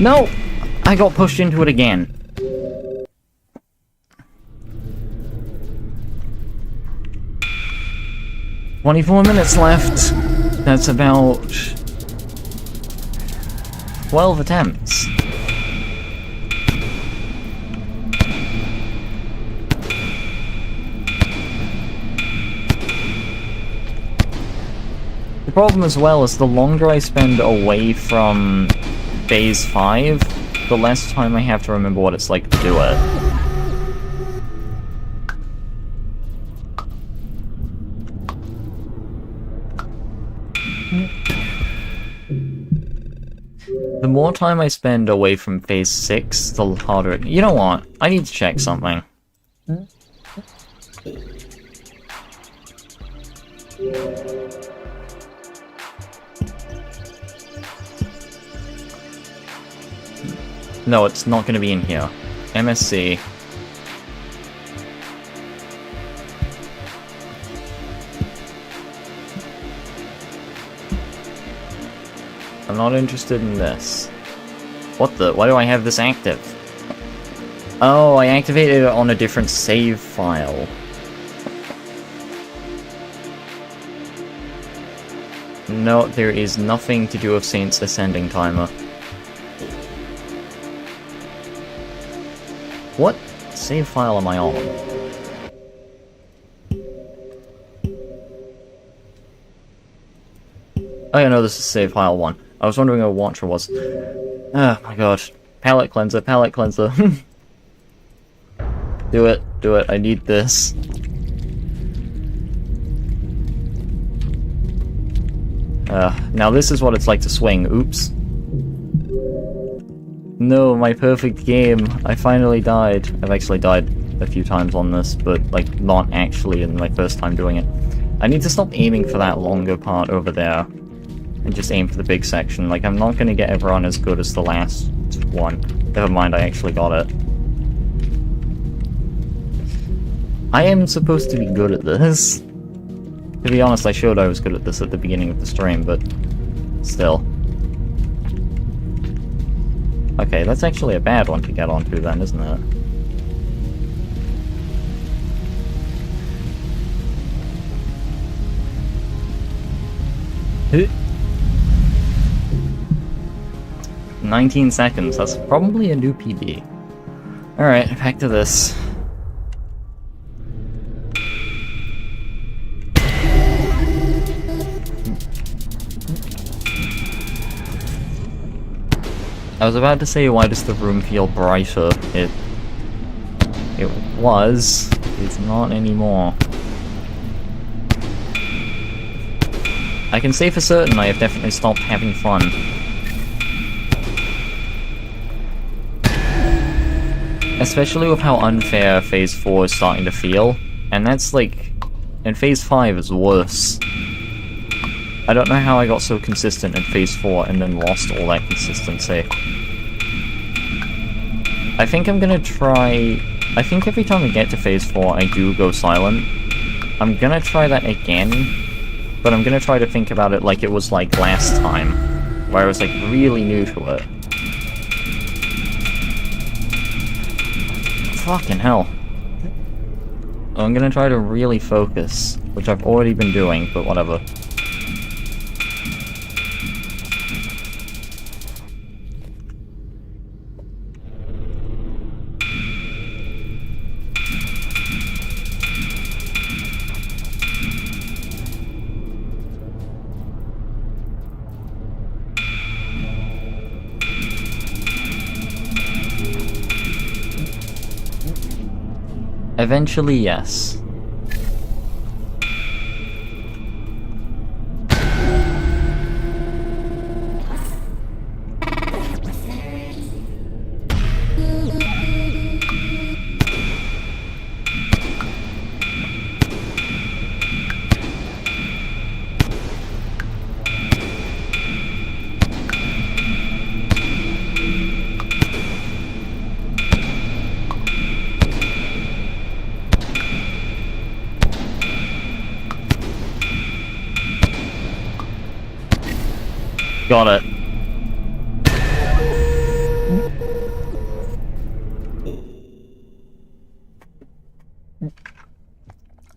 No! I got pushed into it again. $24 left. That's about 12 attempts. The problem as well is the longer I spend away from Phase 5, the less time I have to remember what it's like to do it. The more time I spend away from Phase 6, the harder it... You know what? I need to check something. No, it's not going to be in here. MSC. I'm not interested in this. What the? Why do I have this active? Oh, I activated it on a different save file. No, there is nothing to do with Saints Ascending Timer. What save file am I on? Oh yeah, no, this is save file 1. I was wondering what Watcher was. Oh my god. Palette cleanser, palette cleanser. Do it, I need this. Now this is what it's like to swing. Oops. No, my perfect game. I finally died. I've actually died a few times on this, but, like, not actually in my first time doing it. I need to stop aiming for that longer part over there, and just aim for the big section. Like, I'm not gonna get everyone as good as the last one. Never mind, I actually got it. I am supposed to be good at this. To be honest, I showed I was good at this at the beginning of the stream, but still. Okay, that's actually a bad one to get onto then, isn't it? Huh? 19 seconds, that's probably a new PB. Alright, back to this. I was about to say, why does the room feel brighter? It was. It's not anymore. I can say for certain I have definitely stopped having fun. Especially with how unfair Phase 4 is starting to feel. And that's like... And Phase 5 is worse. I don't know how I got so consistent in Phase 4 and then lost all that consistency. I think I'm gonna try... I think every time I get to Phase 4 I do go silent. I'm gonna try that again, but I'm gonna try to think about it like it was like last time, where I was like really new to it. Fucking hell. I'm gonna try to really focus, which I've already been doing, but whatever. Eventually, yes. Got it.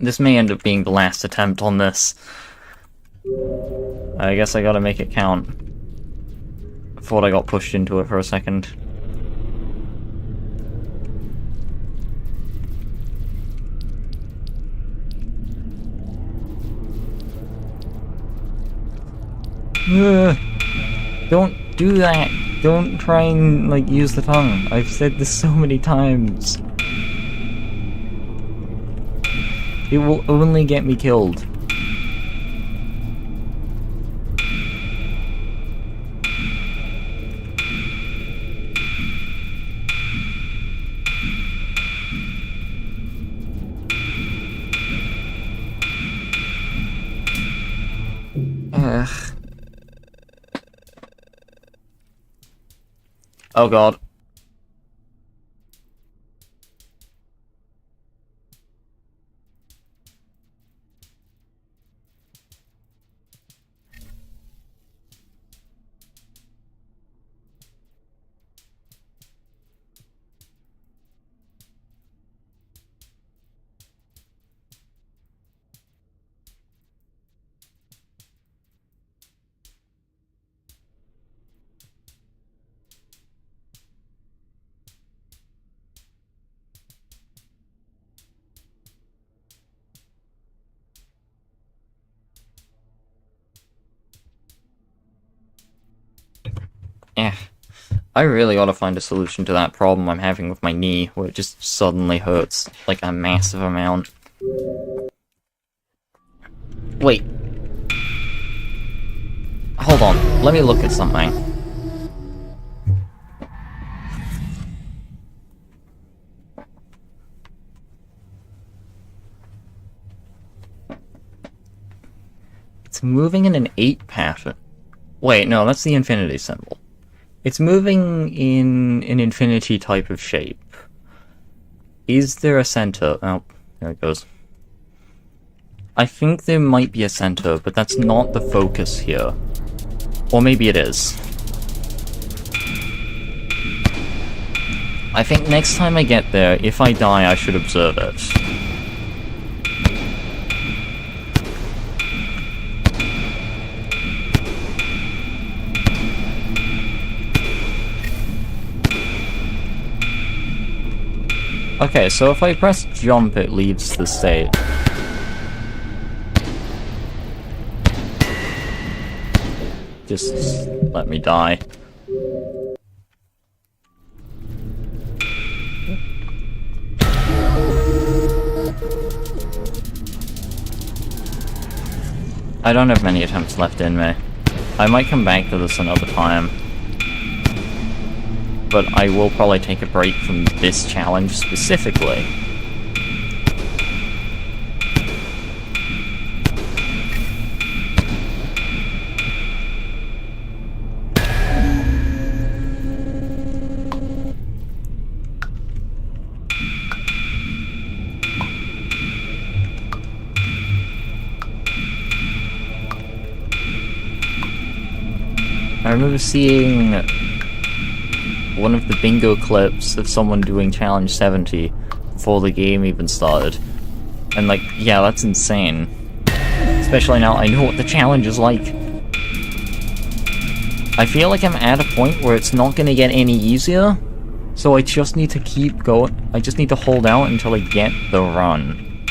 This may end up being the last attempt on this. I guess I gotta make it count. I thought I got pushed into it for a second. Don't do that. Don't try and, like, use the tongue. I've said this so many times. It will only get me killed. Ugh. Oh god. I really ought to find a solution to that problem I'm having with my knee, where it just suddenly hurts, like, a massive amount. Wait. Hold on, let me look at something. It's moving in an 8 pattern. Wait, no, that's the infinity symbol. It's moving in an infinity type of shape. Is there a center? Oh, there it goes. I think there might be a center, but that's not the focus here. Or maybe it is. I think next time I get there, if I die, I should observe it. Okay, so if I press jump, it leaves the state. Just let me die. I don't have many attempts left in me. I might come back to this another time. But I will probably take a break from this challenge specifically. I remember seeing one of the bingo clips of someone doing Challenge 70 before the game even started. And, like, yeah, that's insane. Especially now I know what the challenge is like. I feel like I'm at a point where it's not gonna get any easier, so I just need to keep going. I just need to hold out until I get the run.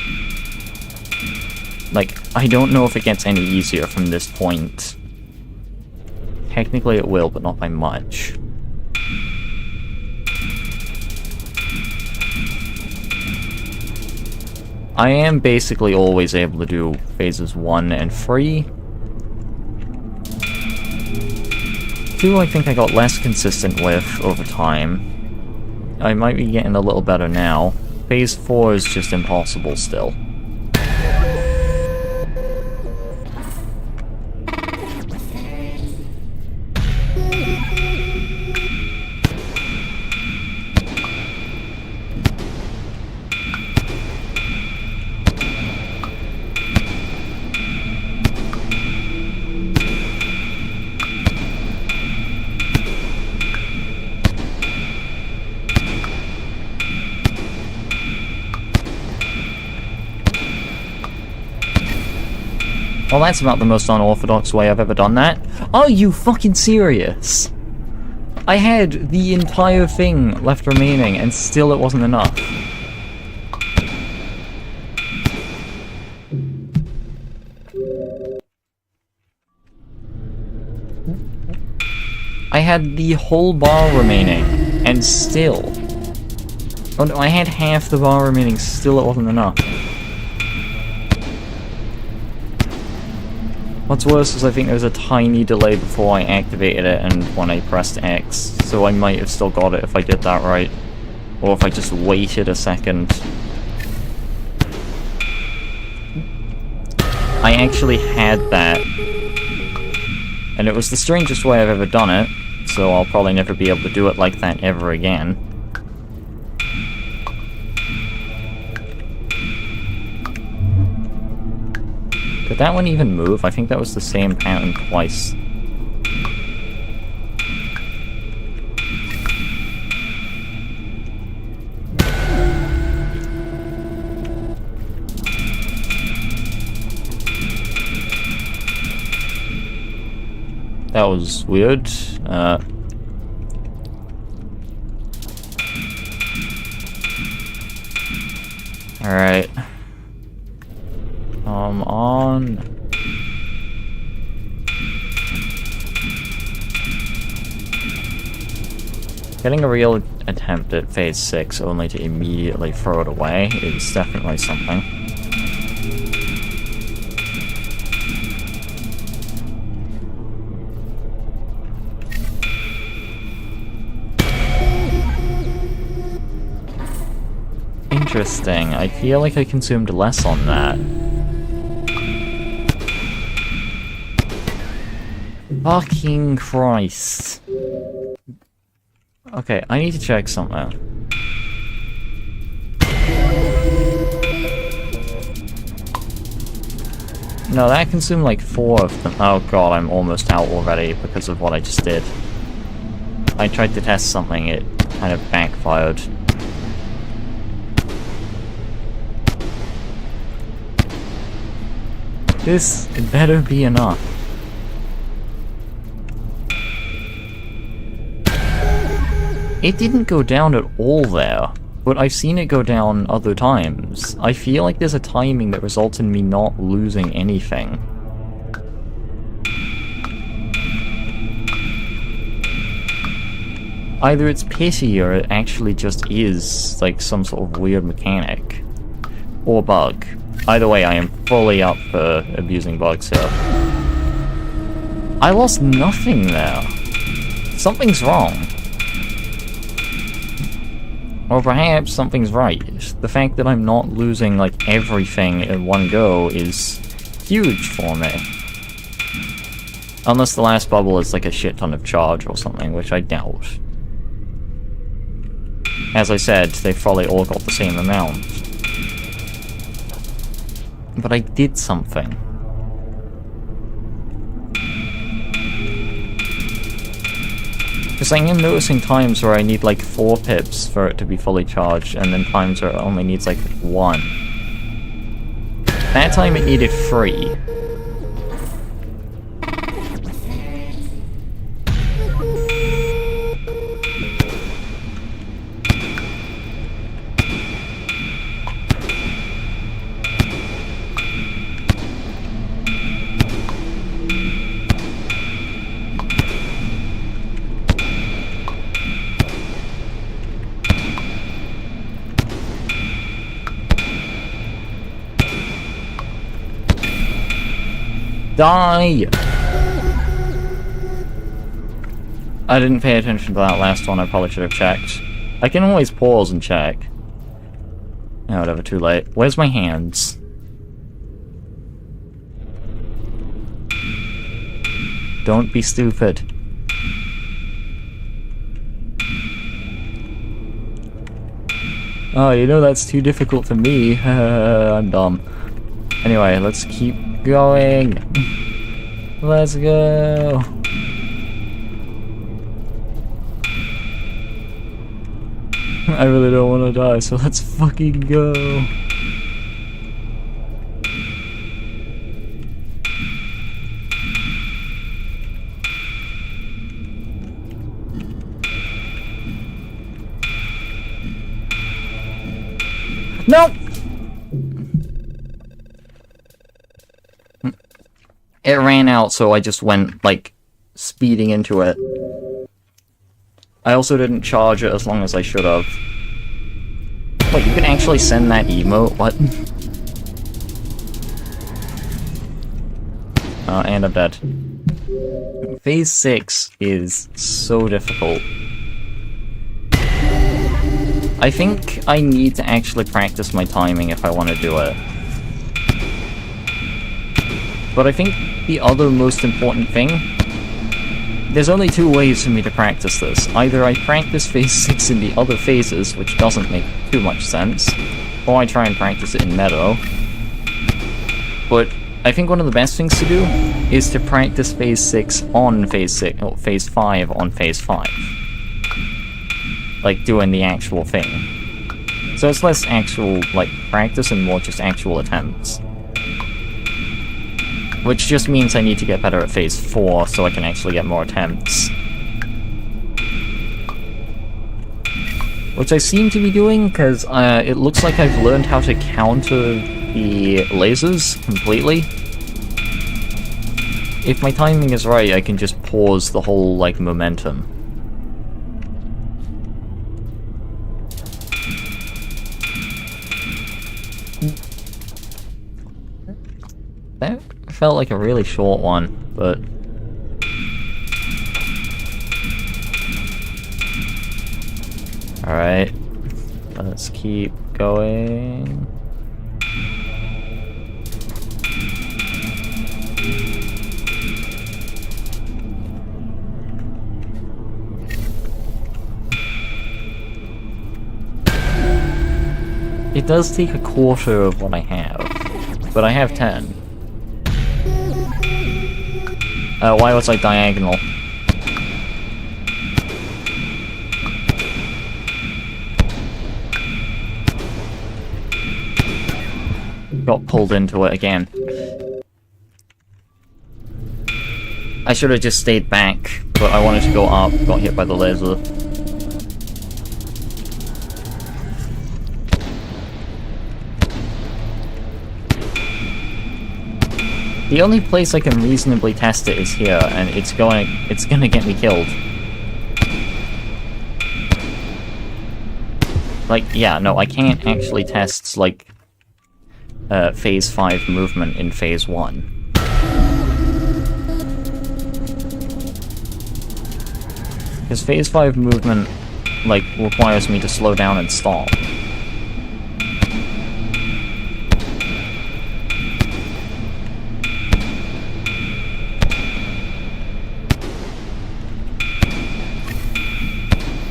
Like, I don't know if it gets any easier from this point. Technically it will, but not by much. I am basically always able to do phases 1 and 3. 2 I think I got less consistent with over time. I might be getting a little better now. Phase 4 is just impossible still. Well, that's about the most unorthodox way I've ever done that. Are you fucking serious? I had the entire thing left remaining, and still it wasn't enough. I had the whole bar remaining, and still... Oh no, I had half the bar remaining, still it wasn't enough. What's worse is I think there was a tiny delay before I activated it and when I pressed X, so I might have still got it if I did that right. Or if I just waited a second. I actually had that. And it was the strangest way I've ever done it, so I'll probably never be able to do it like that ever again. Did that one even move? I think that was the same pattern twice. That was weird. Alright. Come on. Getting a real attempt at phase 6 only to immediately throw it away is definitely something. Interesting. I feel like I consumed less on that. Fucking Christ. Okay, I need to check something. No, that consumed like 4 of them. Oh god, I'm almost out already because of what I just did. I tried to test something, it kind of backfired. This better be enough. It didn't go down at all there, but I've seen it go down other times. I feel like there's a timing that results in me not losing anything. Either it's pity or it actually just is like some sort of weird mechanic. Or bug. Either way, I am fully up for abusing bugs here. I lost nothing there. Something's wrong. Or perhaps something's right. The fact that I'm not losing, like, everything in one go is huge for me. Unless the last bubble is, like, a shit ton of charge or something, which I doubt. As I said, they've probably all got the same amount. But I did something. Because I am noticing times where I need like 4 pips for it to be fully charged, and then times where it only needs like 1. That time it needed 3. Die! I didn't pay attention to that last one, I probably should have checked. I can always pause and check. Oh, whatever, too late. Where's my hands? Don't be stupid. Oh, you know that's too difficult for me. I'm dumb. Anyway, let's keep going. Let's go. I really don't want to die, so let's fucking go. No! It ran out, so I just went, like, speeding into it. I also didn't charge it as long as I should have. Wait, you can actually send that emote? What? And I'm dead. Phase 6 is so difficult. I think I need to actually practice my timing if I want to do it. But I think the other most important thing... There's only two ways for me to practice this. Either I practice phase 6 in the other phases, which doesn't make too much sense, or I try and practice it in Meadow. But I think one of the best things to do is to practice phase 6 on phase 6, or phase 5 on phase 5. Like, doing the actual thing. So it's less actual, like, practice and more just actual attempts. Which just means I need to get better at phase 4 so I can actually get more attempts. Which I seem to be doing, because it looks like I've learned how to counter the lasers completely. If my timing is right, I can just pause the whole, like, momentum. That felt like a really short one, but... Alright, let's keep going. It does take a quarter of what I have, but I have 10. Why was I diagonal? Got pulled into it again. I should have just stayed back, but I wanted to go up, got hit by the laser. The only place I can reasonably test it is here, and it's gonna get me killed. Like, yeah, no, I can't actually test, like, phase 5 movement in phase 1. Because phase 5 movement, like, requires me to slow down and stop.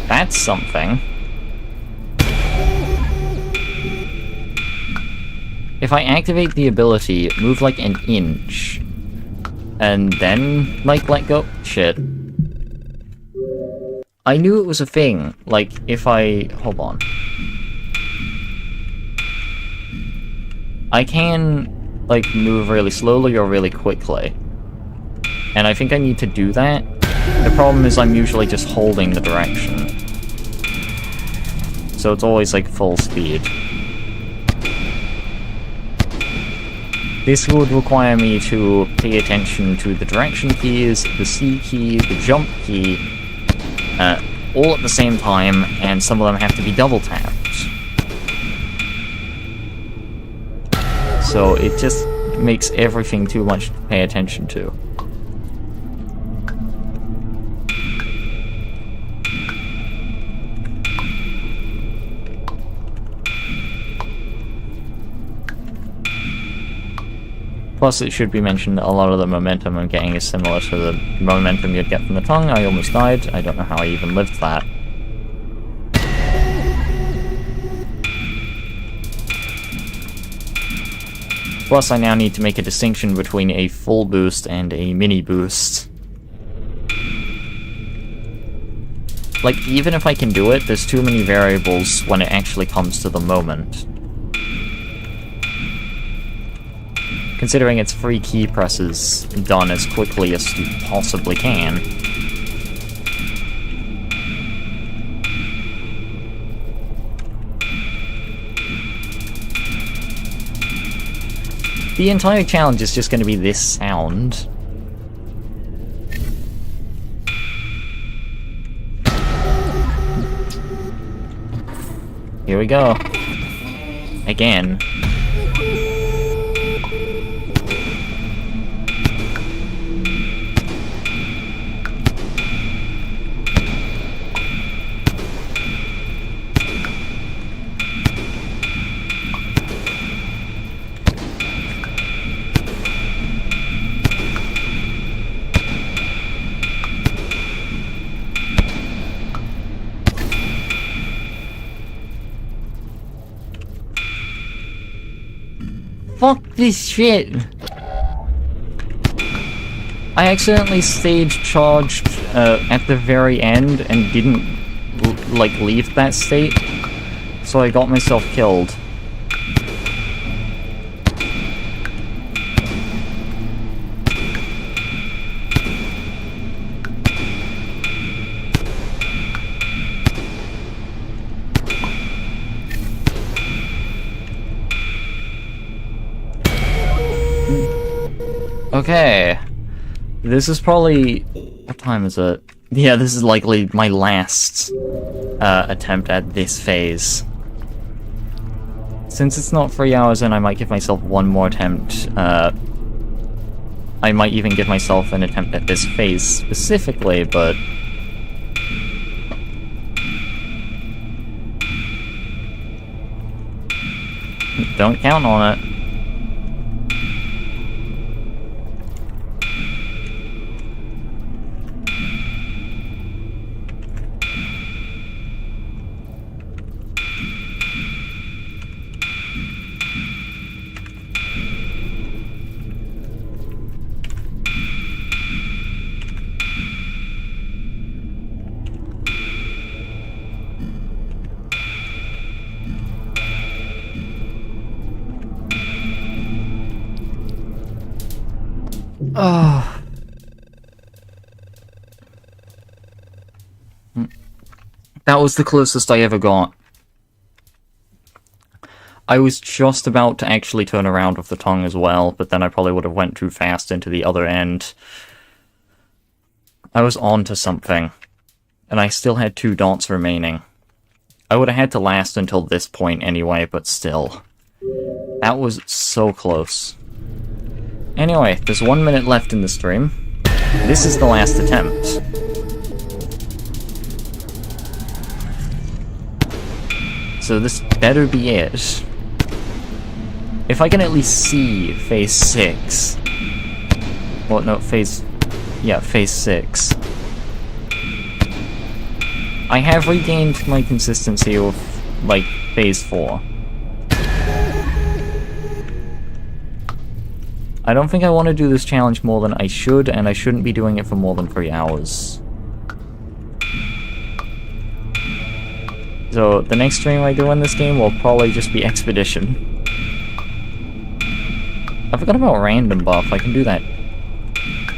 That's something. If I activate the ability, move like an inch, and then, like, let go... Shit. I knew it was a thing, like, if I... Hold on. I can, like, move really slowly or really quickly. And I think I need to do that. The problem is I'm usually just holding the direction. So it's always, like, full speed. This would require me to pay attention to the direction keys, the C key, the jump key, all at the same time, and some of them have to be double tapped. So it just makes everything too much to pay attention to. Plus, it should be mentioned that a lot of the momentum I'm getting is similar to the momentum you'd get from the tongue. I almost died. I don't know how I even lived that. Plus, I now need to make a distinction between a full boost and a mini boost. Like, even if I can do it, there's too many variables when it actually comes to the moment. Considering it's 3 key presses done as quickly as you possibly can. The entire challenge is just going to be this sound. Here we go. Again. Fuck this shit! I accidentally stage charged at the very end and didn't like leave that state, so I got myself killed. Okay, this is probably, what time is it? Yeah, this is likely my last attempt at this phase. Since it's not 3 hours in, I might give myself one more attempt. I might even give myself an attempt at this phase specifically, but... don't count on it. That was the closest I ever got. I was just about to actually turn around with the tongue as well, but then I probably would have went too fast into the other end. I was on to something, and I still had 2 dots remaining. I would have had to last until this point anyway, but still. That was so close. Anyway, there's 1 minute left in the stream. This is the last attempt. So this better be it. If I can at least see phase 6. Well, no, phase 6. I have regained my consistency with, like, phase 4. I don't think I want to do this challenge more than I should, and I shouldn't be doing it for more than 3 hours. So, the next stream I do in this game will probably just be Expedition. I forgot about Random Buff, I can do that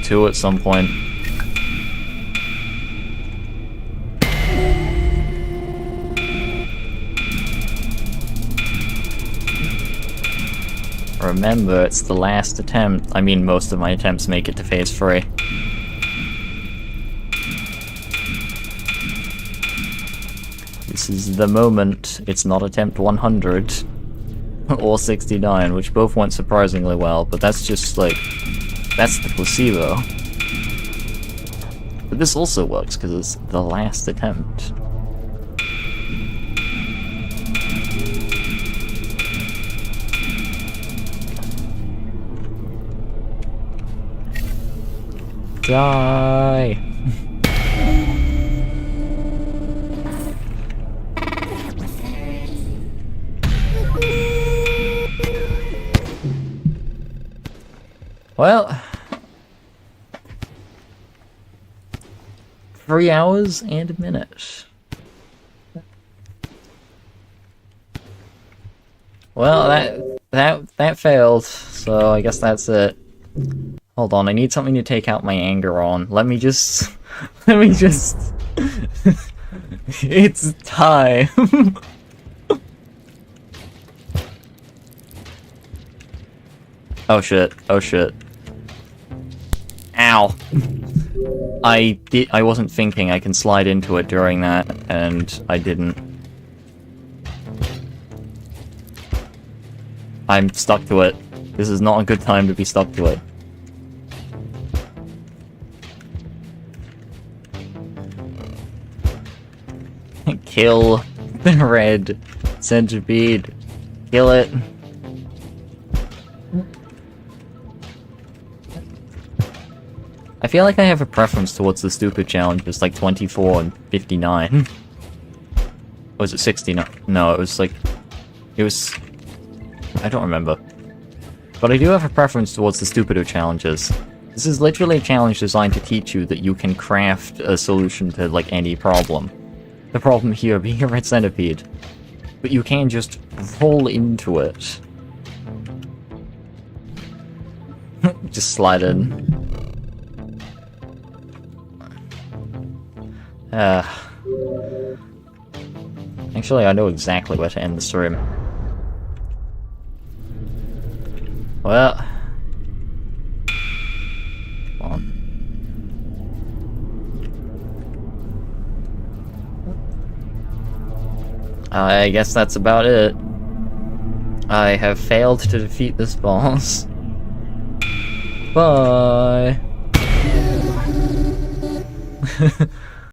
too at some point. Remember, it's the last attempt. I mean, most of my attempts make it to phase 3. This is the moment. It's not attempt 100 or 69, which both went surprisingly well, but that's just like, that's the placebo. But this also works because it's the last attempt. Die! Well, 3 hours and a minute. Well, that failed, so I guess that's it. Hold on, I need something to take out my anger on. Let me just... It's time! Oh shit, oh shit. Ow. I wasn't thinking I can slide into it during that, and I didn't. I'm stuck to it. This is not a good time to be stuck to it. Kill the red centipede. Kill it. I feel like I have a preference towards the stupid challenges, like 24 and 59. Or was it 69? No, it was like... It was... I don't remember. But I do have a preference towards the stupider challenges. This is literally a challenge designed to teach you that you can craft a solution to, like, any problem. The problem here being a red centipede. But you can just roll into it. Just slide in. Actually, I know exactly where to end the stream. Well... Come on. I guess that's about it. I have failed to defeat this boss. Bye!